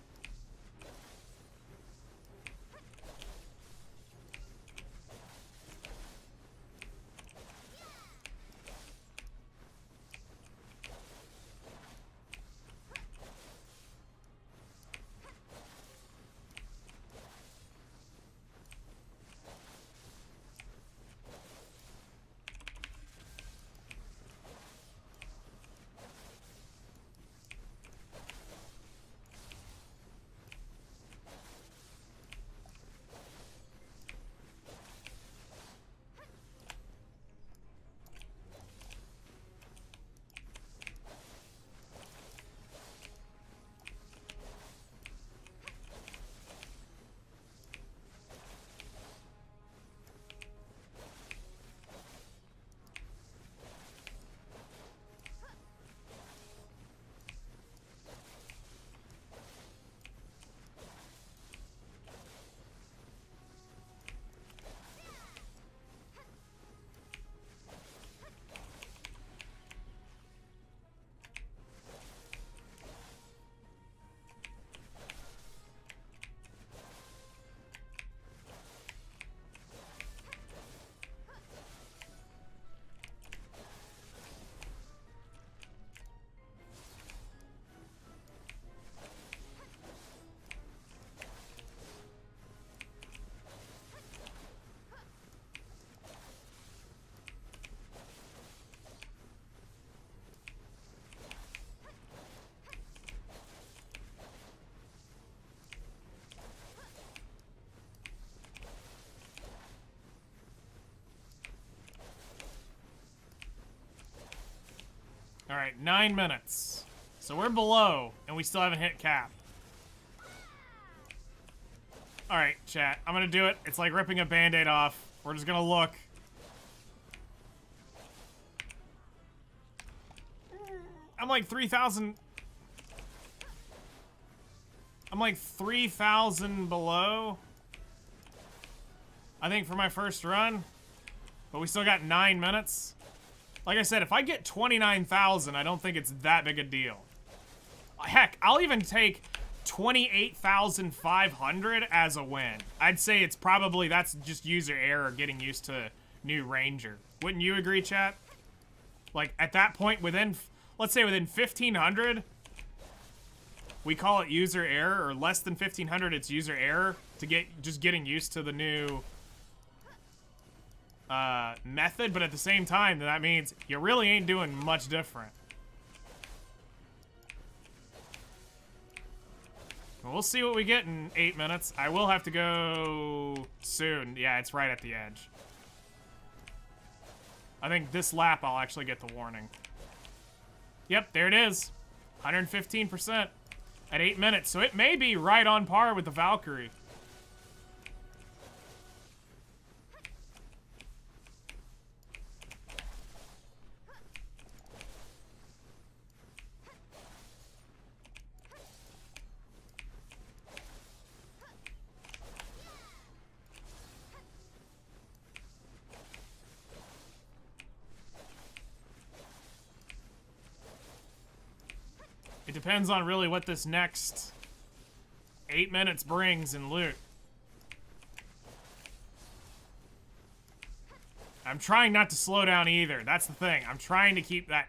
All right, 9 minutes. So we're below, and we still haven't hit cap. All right, chat. I'm gonna do it. It's like ripping a Band-Aid off. We're just gonna look. I'm like 3,000. I'm like 3,000 below, I think, for my first run. But we still got 9 minutes. Like I said, if I get 29,000, I don't think it's that big a deal. Heck, I'll even take 28,500 as a win. I'd say it's probably, that's just user error getting used to new Ranger. Wouldn't you agree, chat? Like, at that point, within, let's say within 1,500, we call it user error, or less than 1,500, it's user error, to get, just getting used to the new method, but at the same time, that means you really ain't doing much different. We'll see what we get in 8 minutes. I will have to go soon. Yeah, it's right at the edge. I think this lap I'll actually get the warning. Yep, there it is. 115% at 8 minutes. So it may be right on par with the Valkyrie. It depends on really what this next 8 minutes brings in loot. I'm trying not to slow down either. That's the thing. I'm trying to keep that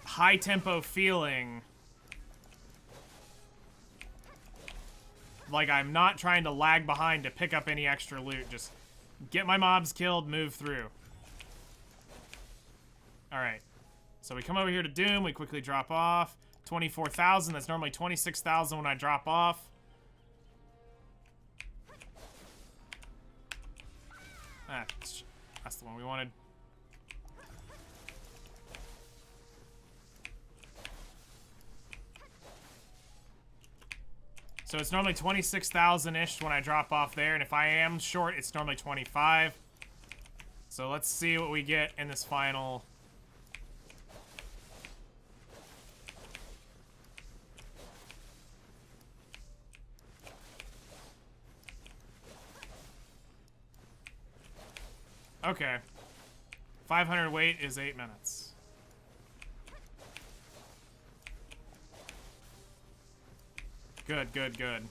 high tempo feeling. Like I'm not trying to lag behind to pick up any extra loot. Just get my mobs killed, move through. Alright. So we come over here to Doom, we quickly drop off. 24,000, that's normally 26,000 when I drop off. That's the one we wanted. So it's normally 26,000-ish when I drop off there, and if I am short, it's normally 25. So let's see what we get in this final. Okay. 500 wait is 8 minutes. Good, good, good.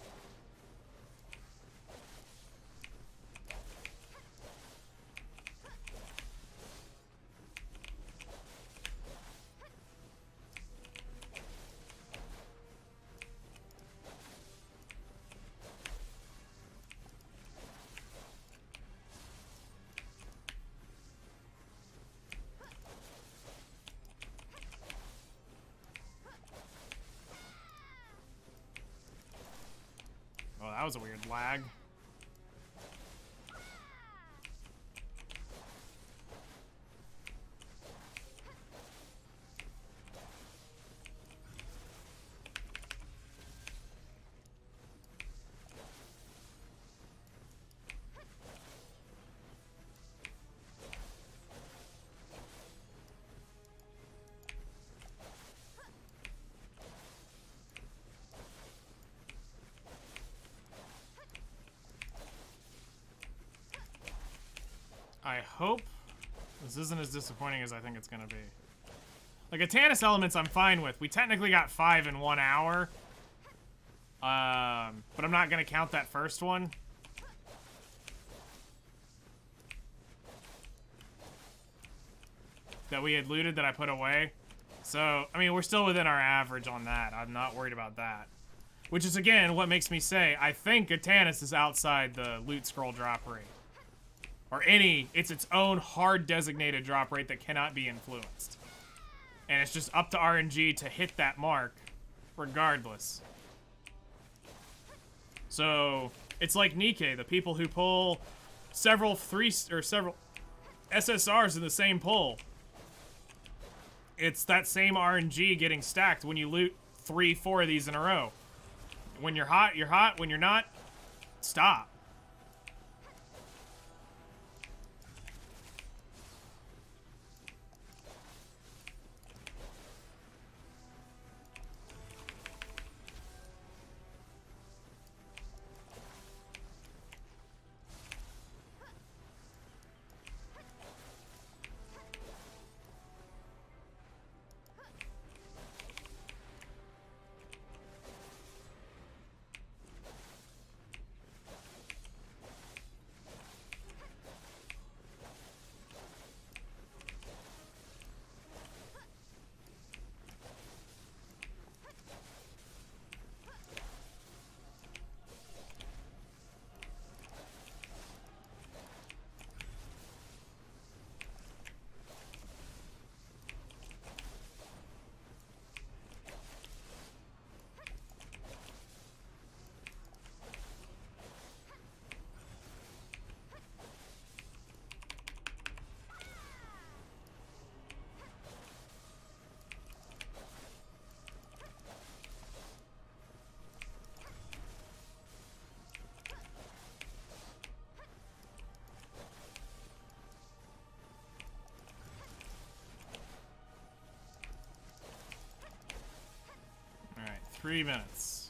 Oh, that was a weird lag. I hope this isn't as disappointing as I think it's gonna be. Like, Atanis elements I'm fine with. We technically got 5 in 1 hour. But I'm not gonna count that first one. That we had looted that I put away. So, I mean, we're still within our average on that. I'm not worried about that. Which is, again, what makes me say, I think Atanis is outside the loot scroll drop rate. Or it's its own hard designated drop rate that cannot be influenced. And it's just up to RNG to hit that mark, regardless. So, it's like Nikkei, the people who pull several SSRs in the same pull. It's that same RNG getting stacked when you loot 3, 4 of these in a row. When you're hot, you're hot. When you're not, stop. 3 minutes.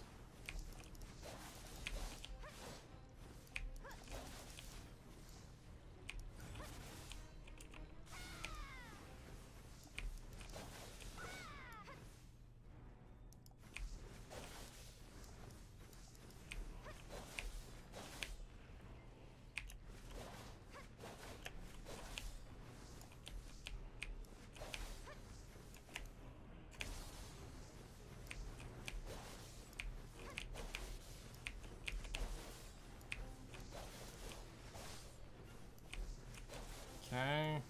Okay.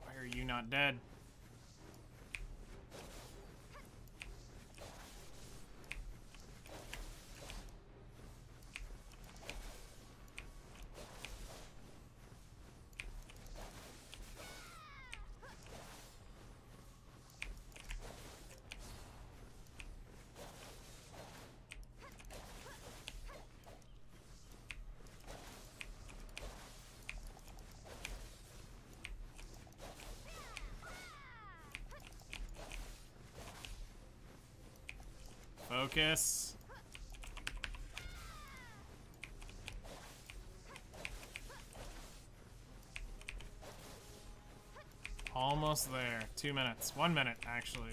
Why are you not dead? Focus. Almost there. 2 minutes. 1 minute, actually.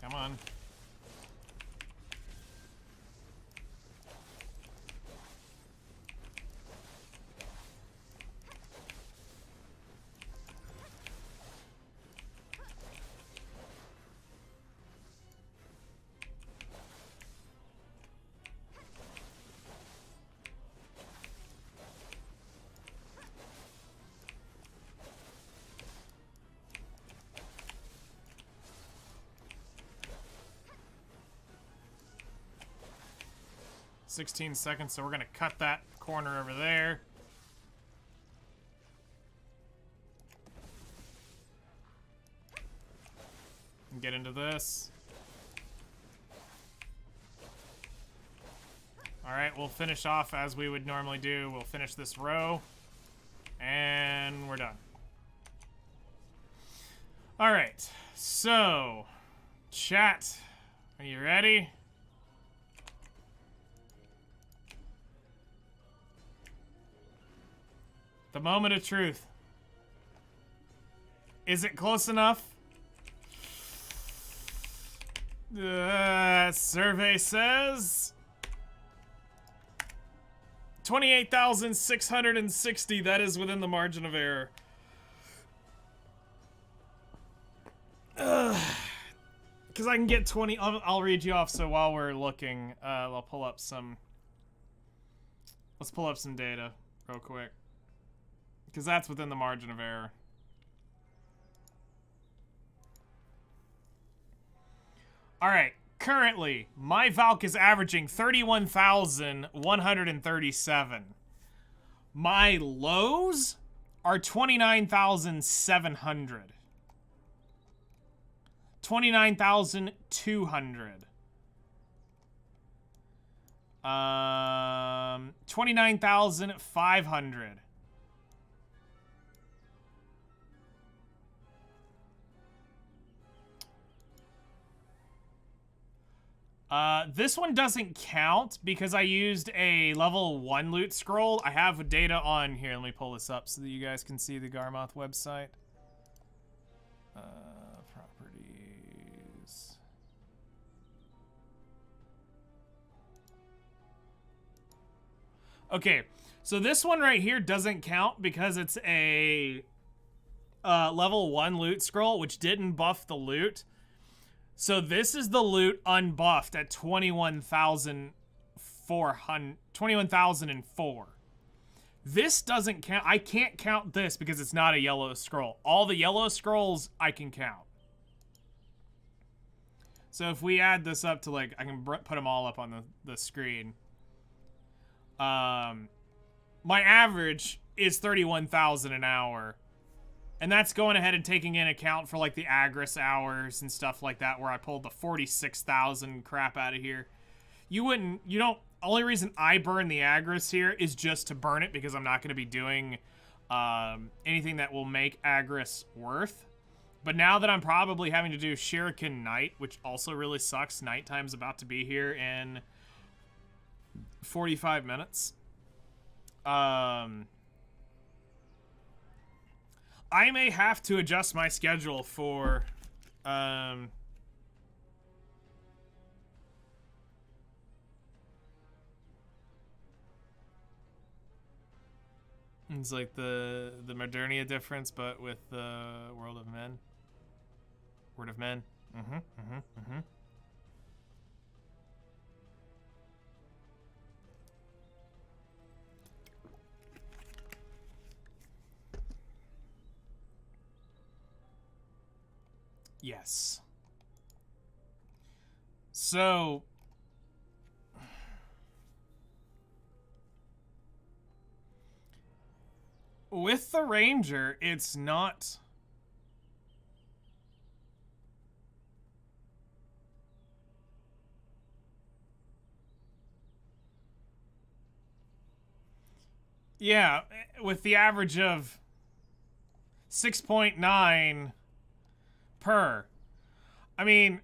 Come on. $16 seconds, so we're gonna cut that corner over there. And get into this. Alright, we'll finish off as we would normally do. We'll finish this row. And we're done. Alright, so chat, are you ready? The moment of truth. Is it close enough? Survey says 28,660. That is within the margin of error. Because I can get 20. I'll read you off. So while we're looking, I'll pull up some. Let's pull up some data real quick. Because that's within the margin of error. Alright, currently, my Valk is averaging 31,137. My lows are 29,700. 29,200. 29,500. This one doesn't count because I used a level 1 loot scroll. I have data on here. Let me pull this up so that you guys can see the Garmoth website. Properties. Okay, so this one right here doesn't count because it's a level 1 loot scroll, which didn't buff the loot. So this is the loot unbuffed at 21,004. This doesn't count. I can't count this because it's not a yellow scroll. All the yellow scrolls I can count. So if we add this up to, like, I can put them all up on the screen. My average is 31,000 an hour. And that's going ahead and taking in account for, like, the Agris hours and stuff like that, where I pulled the 46,000 crap out of here. Only reason I burn the Agris here is just to burn it, because I'm not going to be doing anything that will make Agris worth. But now that I'm probably having to do Shuriken Night, which also really sucks, nighttime's about to be here in 45 minutes. I may have to adjust my schedule for, it's like the Modernia difference, but with the World of Men. Word of Men. Yes. So with the Ranger, it's not yeah, with the average of 6.9 per. I mean,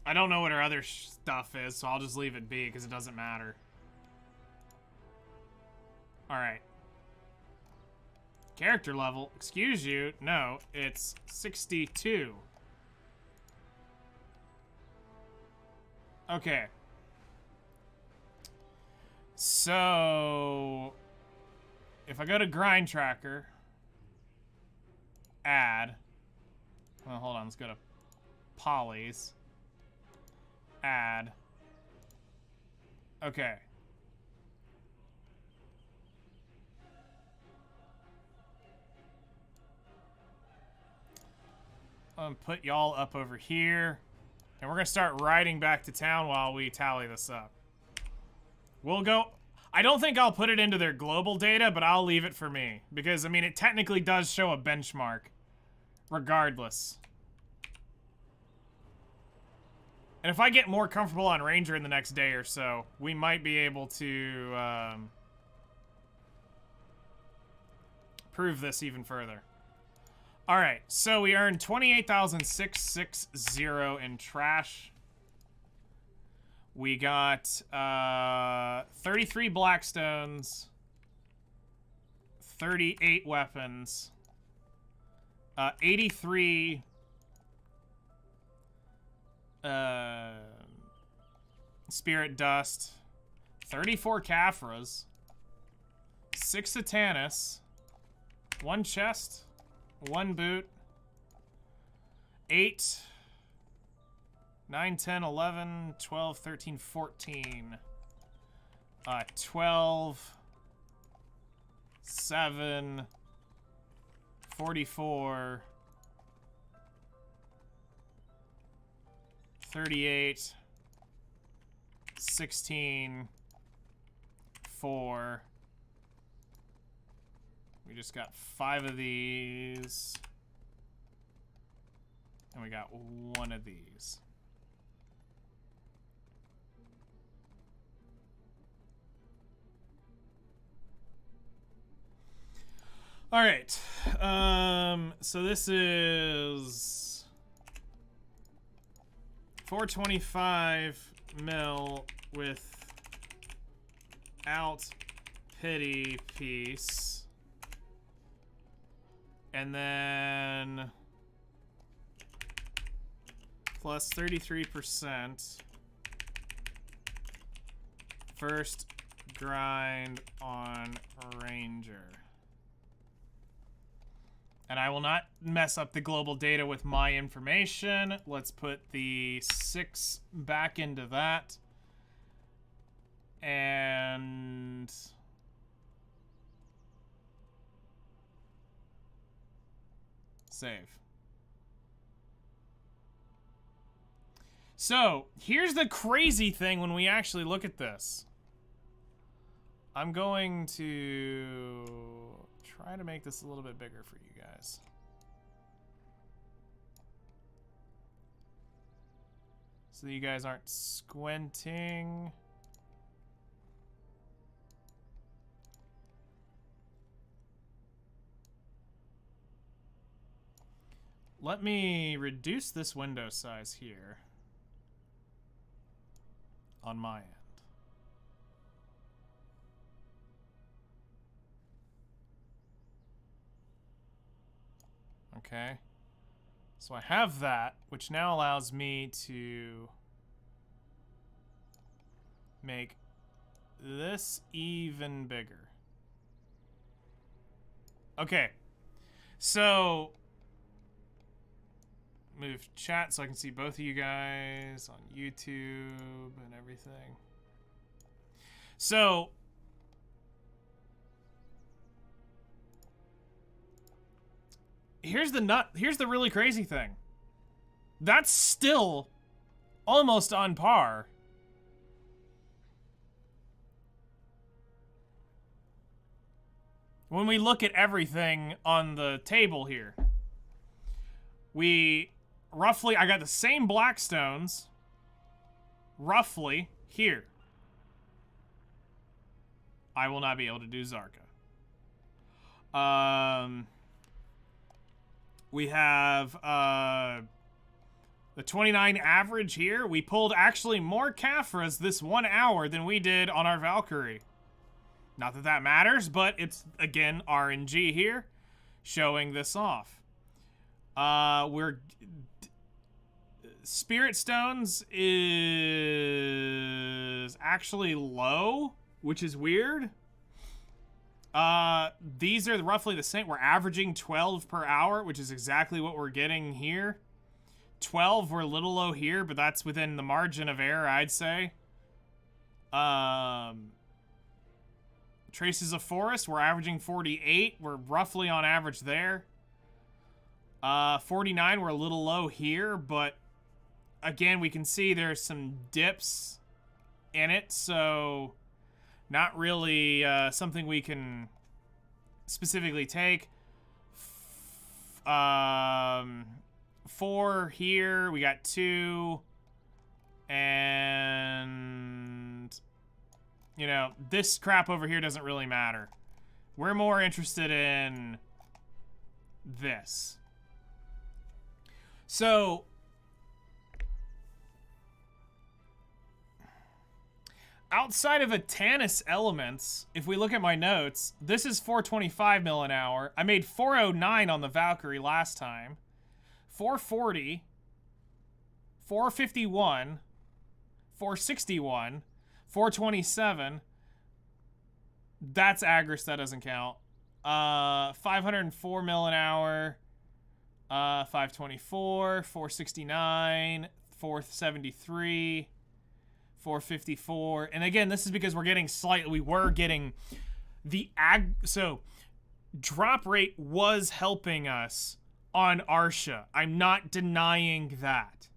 I don't know what her other stuff is, so I'll just leave it be because it doesn't matter. Alright. Character level, excuse you, no, it's 62. Okay. So, if I go to grind tracker, add, well, hold on, let's go to polys, add, okay. I'm gonna put y'all up over here, and we're gonna start riding back to town while we tally this up. We'll go, I don't think I'll put it into their global data, but I'll leave it for me, because, I mean, it technically does show a benchmark, regardless. And if I get more comfortable on Ranger in the next day or so, we might be able to prove this even further. Alright, so we earned 28,660 in trash. We got 33 Blackstones, 38 weapons, 83 Spirit Dust, 34 Caphras, 6 Atanis, 1 chest, 1 boot, 8, 9, 10, 11, 12, 13, 14, 12, 7, 44, 38, 16, 4. We just got 5 of these. And we got 1 of these. All right. So this is 425 mil without pity piece. And then plus 33%. First grind on Ranger. And I will not mess up the global data with my information. Let's put the 6 back into that. And save. So, here's the crazy thing when we actually look at this. I'm going to try to make this a little bit bigger for you guys. So that you guys aren't squinting. Let me reduce this window size here on my end. Okay. So I have that, which now allows me to make this even bigger. Okay. So move chat so I can see both of you guys on YouTube and everything. So here's the really crazy thing. That's still almost on par when we look at everything on the table here. We roughly, I got the same Blackstones roughly here. I will not be able to do Zarka. We have the 29 average here. We pulled actually more Caphras this 1 hour than we did on our Valkyrie. Not that that matters, but it's, again, RNG here, showing this off. Spirit Stones is actually low, which is weird. These are roughly the same. We're averaging 12 per hour, which is exactly what we're getting here. 12, we're a little low here, but that's within the margin of error, I'd say. Traces of Forest, we're averaging 48. We're roughly on average there. 49, we're a little low here, but again, we can see there's some dips in it, so not really something we can specifically take. 4 here, we got 2, and you know, this crap over here doesn't really matter. We're more interested in this. So outside of Atanis elements, if we look at my notes, this is 425 mil an hour. I made 409 on the Valkyrie last time. 440, 451, 461, 427. That's Agris, that doesn't count. 504 mil an hour. 524, 469, 473, 454. And again, this is because we're getting we were getting the so drop rate was helping us on Arsha. I'm not denying that.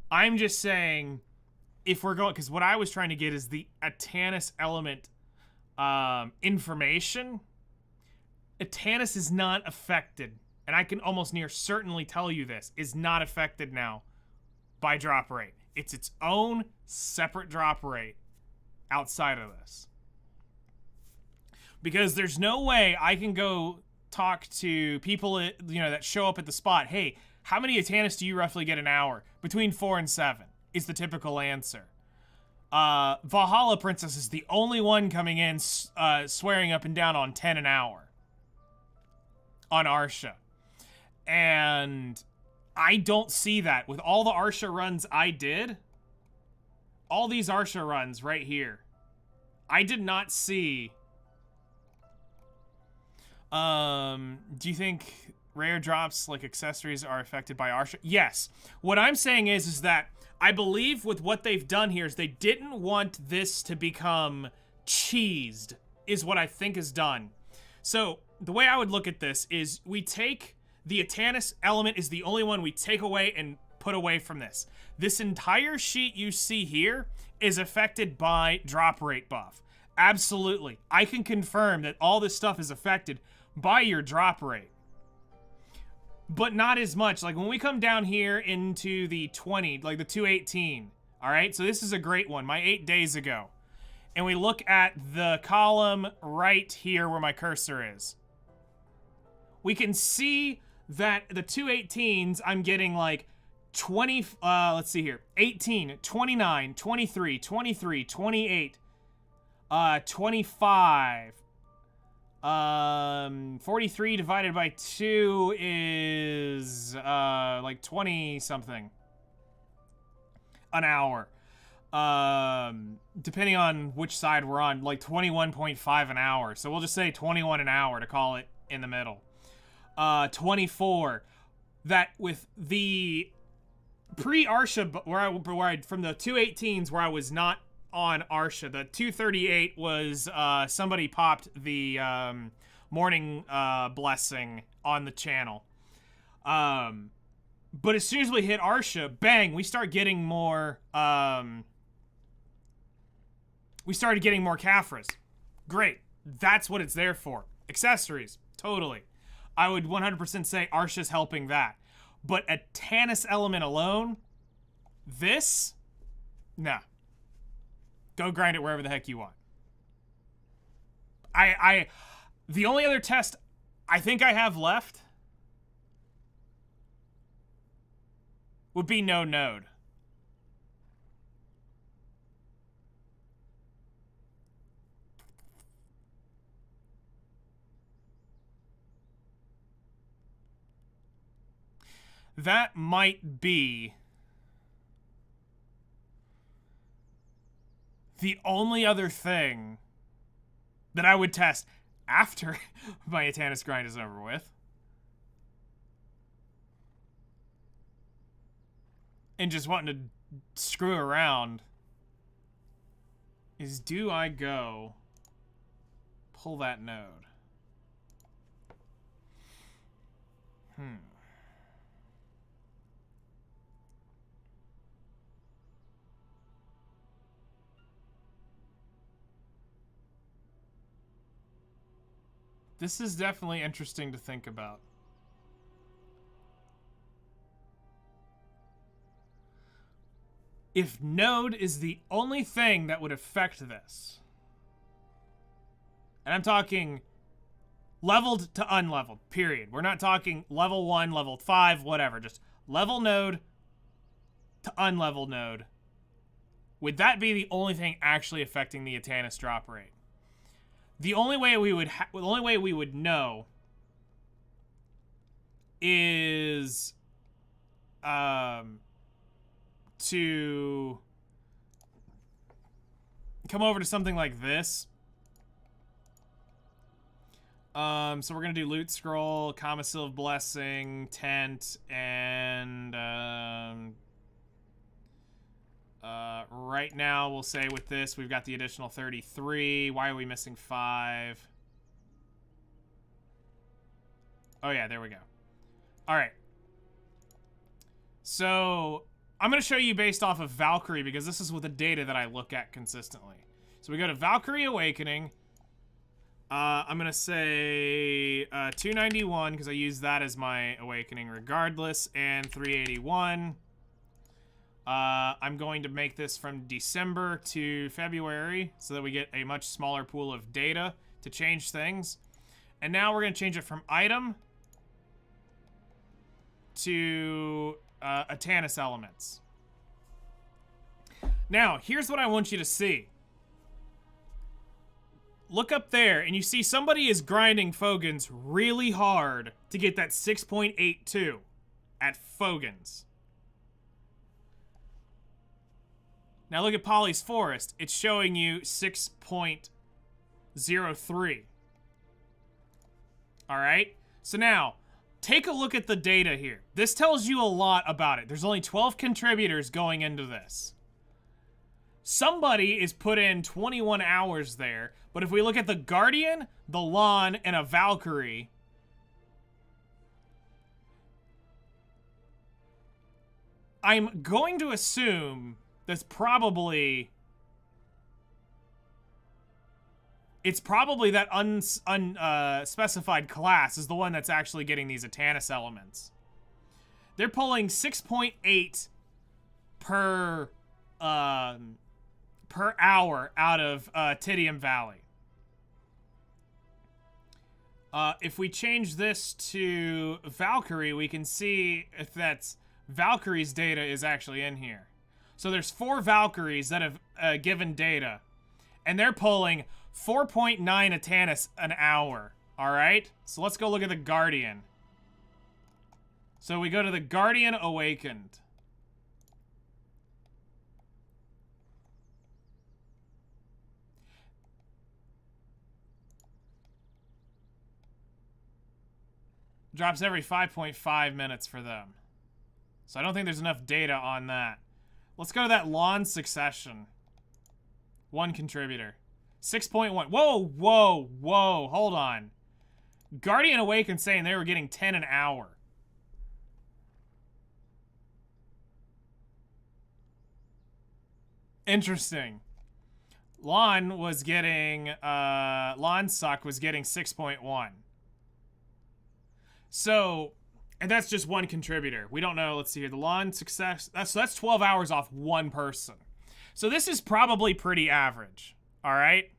I'm just saying if we're going, because what I was trying to get is the Atanis element information. Atanis is not affected, and I can almost near certainly tell you this, is not affected now by drop rate. It's its own separate drop rate outside of this. Because there's no way I can go talk to people, that show up at the spot. Hey, how many Atanis do you roughly get an hour? Between 4 and 7 is the typical answer. Valhalla Princess is the only one coming in swearing up and down on 10 an hour on Arsha. And I don't see that. With all the Arsha runs I did, all these Arsha runs right here, I did not see... do you think rare drops like accessories are affected by Arsha? Yes. What I'm saying is that I believe with what they've done here is they didn't want this to become cheesed, is what I think is done. So the way I would look at this is we take the Atanis element is the only one we take away and put away from this. This entire sheet you see here is affected by drop rate buff. Absolutely. I can confirm that all this stuff is affected by your drop rate. But not as much. Like when we come down here into the 20, like the 218, all right? So this is a great one, my 8 days ago. And we look at the column right here where my cursor is. We can see that the 218s, I'm getting like 20, let's see here, 18, 29, 23, 23, 28, 25. 43 divided by 2 is, like 20 something an hour. Depending on which side we're on, like 21.5 an hour. So we'll just say 21 an hour to call it in the middle. 24. That with the pre-Arsha, where I from the 218s where I was not on Arsha, the 238 was somebody popped the morning blessing on the channel. But as soon as we hit Arsha, bang, we start getting more we started getting more Caphras. Great. That's what it's there for. Accessories, totally. I would 100% say Arsha's helping that. But a Atanis element alone, this, nah. Go grind it wherever the heck you want. The only other test I think I have left would be no node. That might be the only other thing that I would test after my Atanis grind is over with. And just wanting to screw around is, do I go pull that node? This is definitely interesting to think about. If node is the only thing that would affect this, and I'm talking leveled to unleveled, period. We're not talking level 1, level 5, whatever. Just level node to unleveled node. Would that be the only thing actually affecting the Atanis drop rate? The only way we would know is to come over to something like this. So we're gonna do loot scroll, Commissil of Blessing, tent, and right now we'll say with this we've got the additional 33. Why are we missing 5? Oh yeah, there we go. All right. So I'm gonna show you based off of Valkyrie because this is with the data that I look at consistently. So we go to Valkyrie Awakening. I'm gonna say 291 because I use that as my awakening regardless, and 381. I'm going to make this from December to February so that we get a much smaller pool of data to change things. And now we're going to change it from item to Atanis elements. Now, here's what I want you to see. Look up there, and you see somebody is grinding Fogans really hard to get that 6.82 at Fogans. Now look at Polly's Forest. It's showing you 6.03. Alright? So now, take a look at the data here. This tells you a lot about it. There's only 12 contributors going into this. Somebody is put in 21 hours there, but if we look at the Guardian, the Lawn, and a Valkyrie, I'm going to assume that's probably... It's probably that unspecified class is the one that's actually getting these Atanis elements. They're pulling 6.8 per hour out of Tidium Valley. If we change this to Valkyrie, we can see if that's Valkyrie's data is actually in here. So there's 4 Valkyries that have given data, and they're pulling 4.9 Atanis an hour. Alright? So let's go look at the Guardian. So we go to the Guardian Awakened. Drops every 5.5 minutes for them. So I don't think there's enough data on that. Let's go to that Lawn Succession. 1 contributor. 6.1. Whoa, whoa, whoa. Hold on. Guardian Awakened saying they were getting 10 an hour. Interesting. Lawn was getting, Lawn Suck was getting 6.1. So, and that's just 1 contributor. We don't know. Let's see here. The Lawn Success. That's 12 hours off 1 person. So this is probably pretty average. All right.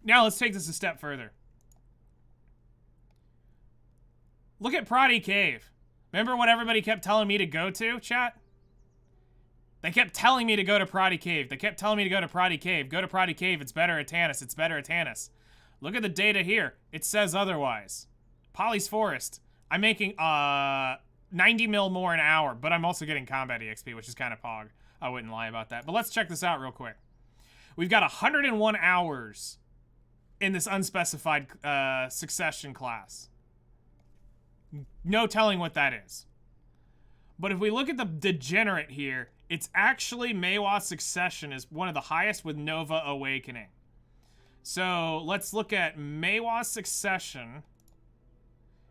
Now let's take this a step further. Look at Proddy Cave. Remember what everybody kept telling me to go to, chat? They kept telling me to go to Proddy Cave. They kept telling me to go to Proddy Cave. Go to Proddy Cave. It's better Atanis. It's better Atanis. Look at the data here. It says otherwise. Polly's Forest. I'm making 90 mil more an hour, but I'm also getting combat EXP, which is kind of pog. I wouldn't lie about that. But let's check this out real quick. We've got 101 hours in this unspecified succession class. No telling what that is. But if we look at the degenerate here, it's actually Maewa's Succession is one of the highest with Nova Awakening. So let's look at Maewa's Succession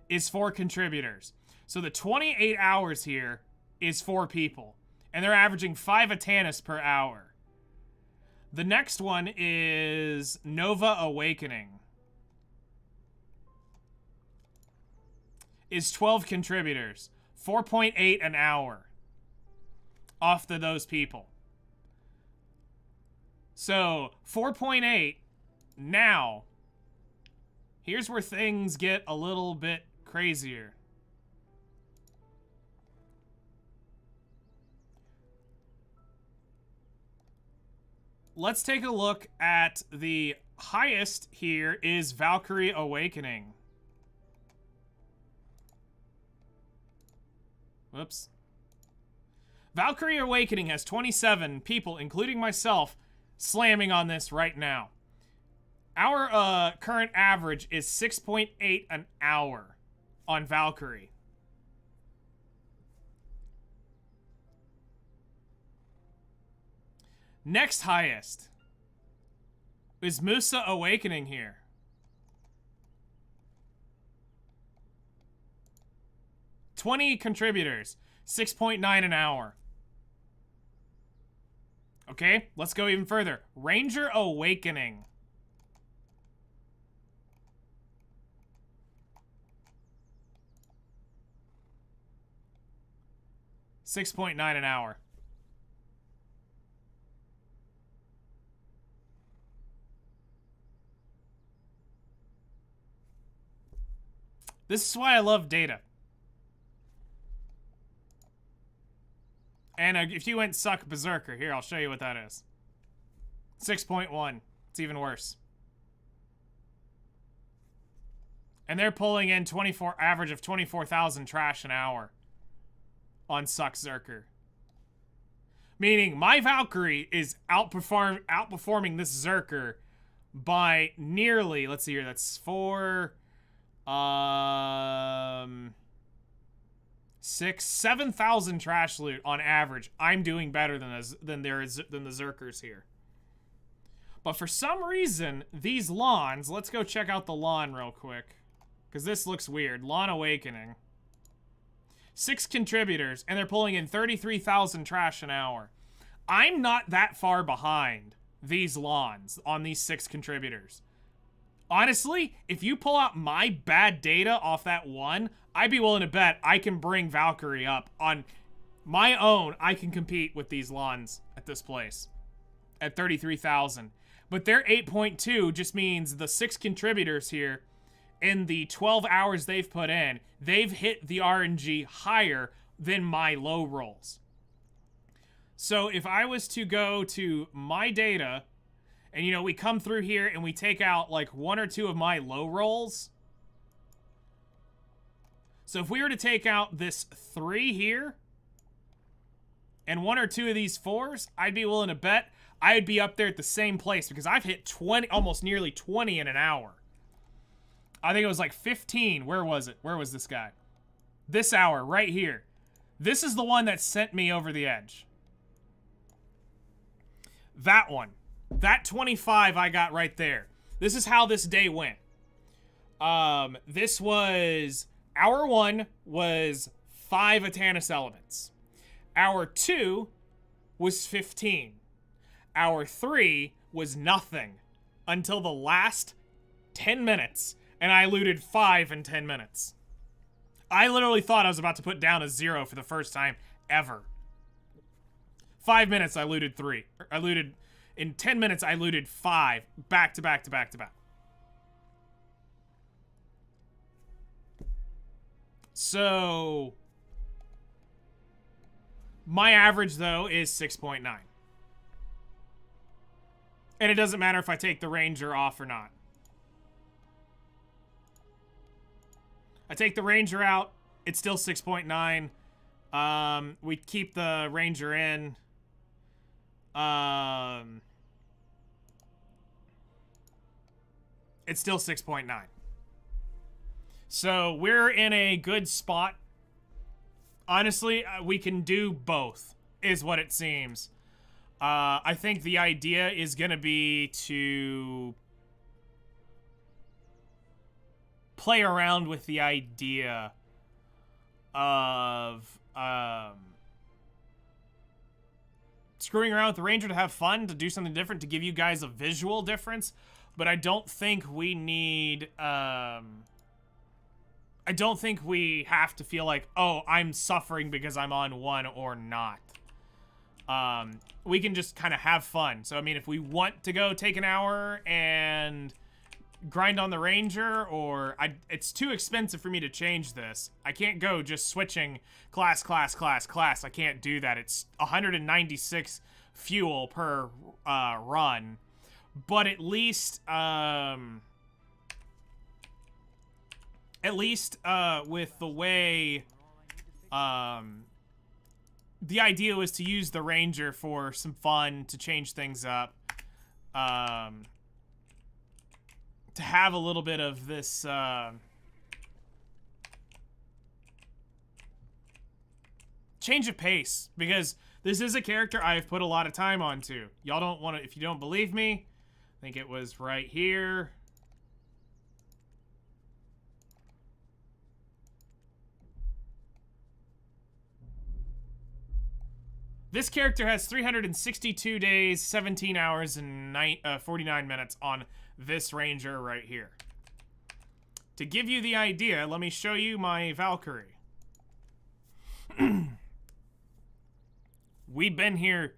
is 4 contributors. So the 28 hours here is 4 people. And they're averaging 5 Atanis per hour. The next one is Nova Awakening. Is 12 contributors. 4.8 an hour. Off to those people. So, 4.8. Now, here's where things get a little bit crazier. Let's take a look at the highest here is Valkyrie Awakening. Whoops. Valkyrie Awakening has 27 people, including myself, slamming on this right now. Our current average is 6.8 an hour on Valkyrie. Next highest is Musa Awakening here. $20 contributors, 6.9 an hour. Okay, let's go even further. Ranger Awakening. $6.9 an hour. This is why I love data. And if you went suck berserker, here, I'll show you what that is. 6.1. It's even worse. And they're pulling in average of 24,000 trash an hour on suck berserker. Meaning my Valkyrie is outperforming this Zerker by nearly, let's see here, that's 7,000 trash loot on average. I'm doing better than the Zerkers here. But for some reason, these lawns, let's go check out the lawn real quick. Because this looks weird. Lawn Awakening. 6 contributors, and they're pulling in 33,000 trash an hour. I'm not that far behind these lawns on these 6 contributors. Honestly, if you pull out my bad data off that one, I'd be willing to bet I can bring Valkyrie up. On my own, I can compete with these lawns at this place at 33,000. But their 8.2 just means the 6 contributors here, in the 12 hours they've put in, they've hit the RNG higher than my low rolls. So if I was to go to my data, and you know, we come through here and we take out like 1 or 2 of my low rolls. So if we were to take out this 3 here, and 1 or 2 of these 4s, I'd be willing to bet I'd be up there at the same place because I've hit 20, almost nearly 20 in an hour. I think it was like 15. Where was it? Where was this guy? This hour, right here. This is the one that sent me over the edge. That one. That 25 I got right there. This is how this day went. This was... Hour 1 was 5 Atanis elements. Hour 2 was 15. Hour 3 was nothing. Until the last 10 minutes. And I looted 5 in 10 minutes. I literally thought I was about to put down a 0 for the first time ever. 5 minutes, I looted 3. In 10 minutes, I looted 5. Back to back to back to back. So... my average, though, is 6.9. And it doesn't matter if I take the Ranger off or not. I take the Ranger out, it's still 6.9. We keep the Ranger in. It's still 6.9. So we're in a good spot. Honestly, we can do both, is what it seems. I think the idea is going to be to play around with the idea of screwing around with the Ranger to have fun, to do something different, to give you guys a visual difference. But I don't think we need... I don't think we have to feel like, oh, I'm suffering because I'm on 1 or not. We can just kind of have fun. So, I mean, if we want to go take an hour and grind on the Ranger, or it's too expensive for me to change this. I can't go just switching class. I can't do that. It's 196 fuel per run. But at least with the way the idea was to use the Ranger for some fun, to change things up, to have a little bit of this change of pace, because this is a character I've put a lot of time onto. Y'all don't want to, if you don't believe me, I think it was right here. This character has 362 days, 17 hours, and 49 minutes on this Ranger right here. To give you the idea, let me show you my Valkyrie. We've been here.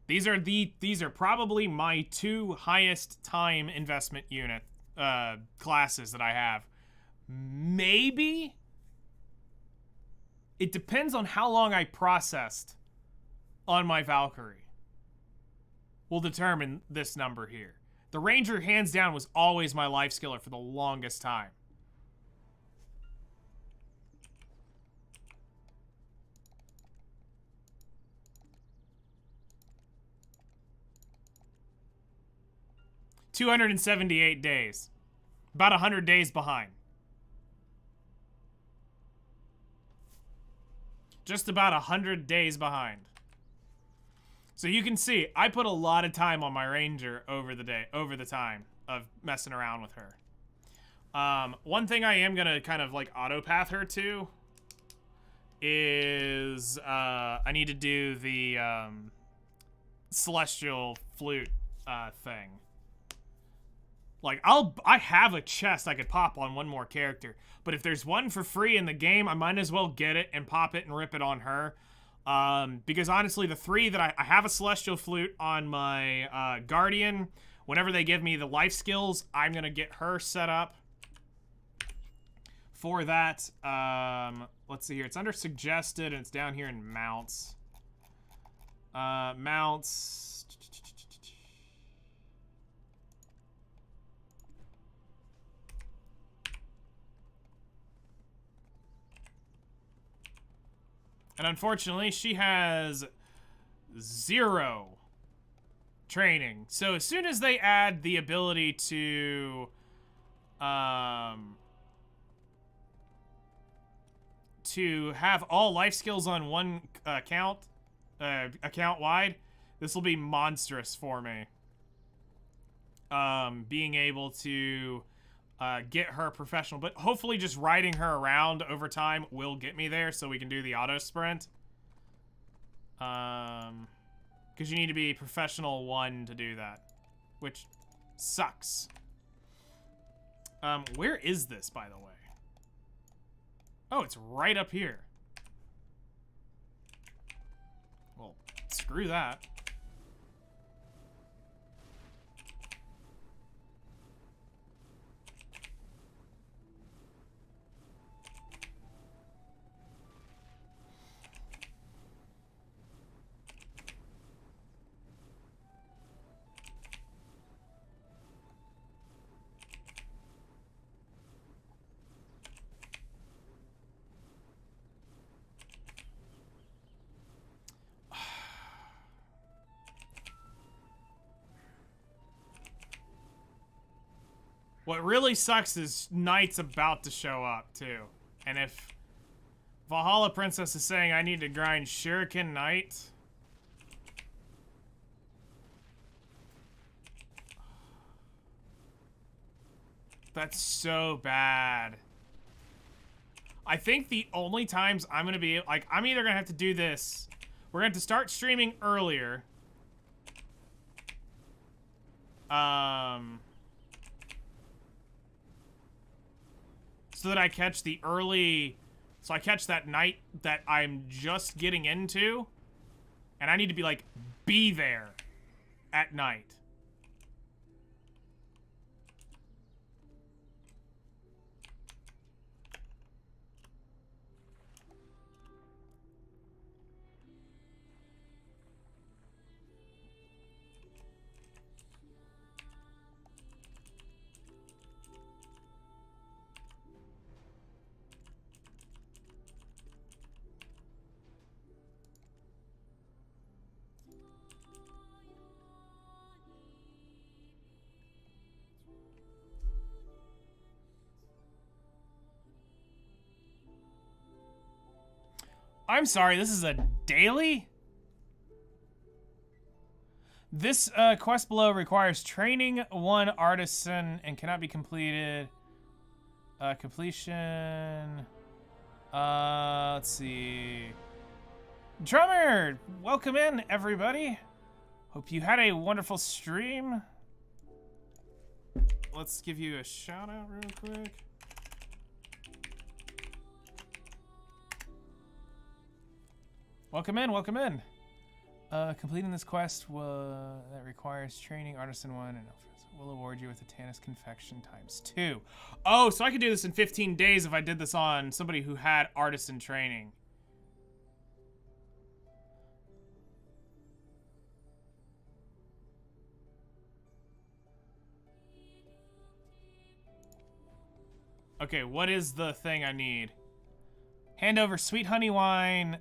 These are probably my 2 highest time investment unit classes that I have. maybe. It depends on how long I processed on my Valkyrie. Will determine this number here. The Ranger, hands down, was always my life skiller for the longest time. $278 days. About 100 days behind. Just about 100 days behind. So you can see, I put a lot of time on my Ranger over the time of messing around with her. One thing I am gonna kind of like autopath her to is I need to do the celestial flute thing. Like, I have a chest I could pop on one more character, but if there's one for free in the game, I might as well get it and pop it and rip it on her. Because honestly, the three that I have a celestial flute on my Guardian. Whenever they give me the life skills, I'm gonna get her set up for that. Let's see here. It's under suggested and it's down here in mounts. Mounts. And unfortunately, she has 0 training. So as soon as they add the ability to have all life skills on one account wide, this will be monstrous for me. Being able to get her professional, but hopefully just riding her around over time will get me there so we can do the auto sprint. Because you need to be professional 1 to do that, which sucks. Where is this, by the way? Oh, it's right up here. Well, screw that. What really sucks is Knight's about to show up, too. And if Valhalla Princess is saying I need to grind Shuriken Knight... That's so bad. I think the only times I'm going to be... Like, I'm either going to have to do this... We're going to have to start streaming earlier. So that I catch the early... So I catch that night that I'm just getting into. And I need to be, like, be there at night. I'm sorry, this is a daily? This quest below requires training 1 artisan and cannot be completed. Completion. Let's see. Drummer, welcome in, everybody. Hope you had a wonderful stream. Let's give you a shout out real quick. Welcome in, welcome in. Completing this quest that requires training artisan 1 and We'll award you with Atanis confection ×2. Oh, so I could do this in 15 days if I did this on somebody who had artisan training. Okay, what is the thing I need? Hand over sweet honey wine,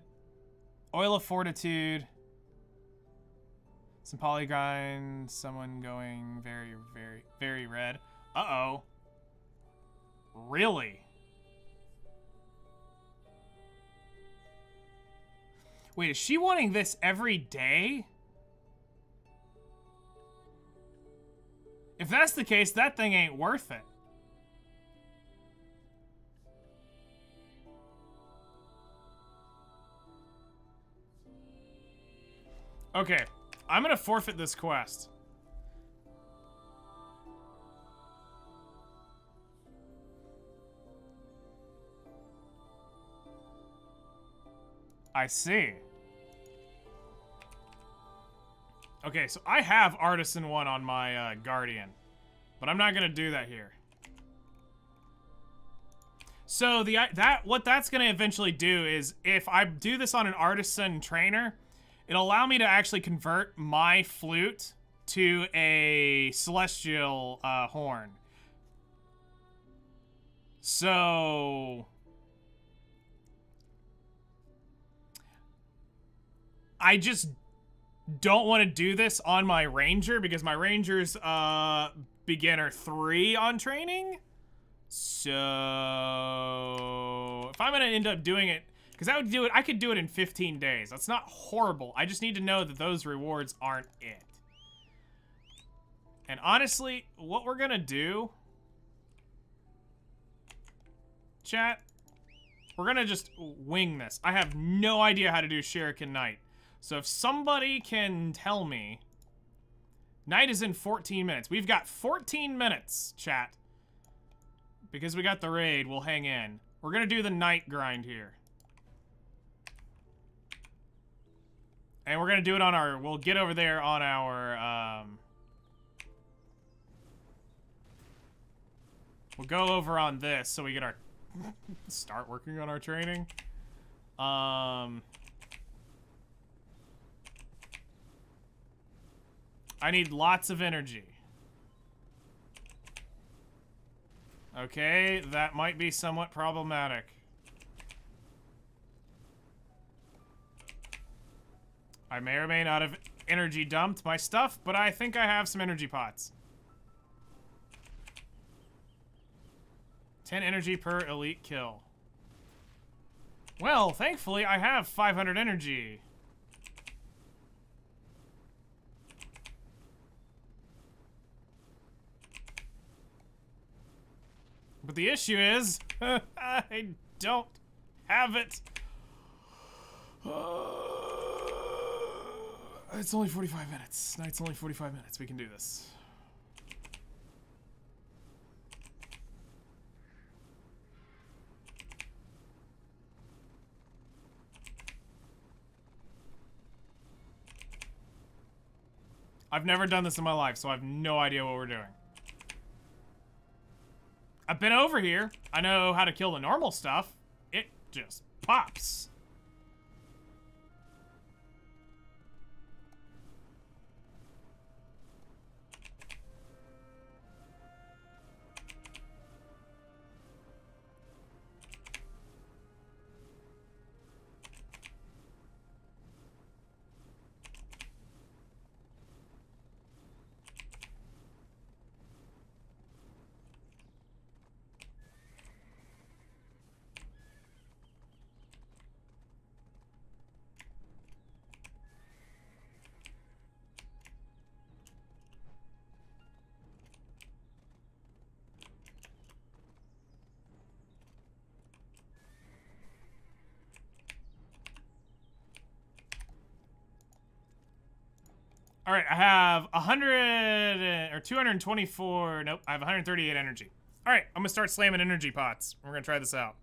oil of fortitude, some polygrind, someone going very, very, very red. Uh-oh. Really? Wait, is she wanting this every day? If that's the case, that thing ain't worth it. Okay, I'm gonna forfeit this quest. I see. Okay, so I have Artisan 1 on my Guardian, but I'm not gonna do that here. So what that's gonna eventually do is if I do this on an Artisan trainer, it'll allow me to actually convert my flute to a celestial horn. So I just don't want to do this on my ranger because my ranger's beginner 3 on training. So if I'm gonna end up doing it, because I would do it, I could do it in 15 days. That's not horrible. I just need to know that those rewards aren't it. And honestly, what we're gonna do, chat, we're gonna just wing this. I have no idea how to do Shuriken Night. So if somebody can tell me, night is in 14 minutes. We've got 14 minutes, chat. Because we got the raid, we'll hang in. We're gonna do the night grind here. And we're gonna do it on our, we'll get over there on our, we'll go over on this so we get our, start working on our training. I need lots of energy. Okay, that might be somewhat problematic. I may or may not have energy dumped my stuff, but I think I have some energy pots. 10 energy per elite kill. Well, thankfully, I have 500 energy. But the issue is, I don't have it. It's only 45 minutes. Night's only 45 minutes. We can do this. I've never done this in my life, so I have no idea what we're doing. I've been over here. I know how to kill the normal stuff. It just pops. All right, I have 100 or 224. Nope, I have 138 energy. All right, I'm gonna start slamming energy pots. We're gonna try this out.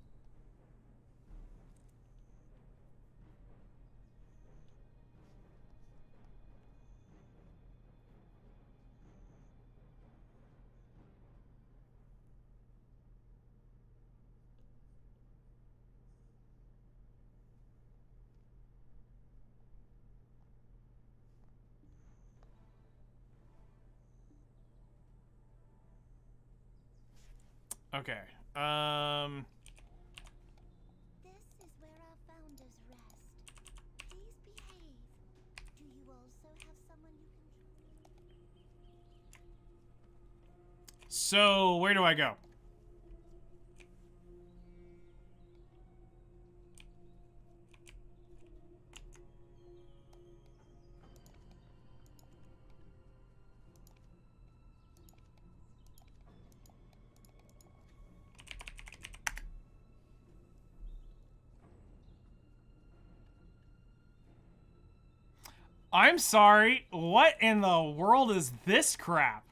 Okay. This is where our founders rest. Please behave. Do you also have someone you can trust? So, where do I go? I'm sorry, what in the world is this crap?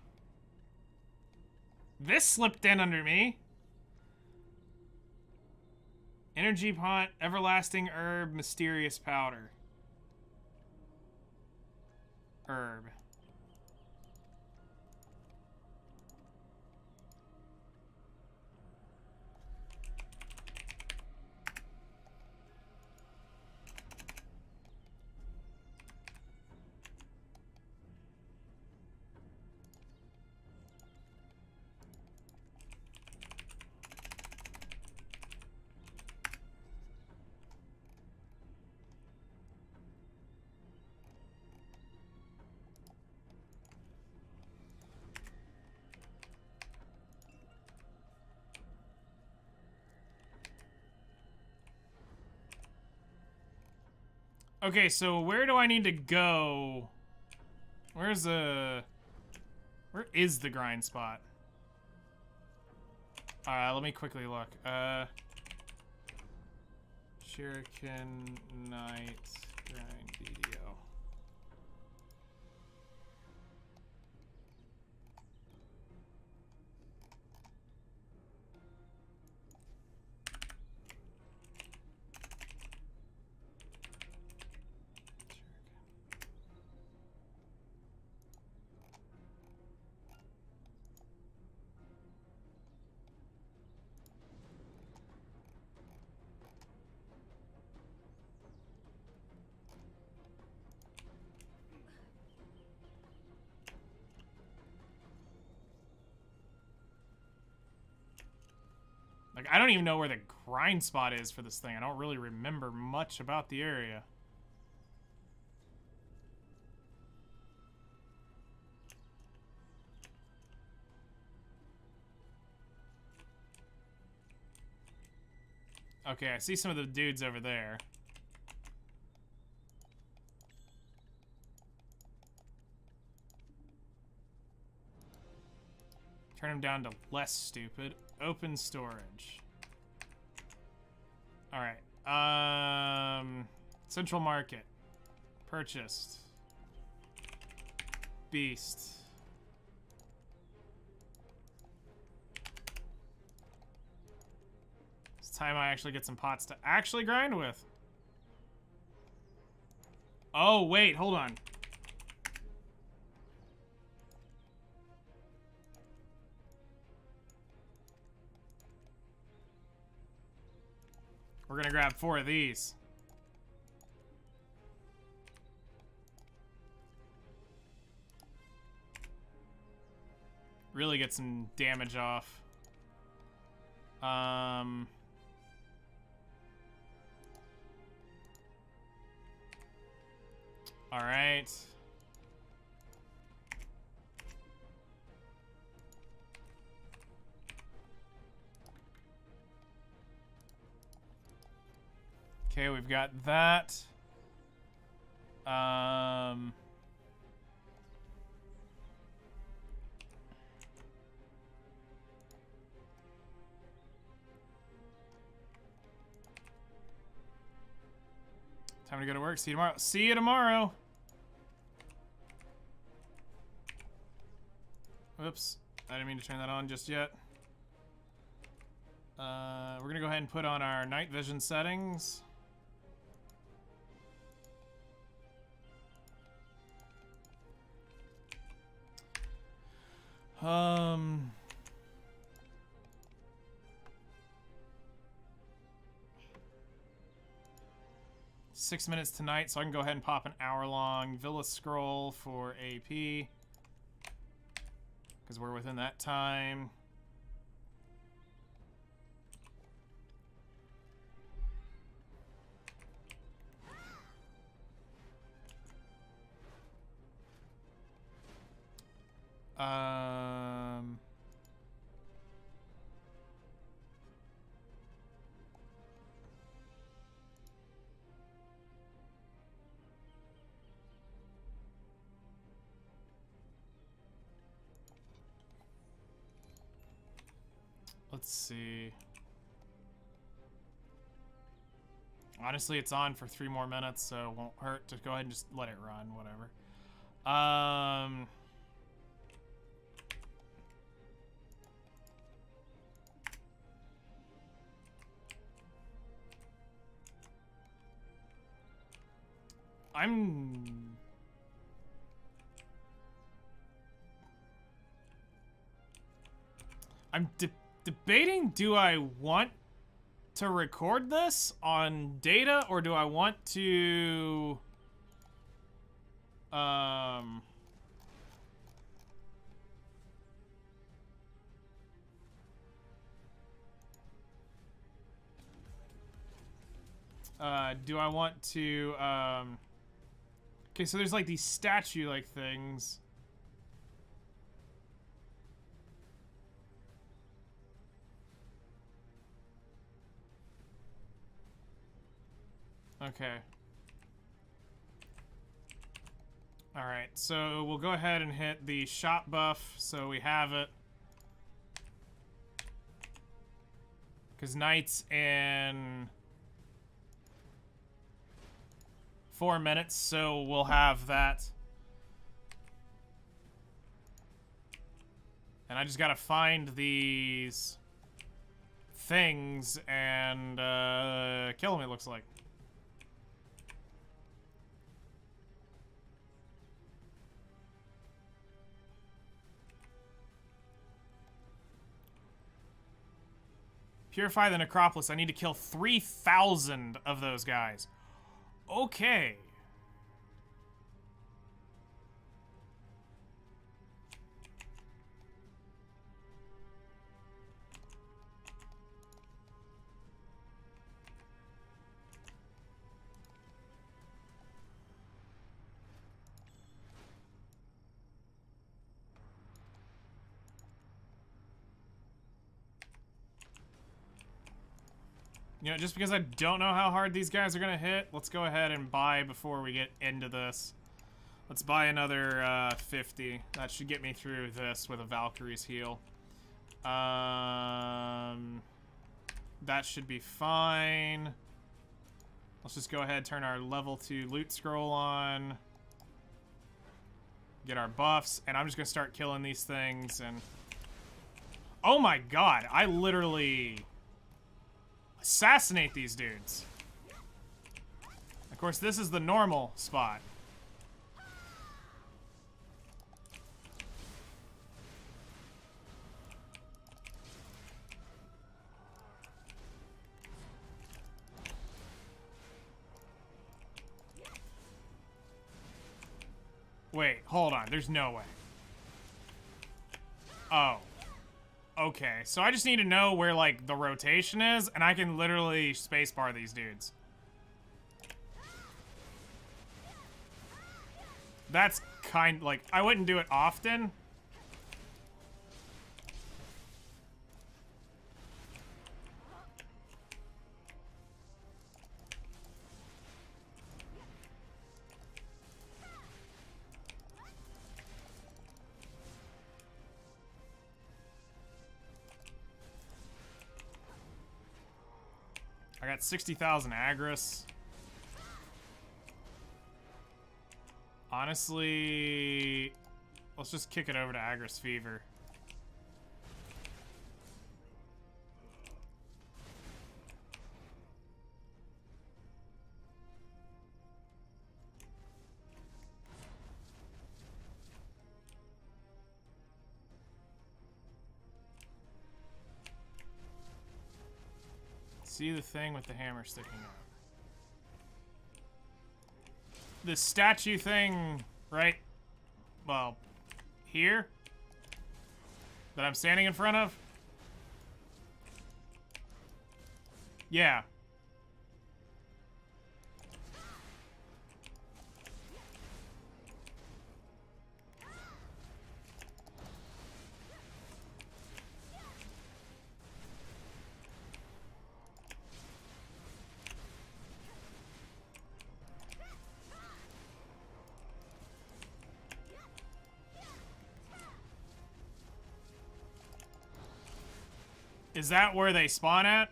This slipped in under me. Energy pot, everlasting herb, mysterious powder. Herb. Okay, so where do I need to go? Where is the grind spot? Let me quickly look. Shuriken Knight grind video. Like, I don't even know where the grind spot is for this thing. I don't really remember much about the area. Okay, I see some of the dudes over there. Turn him down to less stupid. Open storage. Alright. Central Market. Purchased. Beast. It's time I actually get some pots to actually grind with. Oh, wait, hold on. We're gonna grab 4 of these. Really get some damage off. All right. Okay, we've got that. Time to go to work. See you tomorrow. See you tomorrow. Whoops. I didn't mean to turn that on just yet. We're going to go ahead and put on our night vision settings. Um... 6 minutes tonight, so I can go ahead and pop an hour-long Villa Scroll for AP. Because we're within that time. Let's see. Honestly, it's on for 3 more minutes, so it won't hurt to go ahead and just let it run, whatever. I'm debating, do I want to record this on data or do I want to do I want to okay, so there's like these statue like things. Okay. Alright, so we'll go ahead and hit the shop buff so we have it. Because night's in 4 minutes, so we'll have that. And I just gotta find these things and kill them, it looks like. Purify the necropolis. I need to kill 3,000 of those guys. Okay. You know, just because I don't know how hard these guys are gonna hit, let's go ahead and buy before we get into this. Let's buy another 50. That should get me through this with a Valkyrie's heal. That should be fine. Let's just go ahead and turn our level 2 loot scroll on. Get our buffs, and I'm just gonna start killing these things, and... Oh my god, I literally... assassinate these dudes. Of course, this is the normal spot. Wait, hold on. There's no way. Oh. Okay, so I just need to know where, like, the rotation is, and I can literally spacebar these dudes. That's kind, like, I wouldn't do it often. I got 60,000 Agris. Honestly, let's just kick it over to Agris Fever. See the thing with the hammer sticking out. The statue thing, right? Well, here? That I'm standing in front of? Yeah. Is that where they spawn at?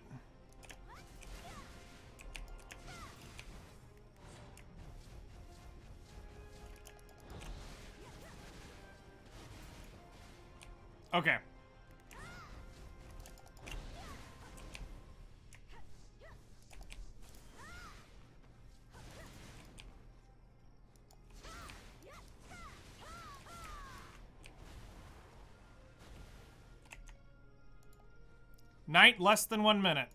Okay. Night, less than 1 minute.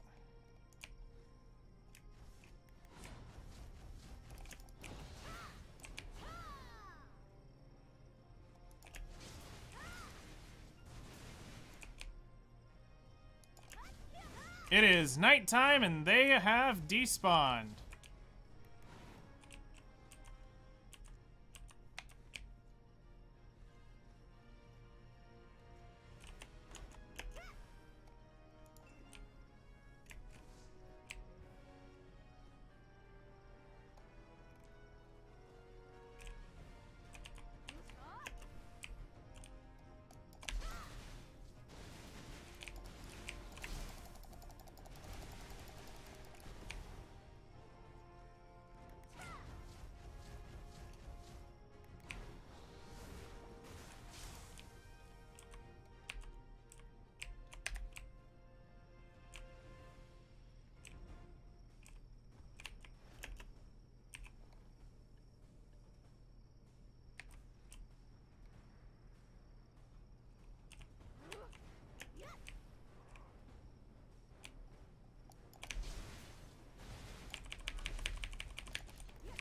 It is nighttime and they have despawned.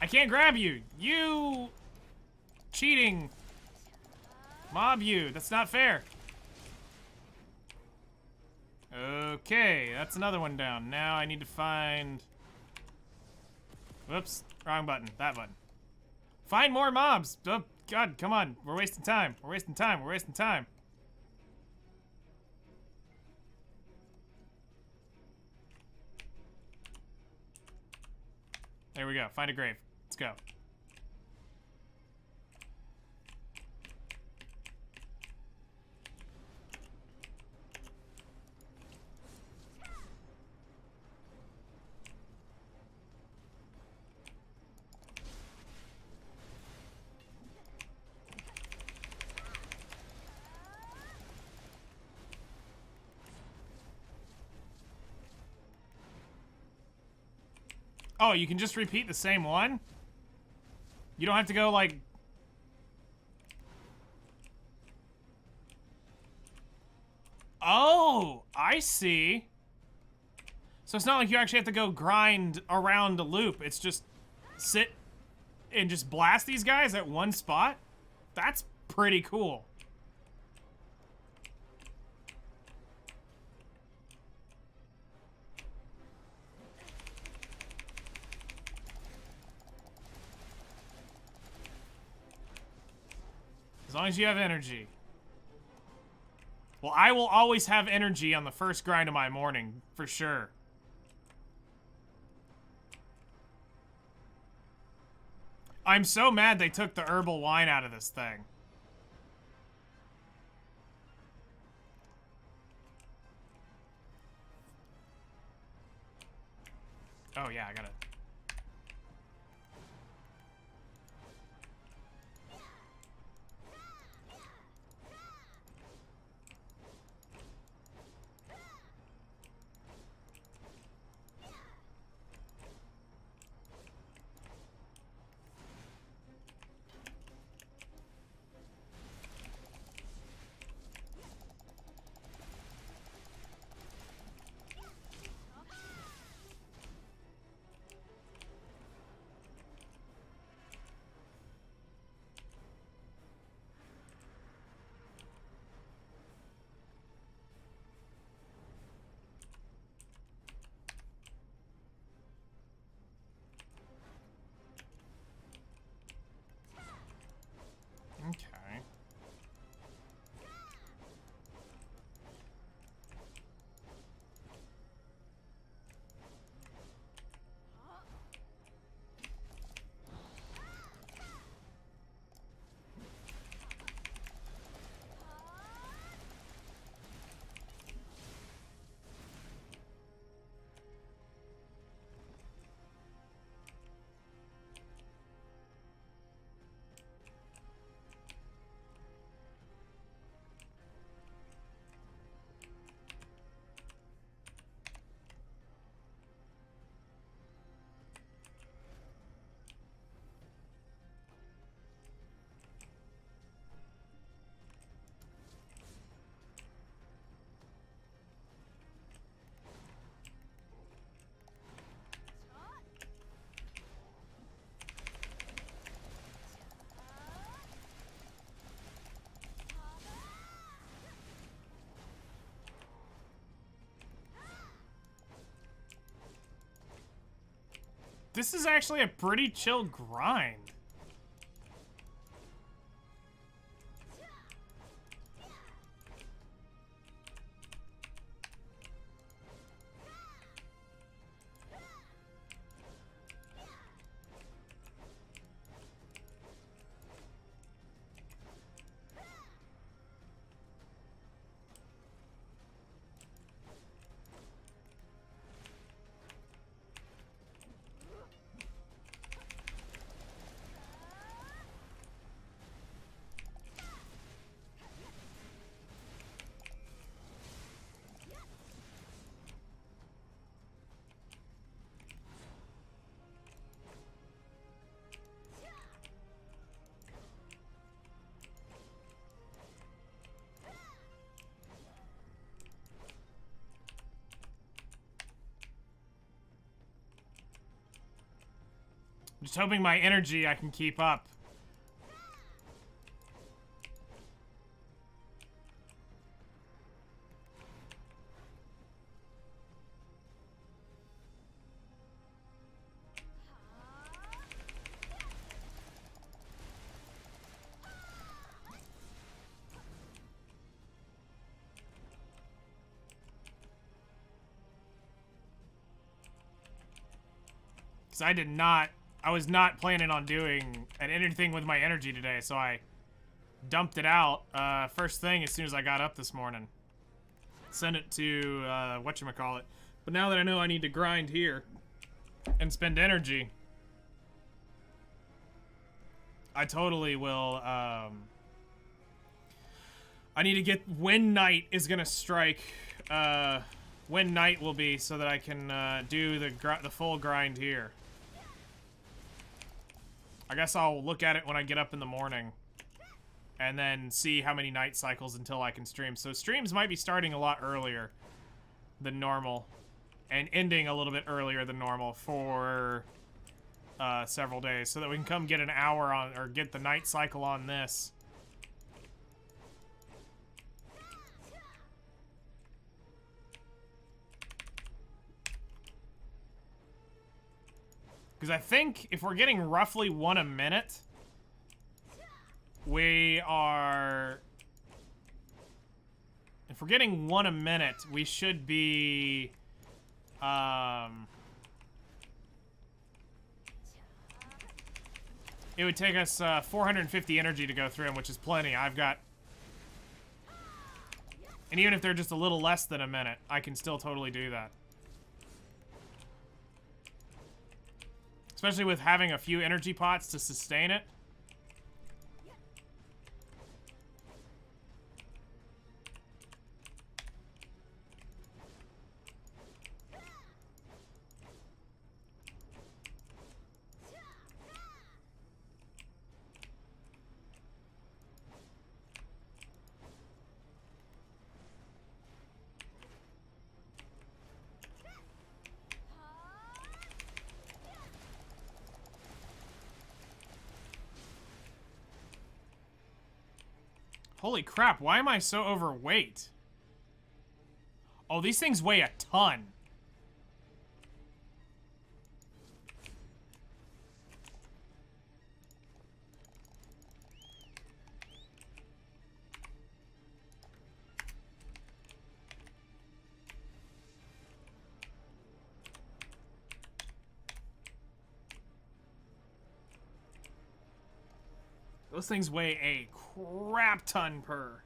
I can't grab you. You cheating. Mob you. That's not fair. Okay, that's another one down. Now I need to find... Whoops, wrong button. That button. Find more mobs. Oh, God, come on. We're wasting time. We're wasting time. We're wasting time. There we go. Find a grave. Let's go. Oh, you can just repeat the same one? You don't have to go, like... Oh, I see. So it's not like you actually have to go grind around a loop. It's just sit and just blast these guys at one spot? That's pretty cool. As long as you have energy. Well, I will always have energy on the first grind of my morning, for sure. I'm so mad they took the herbal wine out of this thing. Oh yeah, I gotta... This is actually a pretty chill grind. Just hoping my energy I can keep up. Because I was not planning on doing anything with my energy today, so I dumped it out first thing as soon as I got up this morning. Sent it to whatchamacallit. But now that I know I need to grind here and spend energy, I totally will. I need to get when night is gonna strike. When night will be, so that I can do the full grind here. I guess I'll look at it when I get up in the morning and then see how many night cycles until I can stream. So streams might be starting a lot earlier than normal and ending a little bit earlier than normal for several days, so that we can come get an hour on, or get the night cycle on this. Because I think if we're getting roughly one a minute, we are... If we're getting one a minute, we should be... It would take us 450 energy to go through them, which is plenty. I've got... And even if they're just a little less than a minute, I can still totally do that. Especially with having a few energy pots to sustain it. Holy crap, why am I so overweight? Oh, these things weigh a ton. Those things weigh a crap ton per.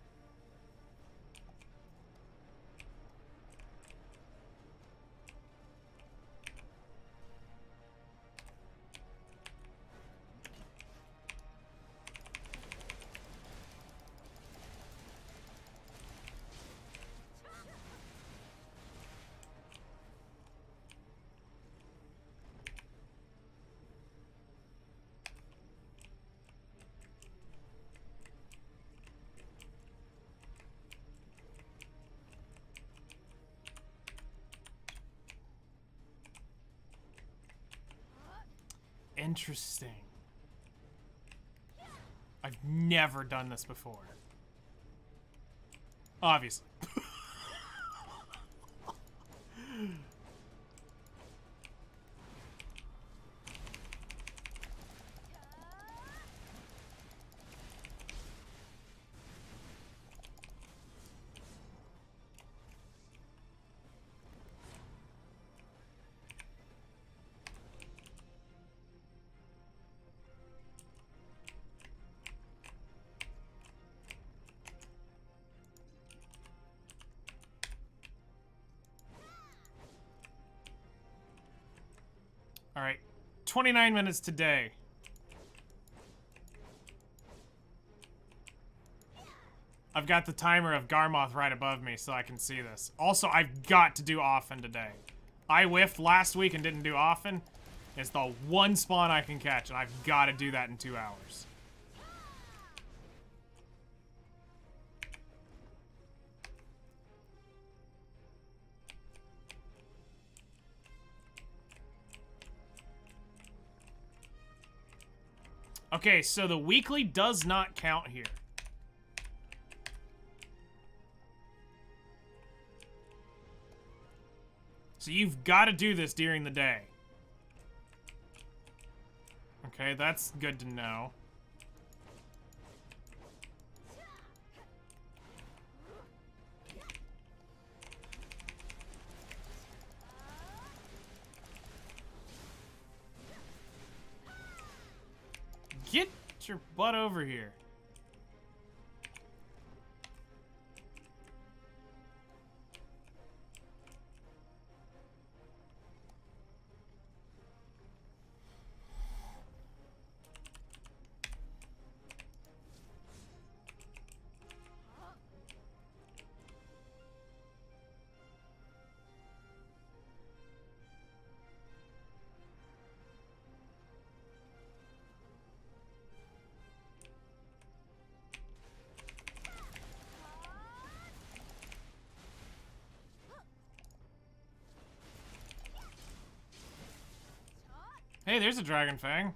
Interesting. I've never done this before. Obviously. Alright. 29 minutes today. I've got the timer of Garmoth right above me so I can see this. Also, I've got to do often today. I whiffed last week and didn't do often. It's the one spawn I can catch, and I've got to do that in 2 hours. Okay, so the weekly does not count here. So you've got to do this during the day. Okay, that's good to know. Get your butt over here. Hey, there's a Dragon Fang.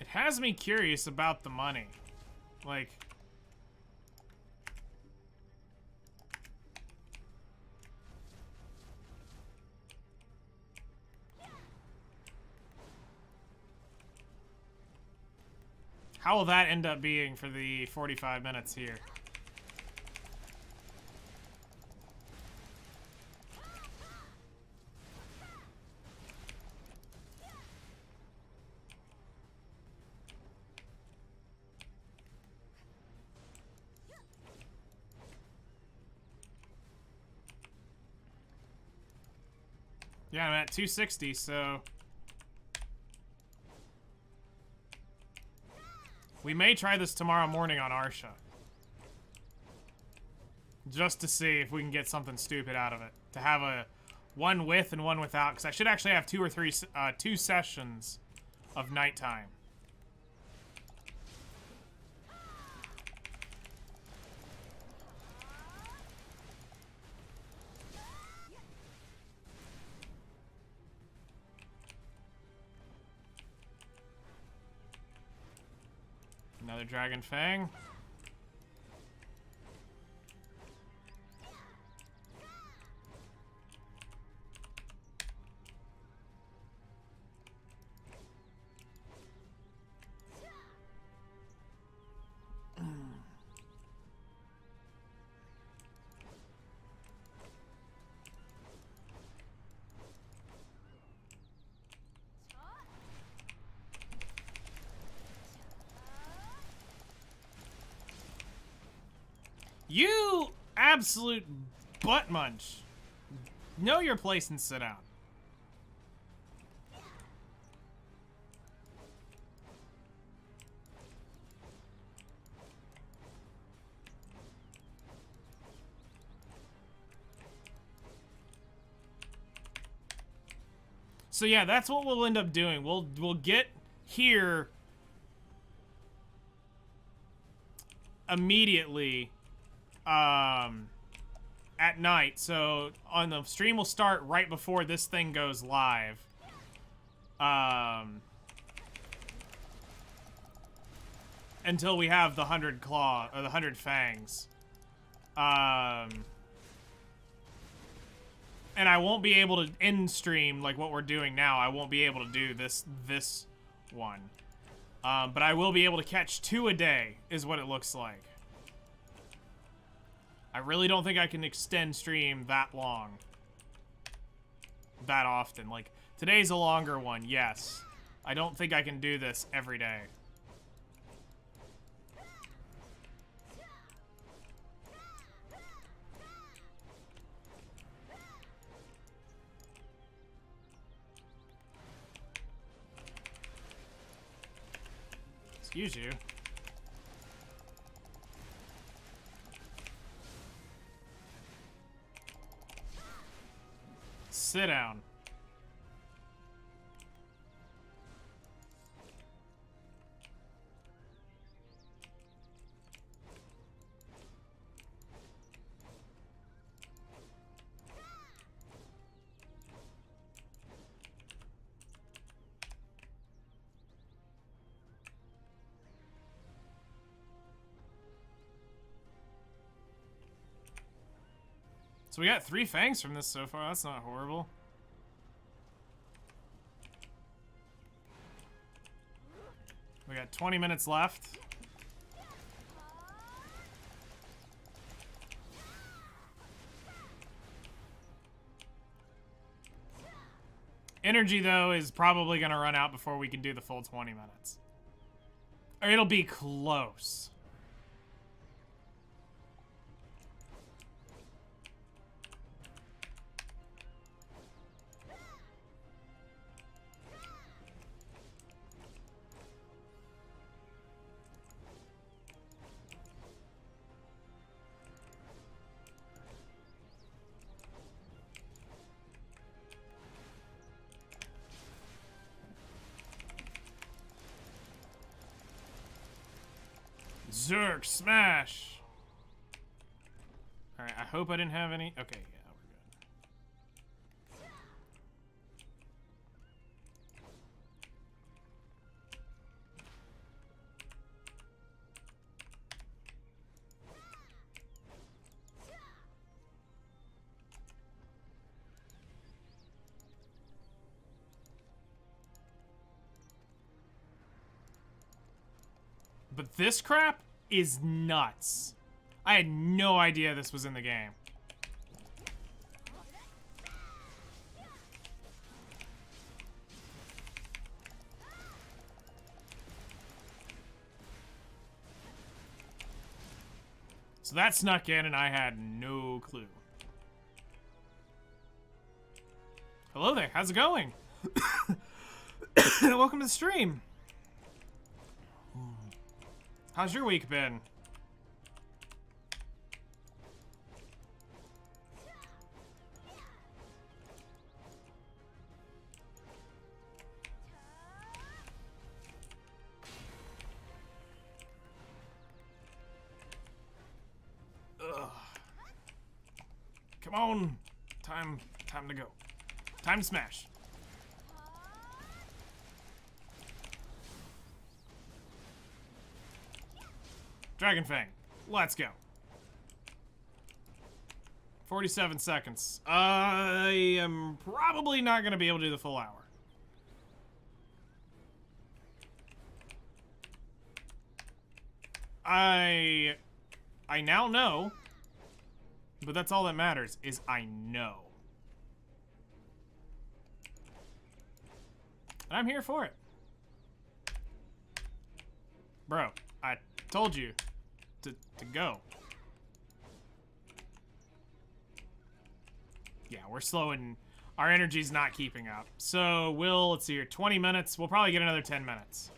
It has me curious about the money. Like, how will that end up being for the 45 minutes here? Yeah, I'm at 260, so we may try this tomorrow morning on Arsha. Just to see if we can get something stupid out of it. To have a one with and one without, because I should actually have two sessions of nighttime. Another Dragon Fang. You absolute butt munch. Know your place and sit down. So yeah, that's what we'll end up doing. We'll get here immediately at night. So on the stream will start right before this thing goes live. Until we have the 100 claw or the 100 fangs. And I won't be able to end stream like what we're doing now. I won't be able to do this one. But I will be able to catch 2 a day, is what it looks like. I really don't think I can extend stream that long. That often. Like, today's a longer one, yes. I don't think I can do this every day. Excuse you. Sit down. So we got 3 fangs from this so far. That's not horrible. We got 20 minutes left. Energy, though, is probably going to run out before we can do the full 20 minutes. Or it'll be close. Zerk, smash! Alright, I hope I didn't have any. Okay, yeah, we're good. But this crap is nuts. I had no idea this was in the game. So that snuck in and I had no clue. Hello there, how's it going? Welcome to the stream. How's your week been? Ugh. Come on. Time to go. Time to smash. Dragon Fang. Let's go. 47 seconds. I am probably not going to be able to do the full hour. I now know, but that's all that matters, is I know. And I'm here for it. Bro, I told you to go. Yeah, we're slowing. Our energy's not keeping up. So let's see here, 20 minutes. We'll probably get another 10 minutes.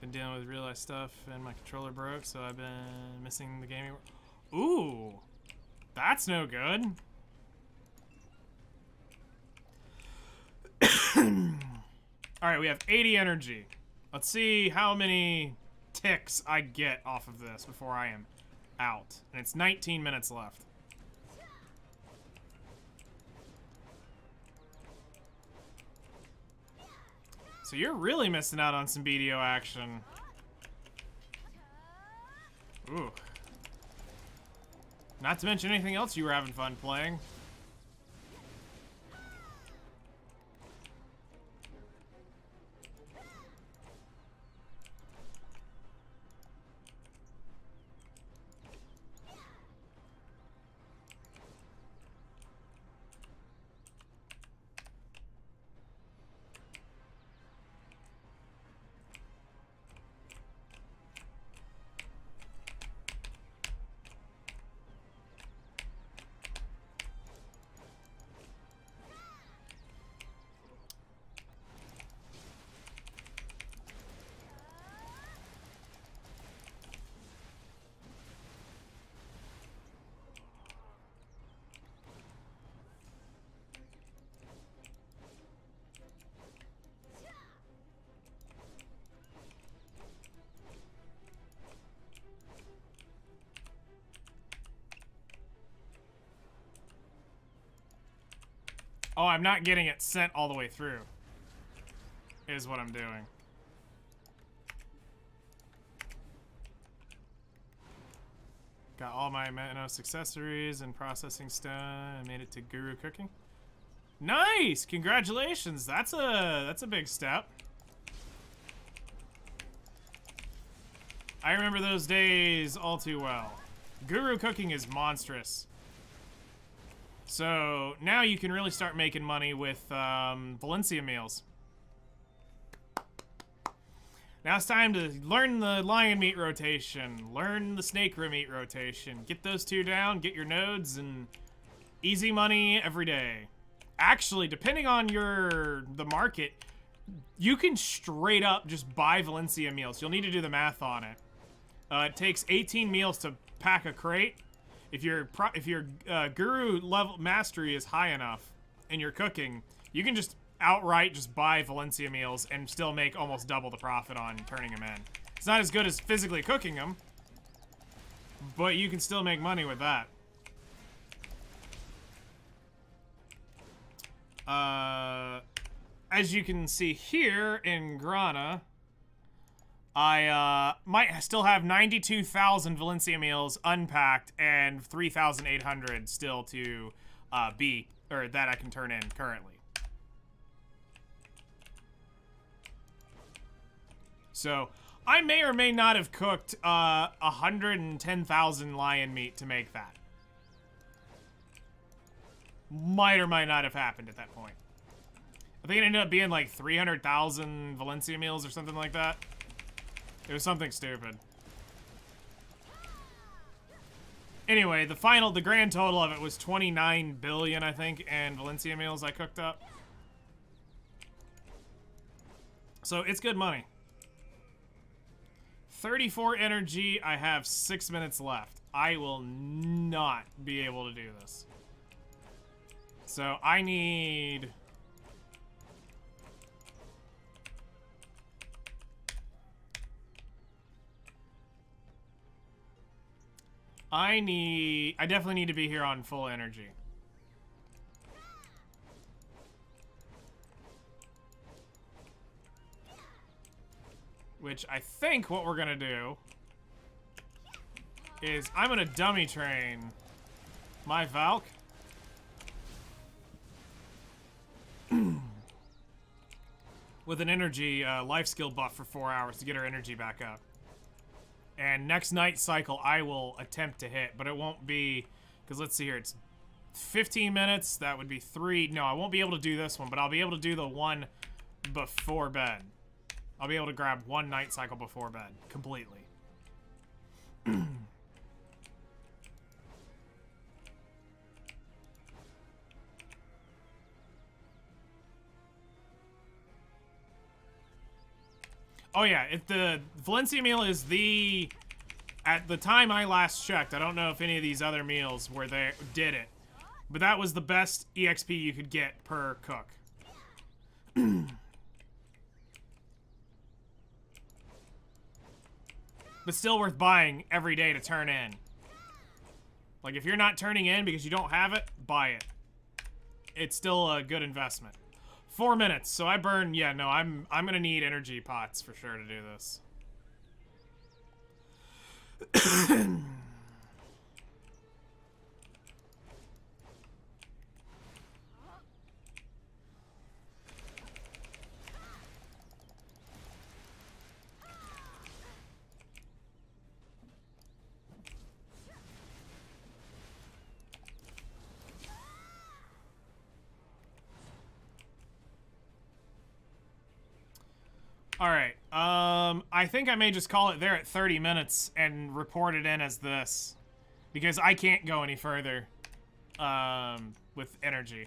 Been dealing with real life stuff and my controller broke, so I've been missing the gaming. Ooh, that's no good. Alright, we have 80 energy. Let's see how many ticks I get off of this before I am out. And it's 19 minutes left. So you're really missing out on some BDO action. Ooh. Not to mention anything else you were having fun playing. Oh, I'm not getting it sent all the way through, is what I'm doing. Got all my Manos accessories and processing stone and made it to Guru cooking. Nice! Congratulations! That's a big step. I remember those days all too well. Guru cooking is monstrous. So now you can really start making money with Valencia meals. Now it's time to learn the lion meat rotation, learn the snake room meat rotation, get those two down, get your nodes, and easy money every day. Actually, depending on the market, you can straight up just buy Valencia meals. You'll need to do the math on it. It takes 18 meals to pack a crate. If your guru level mastery is high enough and you're cooking, you can just outright just buy Valencia meals and still make almost double the profit on turning them in. It's not as good as physically cooking them, but you can still make money with that. As you can see here in Grana, I might still have 92,000 Valencia meals unpacked and 3,800 still to that I can turn in currently. So I may or may not have cooked 110,000 lion meat to make that. Might or might not have happened at that point. I think it ended up being like 300,000 Valencia meals or something like that. It was something stupid. Anyway, the grand total of it was 29 billion, I think, and Valencia meals I cooked up. So it's good money. 34 energy, I have 6 minutes left. I will not be able to do this. So I need... I definitely need to be here on full energy. Which I think what we're gonna do is I'm gonna dummy train my Valk. With an energy life skill buff for 4 hours to get her energy back up. And next night cycle, I will attempt to hit, but it won't be, because let's see here, it's 15 minutes, that would be 3, no, I won't be able to do this one, but I'll be able to do the one before bed. I'll be able to grab one night cycle before bed, completely. Oh yeah, if the Valencia meal is the... At the time I last checked, I don't know if any of these other meals were there, did it. But that was the best EXP you could get per cook. But still worth buying every day to turn in. Like, if you're not turning in because you don't have it, buy it. It's still a good investment. 4 minutes, so I burn... Yeah, no, I'm gonna need energy pots for sure to do this. Alright, I think I may just call it there at 30 minutes and report it in as this. Because I can't go any further, with energy.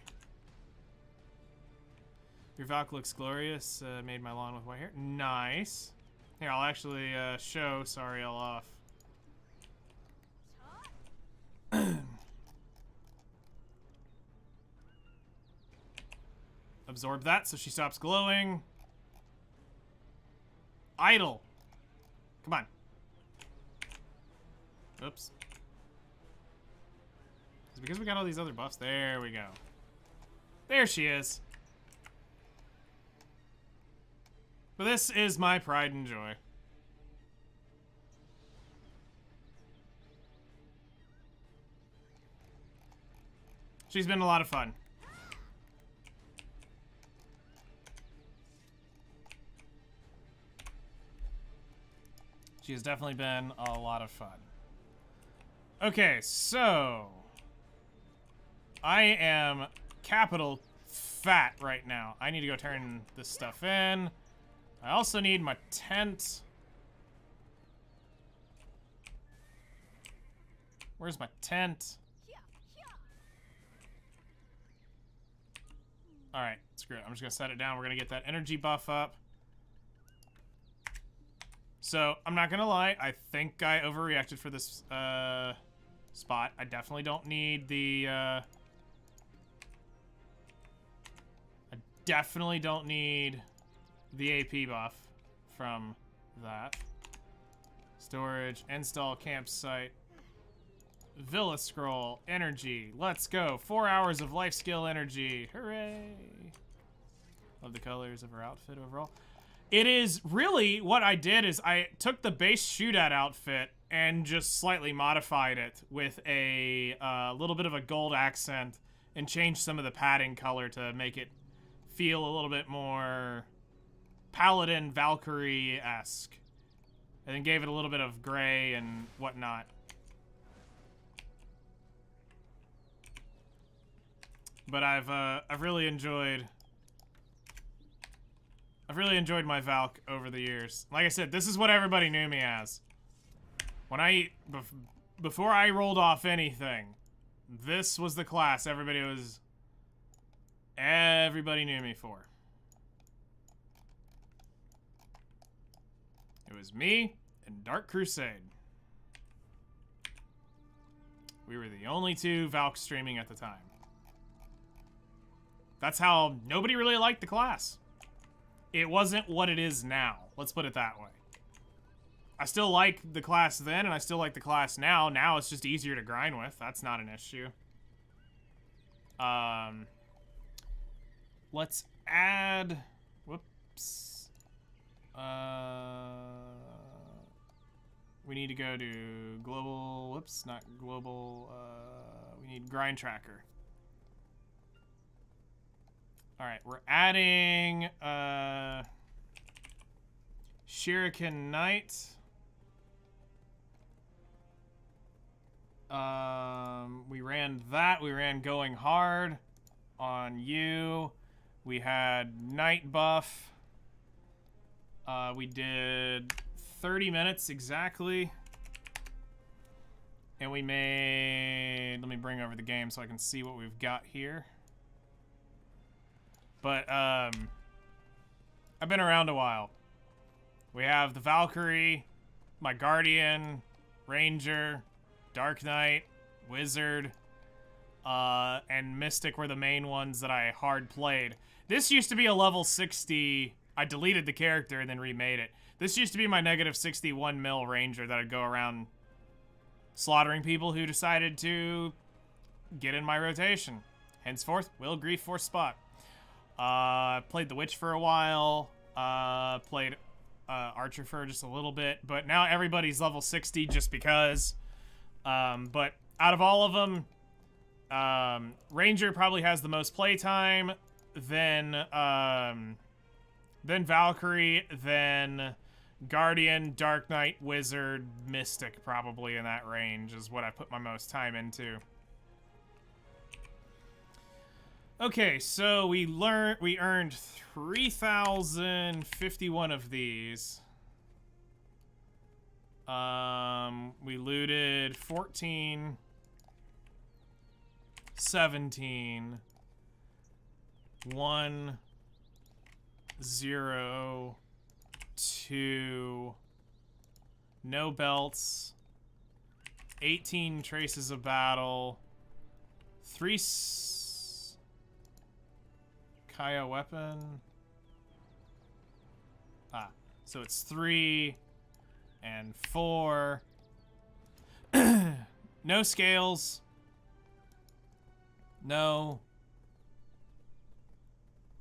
Your Valk looks glorious, made my lawn with white hair. Nice. Here, I'll actually, show Sariel off. Absorb that so she stops glowing. Idle. Come on. Oops. It's because we got all these other buffs. There we go. There she is. But this is my pride and joy. She's been a lot of fun. She has definitely been a lot of fun. Okay, so... I am capital fat right now. I need to go turn this stuff in. I also need my tent. Where's my tent? Alright, screw it. I'm just gonna set it down. We're gonna get that energy buff up. So, I'm not gonna lie, I think I overreacted for this, spot. I definitely don't need the, I definitely don't need the AP buff from that. Storage, install campsite, Villa scroll, energy, let's go. 4 hours of life skill energy, hooray. Love the colors of her outfit overall. It is really, what I did is I took the base shootout outfit and just slightly modified it with a little bit of a gold accent and changed some of the padding color to make it feel a little bit more Paladin Valkyrie-esque. And then gave it a little bit of gray and whatnot. But I've really enjoyed my Valk over the years. Like I said, this is what everybody knew me as. When before I rolled off anything, this was the class everybody knew me for. It was me and Dark Crusade. We were the only two Valk streaming at the time. That's how nobody really liked the class. It wasn't what it is now. Let's put it that way. I still like the class then, and I still like the class now. Now it's just easier to grind with. That's not an issue. Let's add... Whoops. We need to go to global... Whoops, not global. We need grind tracker. Alright, we're adding Shuriken Knight. We ran that. We ran Going Hard on you. We had Night buff. We did 30 minutes exactly. And we made... Let me bring over the game so I can see what we've got here. But, I've been around a while. We have the Valkyrie, my Guardian, Ranger, Dark Knight, Wizard, and Mystic were the main ones that I hard played. This used to be a level 60. I deleted the character and then remade it. This used to be my negative 61 mil Ranger that I'd go around slaughtering people who decided to get in my rotation. Henceforth, Will Grief for spot. Played the Witch for a while. Played Archer for just a little bit. But now everybody's level 60 just because. But out of all of them, Ranger probably has the most playtime. Then Valkyrie. Then Guardian, Dark Knight, Wizard, Mystic, probably in that range is what I put my most time into. Okay, so we earned 3,051 of these. We looted 14, 17, 1, 0, 2, no belts, 18 traces of battle, 3 Kaya weapon. So it's 3 and 4. No scales. No.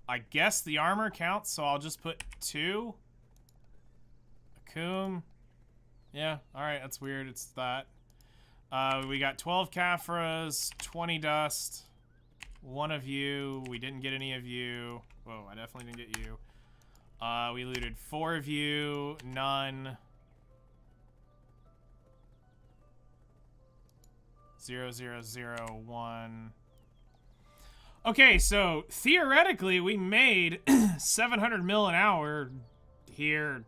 I guess the armor counts, so I'll just put 2. Akum. Yeah, alright, that's weird. It's that. We got 12 Caphras, 20 dust. 1 of you. We didn't get any of you. Whoa, I definitely didn't get you. We looted 4 of you. None. 0, 0, 0, 1. Okay, so theoretically we made 700 mil an hour here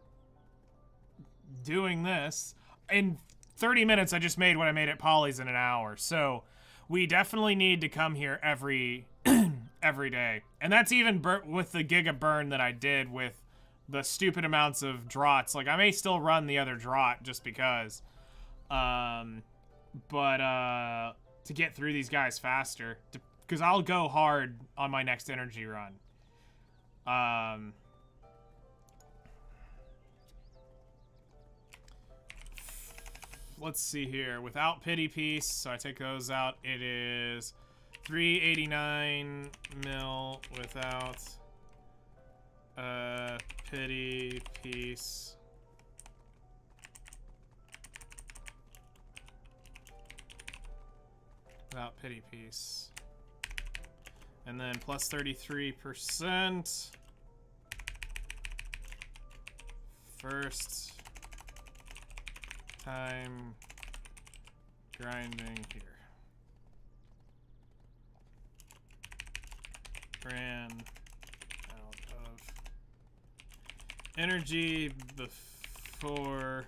doing this. In 30 minutes I just made what I made at Polly's in an hour. So we definitely need to come here every day. And that's even with the giga burn that I did with the stupid amounts of draughts. Like, I may still run the other draught just because. To get through these guys faster. Because I'll go hard on my next energy run. Let's see here. Without pity piece, so I take those out. It is 389 mil without pity piece. Without pity piece. And then plus 33%. First time grinding here. Ran out of energy before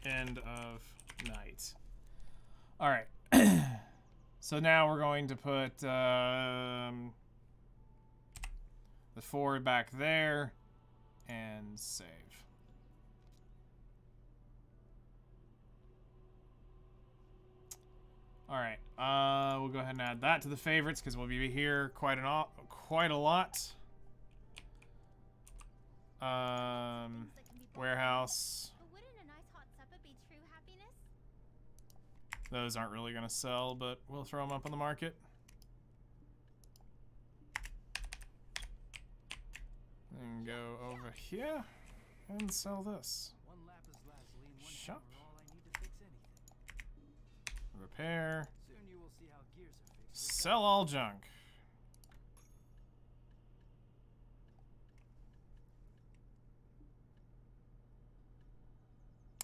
end of night. All right. So now we're going to put the 4 back there and save. All right, we'll go ahead and add that to the favorites because we'll be here quite a lot. Warehouse. But wouldn't a nice hot supper be true happiness? Those aren't really gonna sell, but we'll throw them up on the market. And go over here and sell this. Shop. Repair. Sell all junk.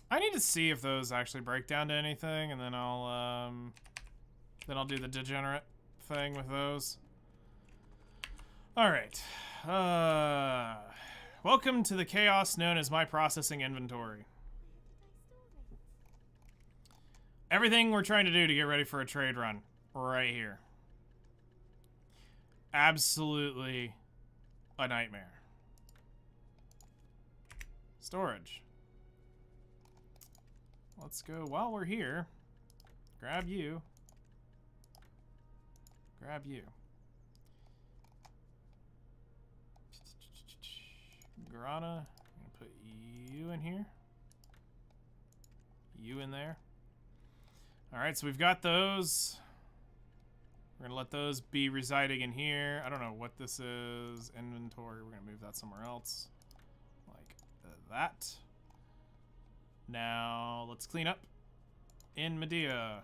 I need to see if those actually break down to anything, and then I'll do the degenerate thing with those. All right. Welcome to the chaos known as my processing inventory. Everything we're trying to do to get ready for a trade run, right here. Absolutely a nightmare. Storage. Let's go, while we're here, grab you. Grab you. Grana, I'm gonna put you in here. You in there. Alright, so we've got those. We're gonna let those be residing in here. I don't know what this is. Inventory, we're gonna move that somewhere else. Like that. Now, let's clean up in Medea.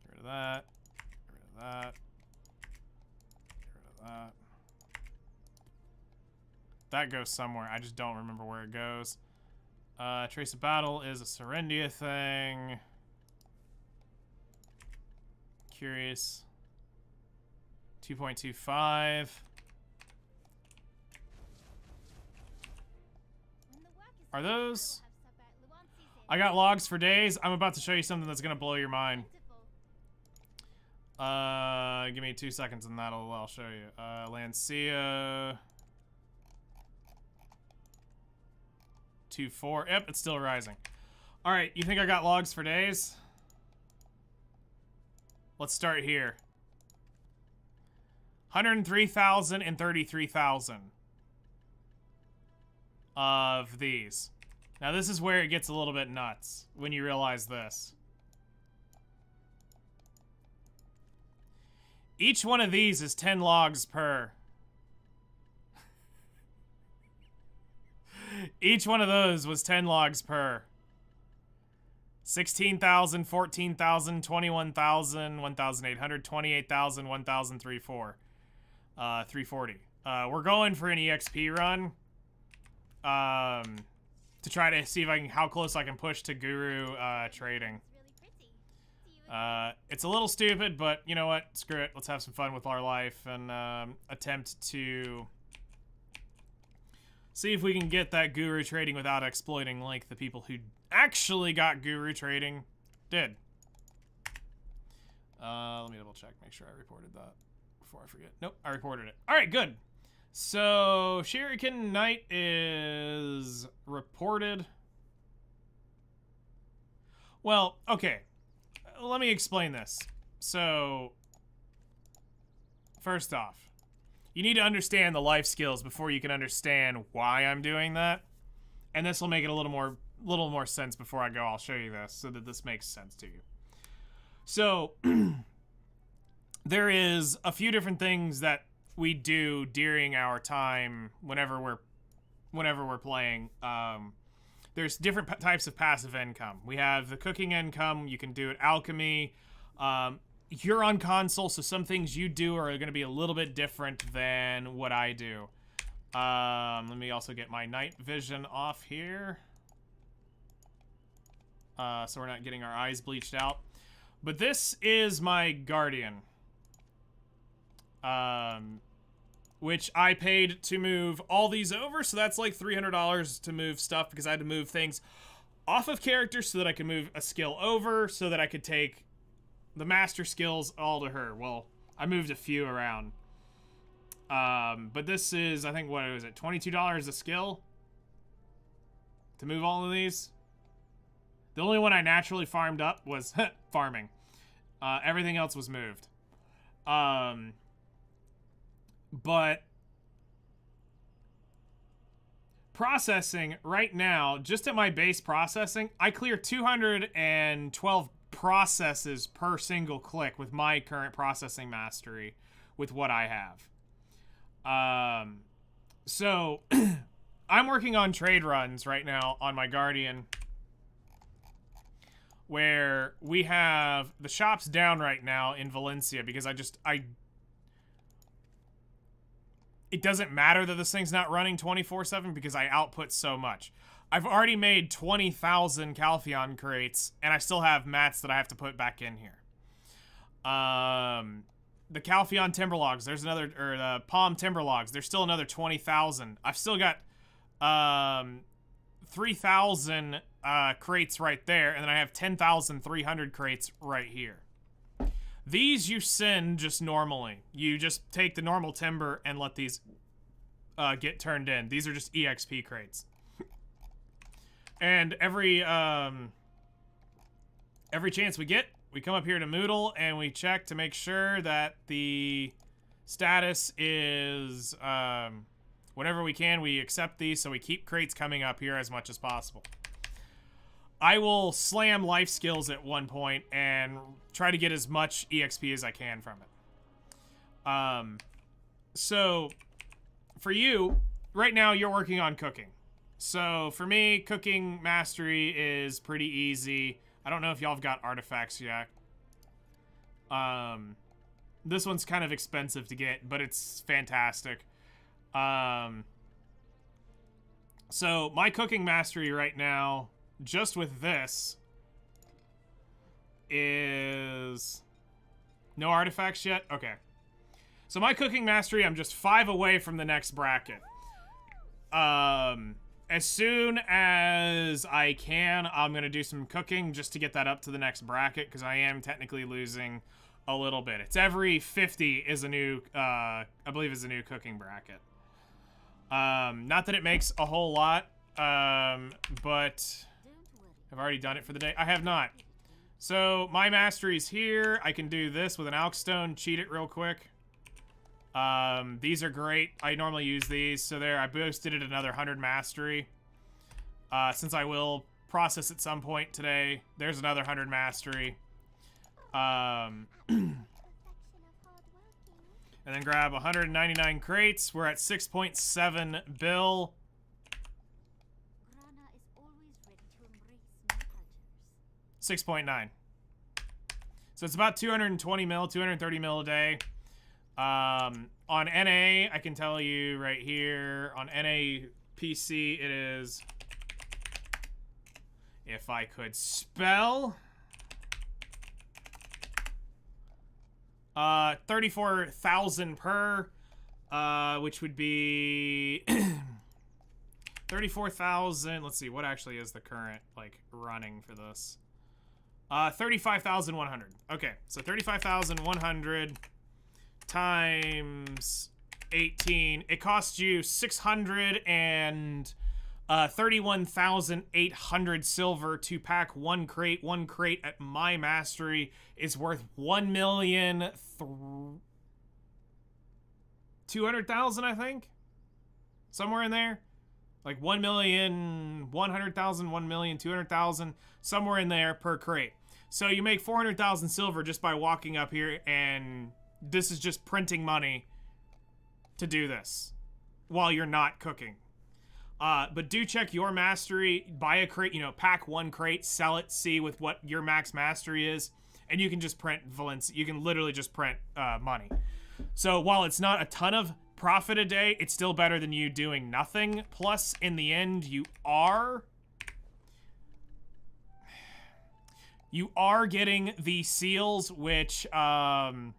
Get rid of that. Get rid of that. Get rid of that. That goes somewhere. I just don't remember where it goes. Trace of Battle is a Serendia thing. Curious. 2.25. Are those? I got logs for days. I'm about to show you something that's gonna blow your mind. Give me 2 seconds and I'll show you. Lancia. 2.4. Yep, it's still rising. All right, you think I got logs for days? Let's start here. 103,000 and 33,000 of these. Now this is where it gets a little bit nuts when you realize this. Each one of these is 10 logs per. Each one of those was 10 logs per. 16,000, 14,000, 21,000, 1,800, 28,000, 1,340. 340. We're going for an EXP run. To try to see if I can, how close I can push to Guru trading. It's a little stupid, but you know what? Screw it. Let's have some fun with our life and attempt to see if we can get that Guru trading without exploiting like the people who actually got Guru trading did. Let me double check, make sure I reported that before I forget. Nope, I reported it. All right, good. So Shuriken Knight is reported. Well, okay. Let me explain this. So, first off, you need to understand the life skills before you can understand why I'm doing that. And this will make it a little more sense before I go. I'll show you this so that this makes sense to you. So, there is a few different things that we do during our time whenever we're playing. There's different types of passive income. We have the cooking income. You can do it alchemy. You're on console, so some things you do are going to be a little bit different than what I do. Let me also get my night vision off here. So we're not getting our eyes bleached out. But this is my Guardian. Which I paid to move all these over, so that's like $300 to move stuff because I had to move things off of characters so that I could move a skill over so that I could take the master skills all to her. Well, I moved a few around. But this is, I think, what was it, $22 a skill to move all of these? The only one I naturally farmed up was farming. Everything else was moved. But processing right now, just at my base processing, I clear 212 processes per single click with my current processing mastery with what I have. So I'm working on trade runs right now on my Guardian where we have the shops down right now in Valencia because it doesn't matter that this thing's not running 24/7 because I output so much. I've already made 20,000 Calpheon crates, and I still have mats that I have to put back in here. The Calpheon timber logs, there's another, or the Palm timber logs, there's still another 20,000. I've still got 3,000 crates right there, and then I have 10,300 crates right here. These you send just normally. You just take the normal timber and let these get turned in. These are just EXP crates. And every chance we get, we come up here to Moodle and we check to make sure that the status is, whenever we can, we accept these, so we keep crates coming up here as much as possible. I will slam life skills at one point and try to get as much EXP as I can from it. So, for you, right now you're working on cooking. So, for me, cooking mastery is pretty easy. I don't know if y'all have got artifacts yet. This one's kind of expensive to get, but it's fantastic. So, my cooking mastery right now, just with this, is no artifacts yet? Okay. So my cooking mastery, I'm just 5 away from the next bracket. As soon as I can, I'm going to do some cooking just to get that up to the next bracket, because I am technically losing a little bit. It's every 50 is a new, I believe is a new cooking bracket. Not that it makes a whole lot, but I've already done it for the day. I have not. So my mastery's here. I can do this with an Alk Stone, cheat it real quick. These are great. I normally use these. So there, I boosted it another 100 mastery. Since I will process at some point today, there's another 100 mastery. And then grab 199 crates. We're at 6.7 bill. 6.9. So it's about 220 mil, 230 mil a day. On NA, I can tell you right here, on NA PC, it is, if I could spell, 34,000 per, which would be 34,000. Let's see, what actually is the current, like, running for this? 35,100. Okay, so 35,100 times 18. It costs you 631,800 silver to pack one crate. One crate at my mastery is worth 1,200,000, I think. Somewhere in there. Like 1,100,000, 1,200,000, somewhere in there per crate. So you make 400,000 silver just by walking up here, and this is just printing money to do this while you're not cooking. But do check your mastery, buy a crate, pack one crate, sell it, see with what your max mastery is, and you can just print Valencia. You can literally just print money. So while it's not a ton of profit a day, it's still better than you doing nothing. Plus, in the end, you are getting the seals, which I'm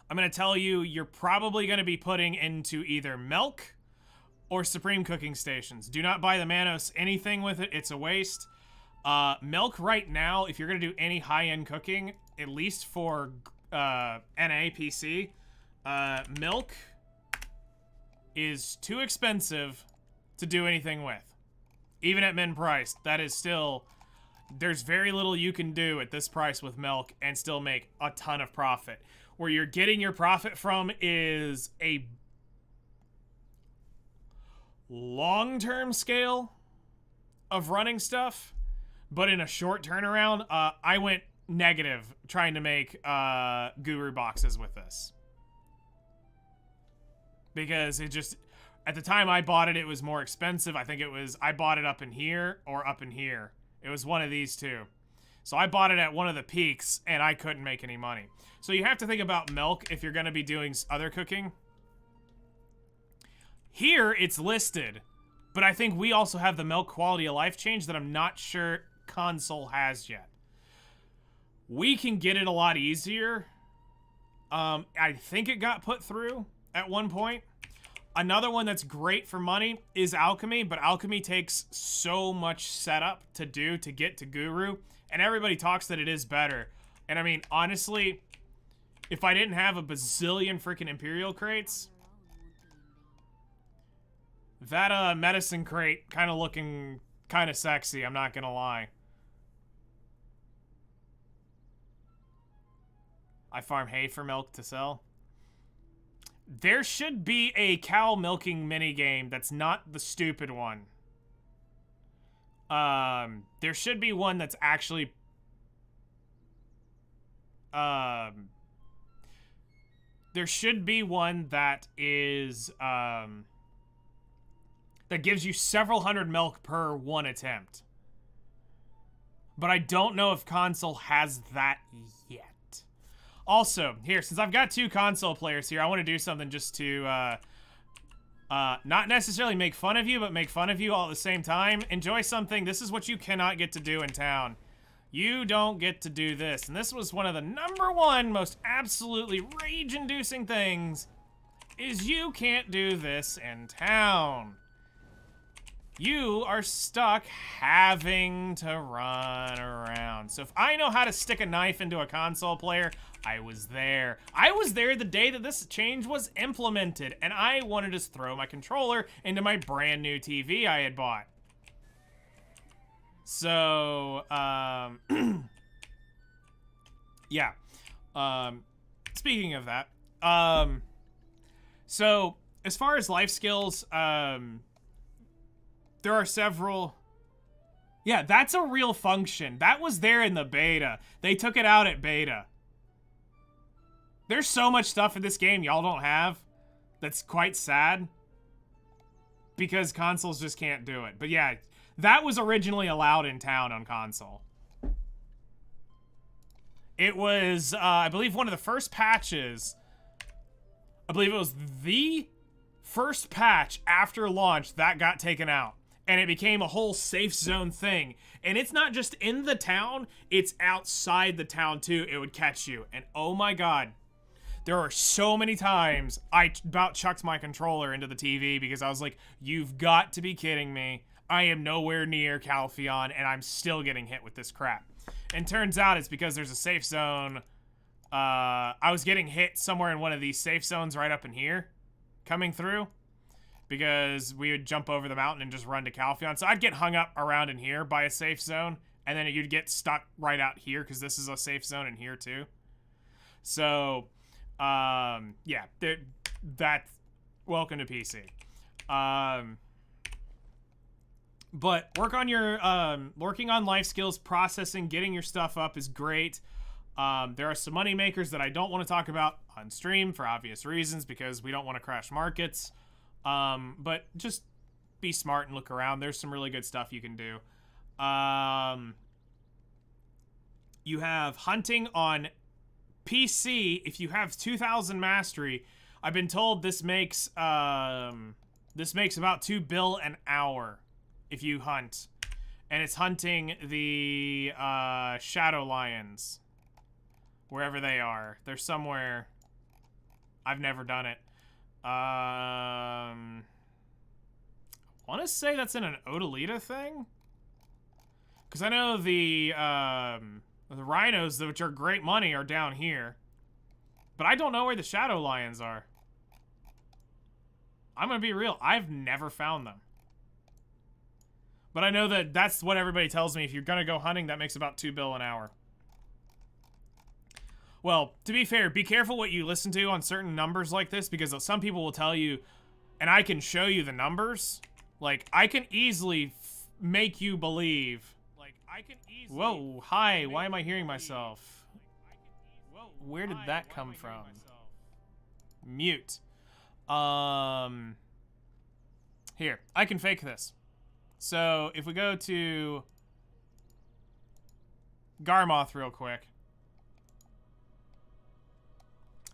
going to tell you, you're probably going to be putting into either milk or Supreme cooking stations. Do not buy the Manos anything with it. It's a waste. Milk right now, if you're going to do any high-end cooking, at least for NA PC, milk is too expensive to do anything with. Even at min price, that is still, there's very little you can do at this price with milk and still make a ton of profit. Where you're getting your profit from is a long-term scale of running stuff, but in a short turnaround, I went negative trying to make guru boxes with this. Because it just, at the time I bought it, it was more expensive. I think it was, I bought it up in here or up in here. It was one of these two. So I bought it at one of the peaks and I couldn't make any money. So you have to think about milk if you're going to be doing other cooking. Here it's listed, but I think we also have the milk quality of life change that I'm not sure console has yet. We can get it a lot easier. I think it got put through at one point. Another one that's great for money is alchemy, but alchemy takes so much setup to do to get to guru, and everybody talks that it is better. And I mean, honestly, if I didn't have a bazillion freaking Imperial crates, that medicine crate kind of looking kind of sexy, I'm not gonna lie. I farm hay for milk to sell. There should be a cow milking minigame that's not the stupid one. There should be one that's actually... there should be one that is, that gives you several hundred milk per one attempt. But I don't know if console has that yet. Also, here, since I've got 2 console players here, I want to do something just to, not necessarily make fun of you, but make fun of you all at the same time. Enjoy something. This is what you cannot get to do in town. You don't get to do this. And this was one of the #1 most absolutely rage-inducing things, is you can't do this in town. You are stuck having to run around. So if I know how to stick a knife into a console player, I was there. I was there the day that this change was implemented, and I wanted to throw my controller into my brand new TV I had bought. So, yeah. Speaking of that, so as far as life skills, there are several. Yeah, that's a real function. That was there in the beta. They took it out at beta. There's so much stuff in this game y'all don't have that's quite sad because consoles just can't do it. But yeah, that was originally allowed in town on console. It was, I believe, one of the first patches. I believe it was the first patch after launch that got taken out. And it became a whole safe zone thing. And it's not just in the town, it's outside the town too. It would catch you. And oh my god, there are so many times I about chucked my controller into the TV because I was like, you've got to be kidding me. I am nowhere near Calpheon and I'm still getting hit with this crap. And turns out it's because there's a safe zone. I was getting hit somewhere in one of these safe zones right up in here coming through, because we would jump over the mountain and just run to Calpheon. So I'd get hung up around in here by a safe zone, and then you'd get stuck right out here because this is a safe zone in here too. So, yeah, that's welcome to PC. But work on your, working on life skills, processing, getting your stuff up is great. There are some money makers that I don't want to talk about on stream for obvious reasons because we don't want to crash markets. But just be smart and look around. There's some really good stuff you can do. You have hunting on PC. If you have 2,000 mastery, I've been told this makes about $2 bill an hour if you hunt. And it's hunting the shadow lions, wherever they are. They're somewhere. I've never done it. I want to say that's in an Odore thing, because I know the rhinos, which are great money, are down here, but I don't know where the shadow lions are. I'm gonna be real, I've never found them, but I know that that's what everybody tells me. If you're gonna go hunting, that makes about $2 bill an hour. Well, to be fair, be careful what you listen to on certain numbers like this, because some people will tell you, and I can show you the numbers. Like, I can easily make you believe. Like, I can easily. Whoa, hi, why am I hearing myself? Where did that come from? Mute. Here, I can fake this. So, if we go to Garmoth real quick.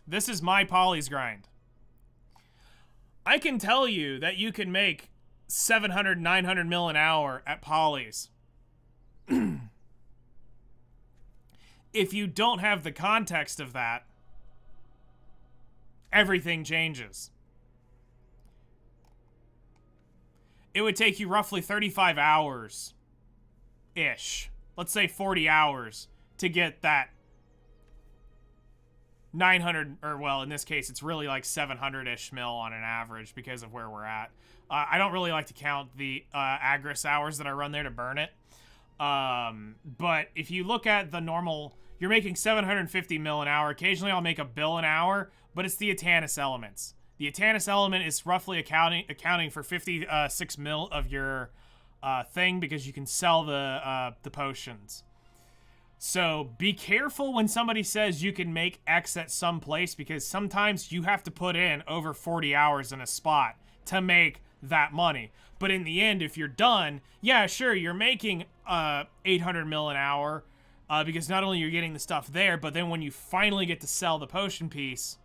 This is my Polly's grind. I can tell you that you can make 700, 900 mil an hour at Polly's. If you don't have the context of that, everything changes. It would take you roughly 35 hours-ish. Let's say 40 hours to get that 900, or well, in this case, it's really like 700-ish mil on an average because of where we're at. I don't really like to count the Agris hours that I run there to burn it. But if you look at the normal, you're making 750 mil an hour. Occasionally I'll make a bill an hour, but it's the Atanis elements. The Atanis element is roughly accounting for 56 mil of your thing because you can sell the potions. So be careful when somebody says you can make X at some place, because sometimes you have to put in over 40 hours in a spot to make that money. But in the end, if you're done, yeah, sure, you're making 800 mil an hour because not only you're getting the stuff there, but then when you finally get to sell the potion piece,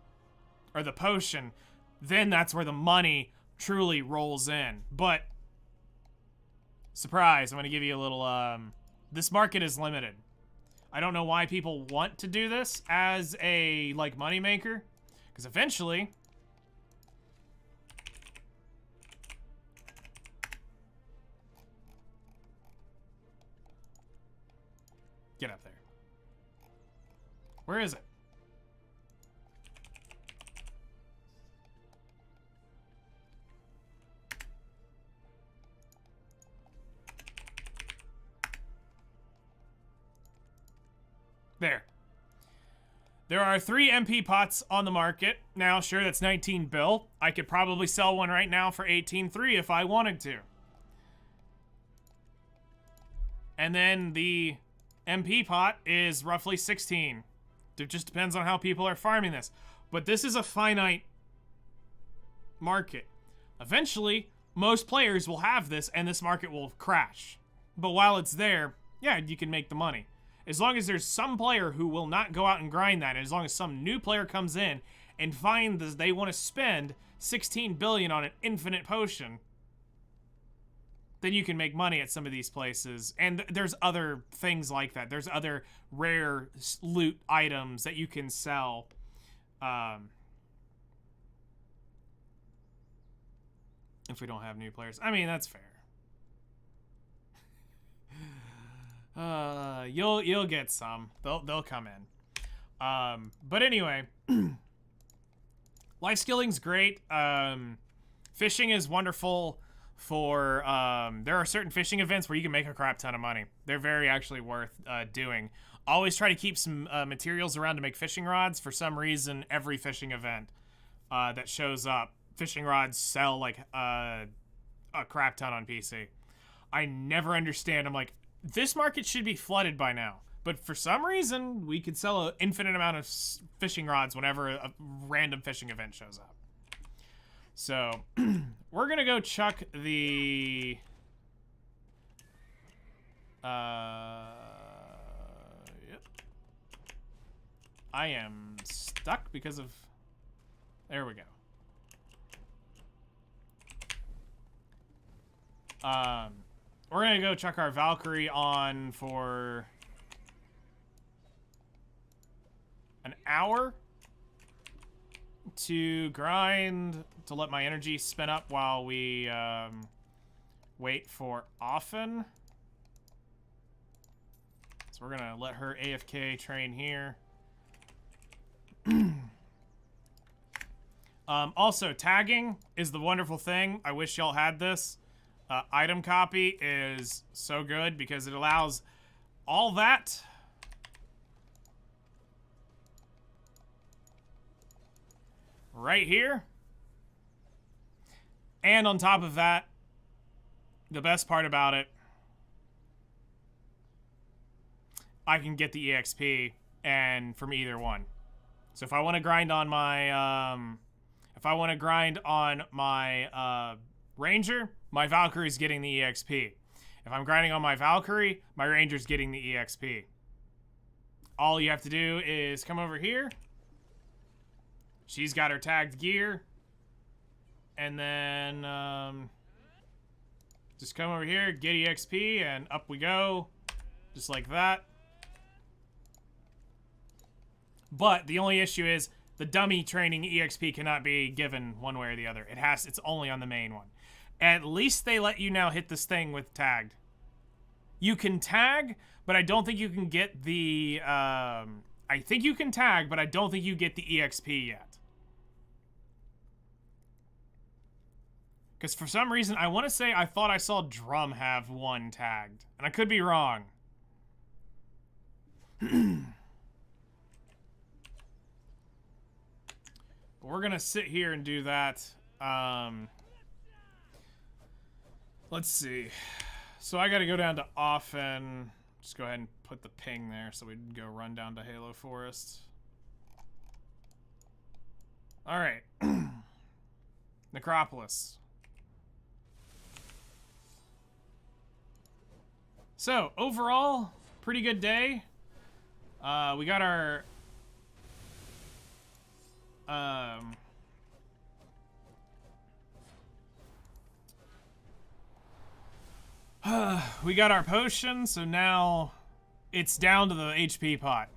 or the potion, then that's where the money truly rolls in. But surprise, I'm going to give you a little, this market is limited. I don't know why people want to do this as a, like, moneymaker, because eventually, get up there. Where is it? There. There are 3 MP pots on the market. Now, sure, that's 19 bill. I could probably sell one right now for 18.3 if I wanted to. And then the MP pot is roughly 16. It just depends on how people are farming this. But this is a finite market. Eventually, most players will have this and this market will crash. But while it's there, yeah, you can make the money. As long as there's some player who will not go out and grind that, and as long as some new player comes in and finds they want to spend 16 billion on an infinite potion, then you can make money at some of these places. And there's other things like that. There's other rare loot items that you can sell. If we don't have new players. I mean, that's fair. You'll get some. They'll come in. But anyway, life skilling's great. Fishing is wonderful for, there are certain fishing events where you can make a crap ton of money. They're very actually worth doing. Always try to keep some materials around to make fishing rods. For some reason, every fishing event that shows up, fishing rods sell like a crap ton on PC. I never understand. I'm like, this market should be flooded by now. But for some reason, we could sell an infinite amount of fishing rods whenever a random fishing event shows up. So, we're going to go chuck the... Yep. I am stuck because of... There we go. We're gonna go chuck our Valkyrie on for an hour to grind, to let my energy spin up while we wait for Often. So we're gonna let her AFK train here. Also, tagging is the wonderful thing. I wish y'all had this. Item copy is so good because it allows all that right here. And on top of that, the best part about it, I can get the EXP and from either one. So if I want to grind on my Ranger, my Valkyrie's getting the EXP. If I'm grinding on my Valkyrie, my Ranger's getting the EXP. All you have to do is come over here. She's got her tagged gear. And then just come over here, get EXP, and up we go. Just like that. But the only issue is the dummy training EXP cannot be given one way or the other. It's only on the main one. At least they let you now hit this thing with tagged. You can tag, but I don't think you can get the I think you can tag, but I don't think you get the EXP yet. Because for some reason, I want to say I thought I saw Drum have one tagged. And I could be wrong. But we're going to sit here and do that. Let's see. So I got to go down to often. Just go ahead and put the ping there so we can go run down to Halo Forest. All right. Necropolis. So, overall, pretty good day. We got our... we got our potion, so now it's down to the HP pot.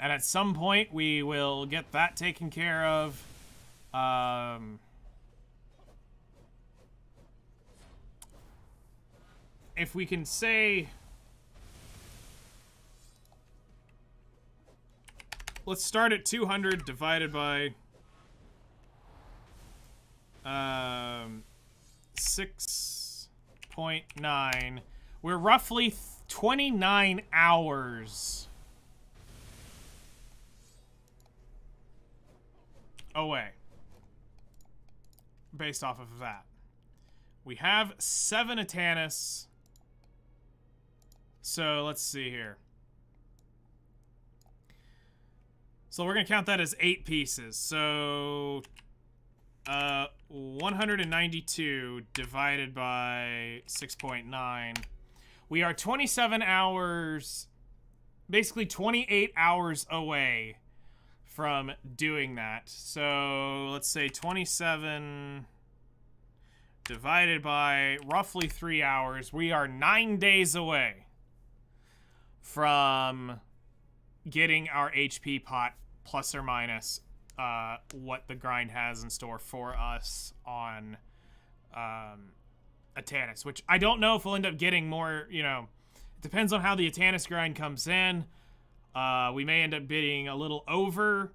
And at some point, we will get that taken care of. If we can say... Let's start at 200 divided by 6.9. We're roughly 29 hours away. Based off of that. We have 7 Atanis. So let's see here. So we're going to count that as 8 pieces. So 192 divided by 6.9. We are 27 hours, basically 28 hours away from doing that. So let's say 27 divided by roughly 3 hours. We are 9 days away from getting our HP pot plus or minus what the grind has in store for us on Atanis, which I don't know if we'll end up getting more, you know, it depends on how the Atanis grind comes in. We may end up bidding a little over,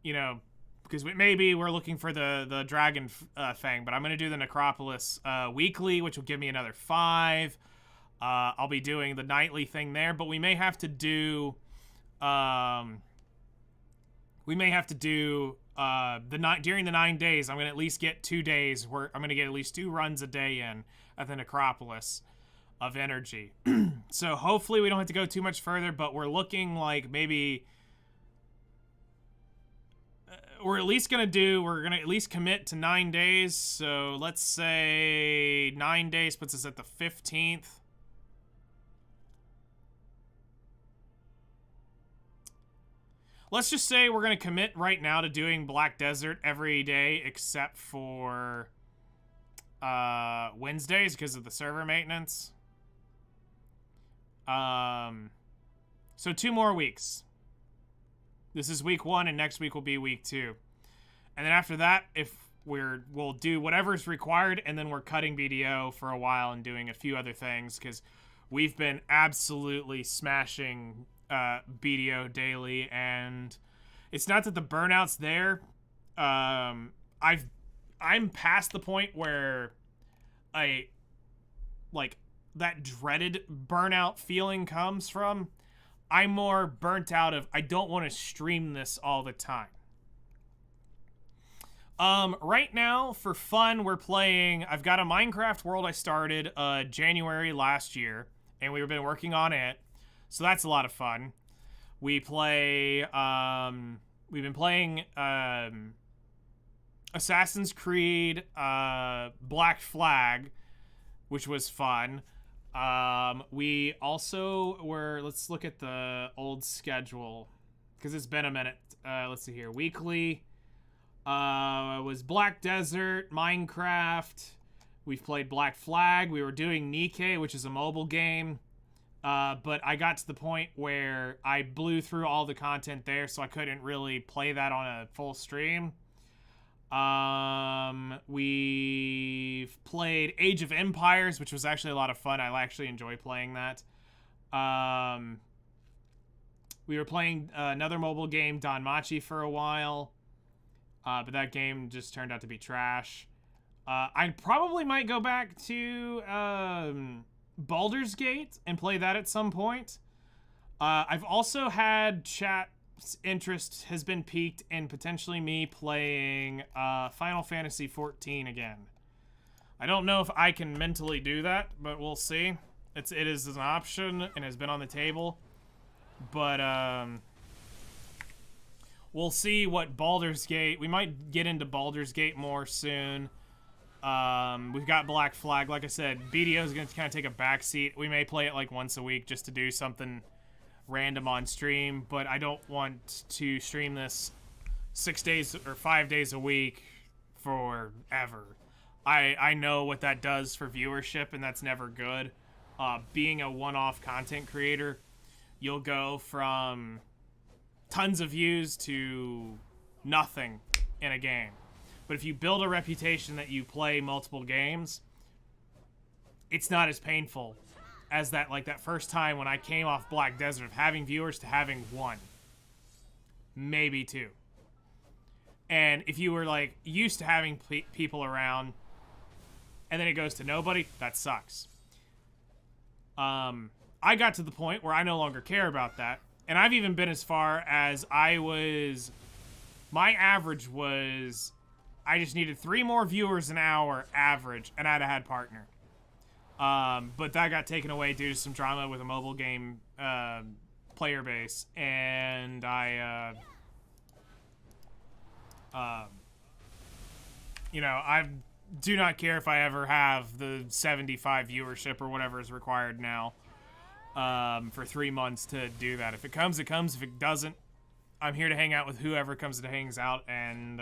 you know, because maybe we're looking for the Dragon Fang, but I'm going to do the Necropolis weekly, which will give me another 5. I'll be doing the nightly thing there, but we may have to do... during the 9 days, I'm going to at least get 2 days where I'm going to get at least 2 runs a day in at the Necropolis of energy. So hopefully we don't have to go too much further, but we're looking like maybe we're at least going to at least commit to 9 days. So let's say 9 days puts us at the 15th. Let's just say we're going to commit right now to doing Black Desert every day except for Wednesdays because of the server maintenance. So 2 more weeks. This is week 1 and next week will be week 2. And then after that, we'll do whatever's required, and then we're cutting BDO for a while and doing a few other things because we've been absolutely smashing BDO daily, and it's not that the burnout's there. I'm past the point where that dreaded burnout feeling comes from. I'm more burnt out of I don't want to stream this all the time. Right now, for fun, we're playing... I've got a Minecraft world I started January last year, and we've been working on it. So that's a lot of fun. We play... we've been playing Assassin's Creed Black Flag, which was fun. We also were... Let's look at the old schedule, because it's been a minute. Let's see here. Weekly... was Black Desert, Minecraft. We've played Black Flag. We were doing Nikke, which is a mobile game. But I got to the point where I blew through all the content there, so I couldn't really play that on a full stream. We've played Age of Empires, which was actually a lot of fun. I actually enjoy playing that. We were playing another mobile game, Don Machi, for a while. But that game just turned out to be trash. I probably might go back to Baldur's Gate and play that at some point. I've also had chat's interest has been piqued in potentially me playing Final Fantasy XIV again. I don't know if I can mentally do that, but we'll see. It is an option and has been on the table. But we'll see what Baldur's Gate... We might get into Baldur's Gate more soon. We've got Black Flag. Like I said, BDO is going to kind of take a backseat. We may play it like once a week just to do something random on stream, but I don't want to stream this 6 days or 5 days a week forever. I know what that does for viewership, and that's never good. Being a one-off content creator, you'll go from tons of views to nothing in a game. But if you build a reputation that you play multiple games, it's not as painful as that first time when I came off Black Desert of having viewers to having one, maybe two. And if you were like used to having people around and then it goes to nobody, that sucks. I got to the point where I no longer care about that. And I've even been as far as my average was, I just needed 3 more viewers an hour average, and I'd have had partner. But that got taken away due to some drama with a mobile game player base, and I do not care if I ever have the 75 viewership or whatever is required now for 3 months to do that. If it comes, it comes. If it doesn't, I'm here to hang out with whoever comes and hangs out, and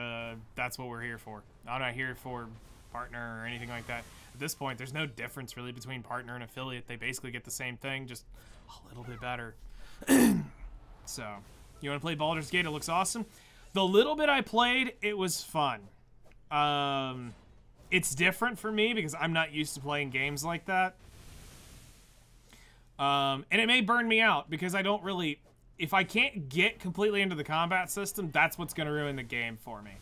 that's what we're here for. I'm not here for partner or anything like that. At this point, there's no difference really between partner and affiliate. They basically get the same thing, just a little bit better. So, you want to play Baldur's Gate? It looks awesome. The little bit I played, it was fun. It's different for me because I'm not used to playing games like that. And it may burn me out because I don't really... If I can't get completely into the combat system, that's what's going to ruin the game for me.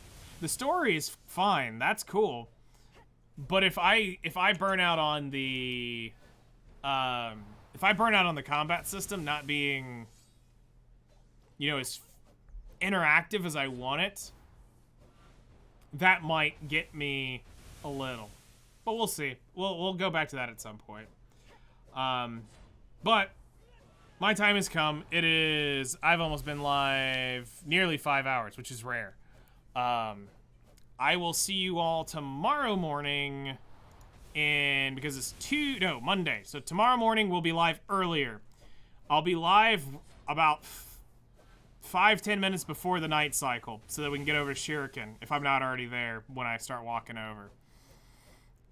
The story is fine. That's cool. But if I burn out on the... if I burn out on the combat system not being, as interactive as I want it, that might get me a little. But we'll see. We'll go back to that at some point. But my time has come. I've almost been live nearly 5 hours, which is rare. I will see you all tomorrow morning, because it's Monday. So tomorrow morning we'll be live earlier. I'll be live about 5-10 minutes before the night cycle so that we can get over to Shuriken if I'm not already there when I start walking over.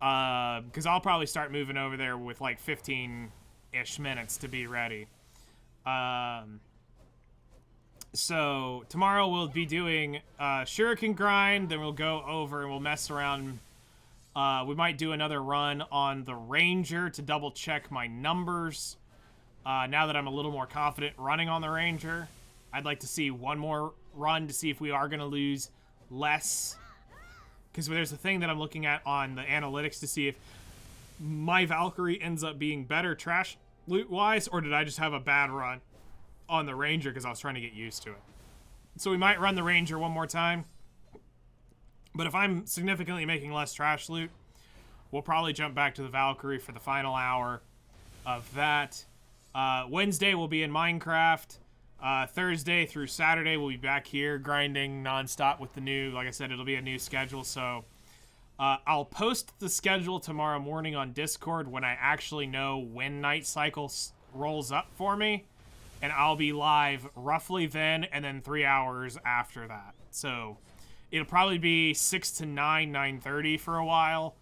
Because I'll probably start moving over there with like 15-ish minutes to be ready. So tomorrow we'll be doing Shuriken grind, then we'll go over and we'll mess around. We might do another run on the Ranger to double check my numbers. Now that I'm a little more confident running on the Ranger, I'd like to see one more run to see if we are going to lose less. Because there's a thing that I'm looking at on the analytics to see if my Valkyrie ends up being better trash loot-wise, or did I just have a bad run on the Ranger because I was trying to get used to it. So we might run the Ranger one more time. But if I'm significantly making less trash loot, we'll probably jump back to the Valkyrie for the final hour of that. Wednesday we'll be in Minecraft. Thursday through Saturday we'll be back here grinding nonstop with the new, like I said, it'll be a new schedule. So I'll post the schedule tomorrow morning on Discord when I actually know when Night Cycle rolls up for me. And I'll be live roughly then, and then 3 hours after that. So it'll probably be 6 to 9, 9:30 for a while.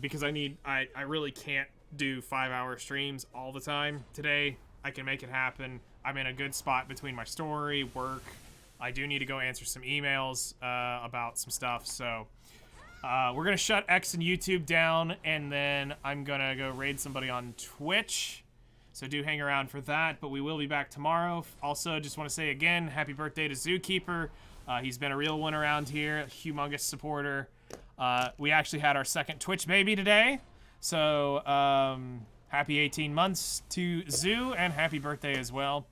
Because I really can't do 5-hour streams all the time. Today, I can make it happen. I'm in a good spot between my story, work. I do need to go answer some emails about some stuff. So we're going to shut X and YouTube down, and then I'm going to go raid somebody on Twitch. So do hang around for that, but we will be back tomorrow. Also, just want to say again, happy birthday to Zookeeper. He's been a real one around here, a humongous supporter. We actually had our second Twitch baby today. So happy 18 months to Zoo, and happy birthday as well.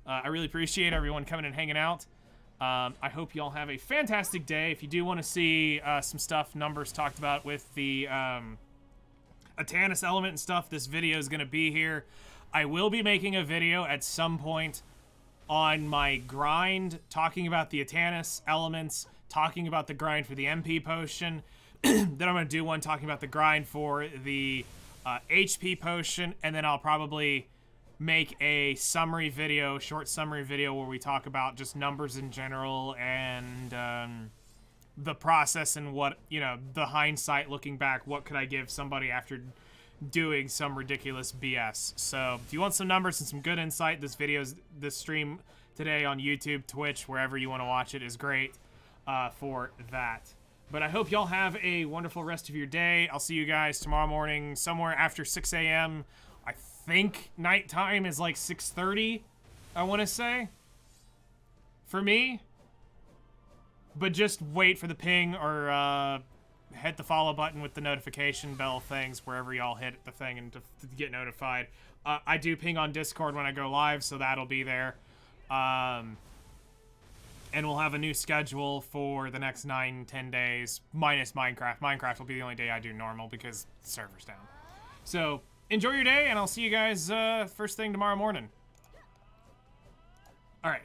I really appreciate everyone coming and hanging out. I hope y'all have a fantastic day. If you do want to see some stuff, numbers talked about with the Atanis element and stuff, this video is going to be here. I will be making a video at some point on my grind, talking about the Atanis elements, talking about the grind for the MP potion. Then I'm going to do one talking about the grind for the HP potion, and then I'll probably make a summary video, short summary video, where we talk about just numbers in general and the process and what, you know, the hindsight looking back, what could I give somebody after doing some ridiculous BS. So if you want some numbers and some good insight, this stream today on YouTube, Twitch, wherever you want to watch it is great for that. But I hope y'all have a wonderful rest of your day. I'll see you guys tomorrow morning somewhere after 6 a.m. I think nighttime is like 6:30, I want to say, for me. But just wait for the ping or hit the follow button with the notification bell things wherever y'all hit the thing and to get notified. I do ping on Discord when I go live, so that'll be there. And we'll have a new schedule for the next 9-10 days, minus Minecraft. Minecraft will be the only day I do normal because the server's down. So enjoy your day, and I'll see you guys first thing tomorrow morning. All right.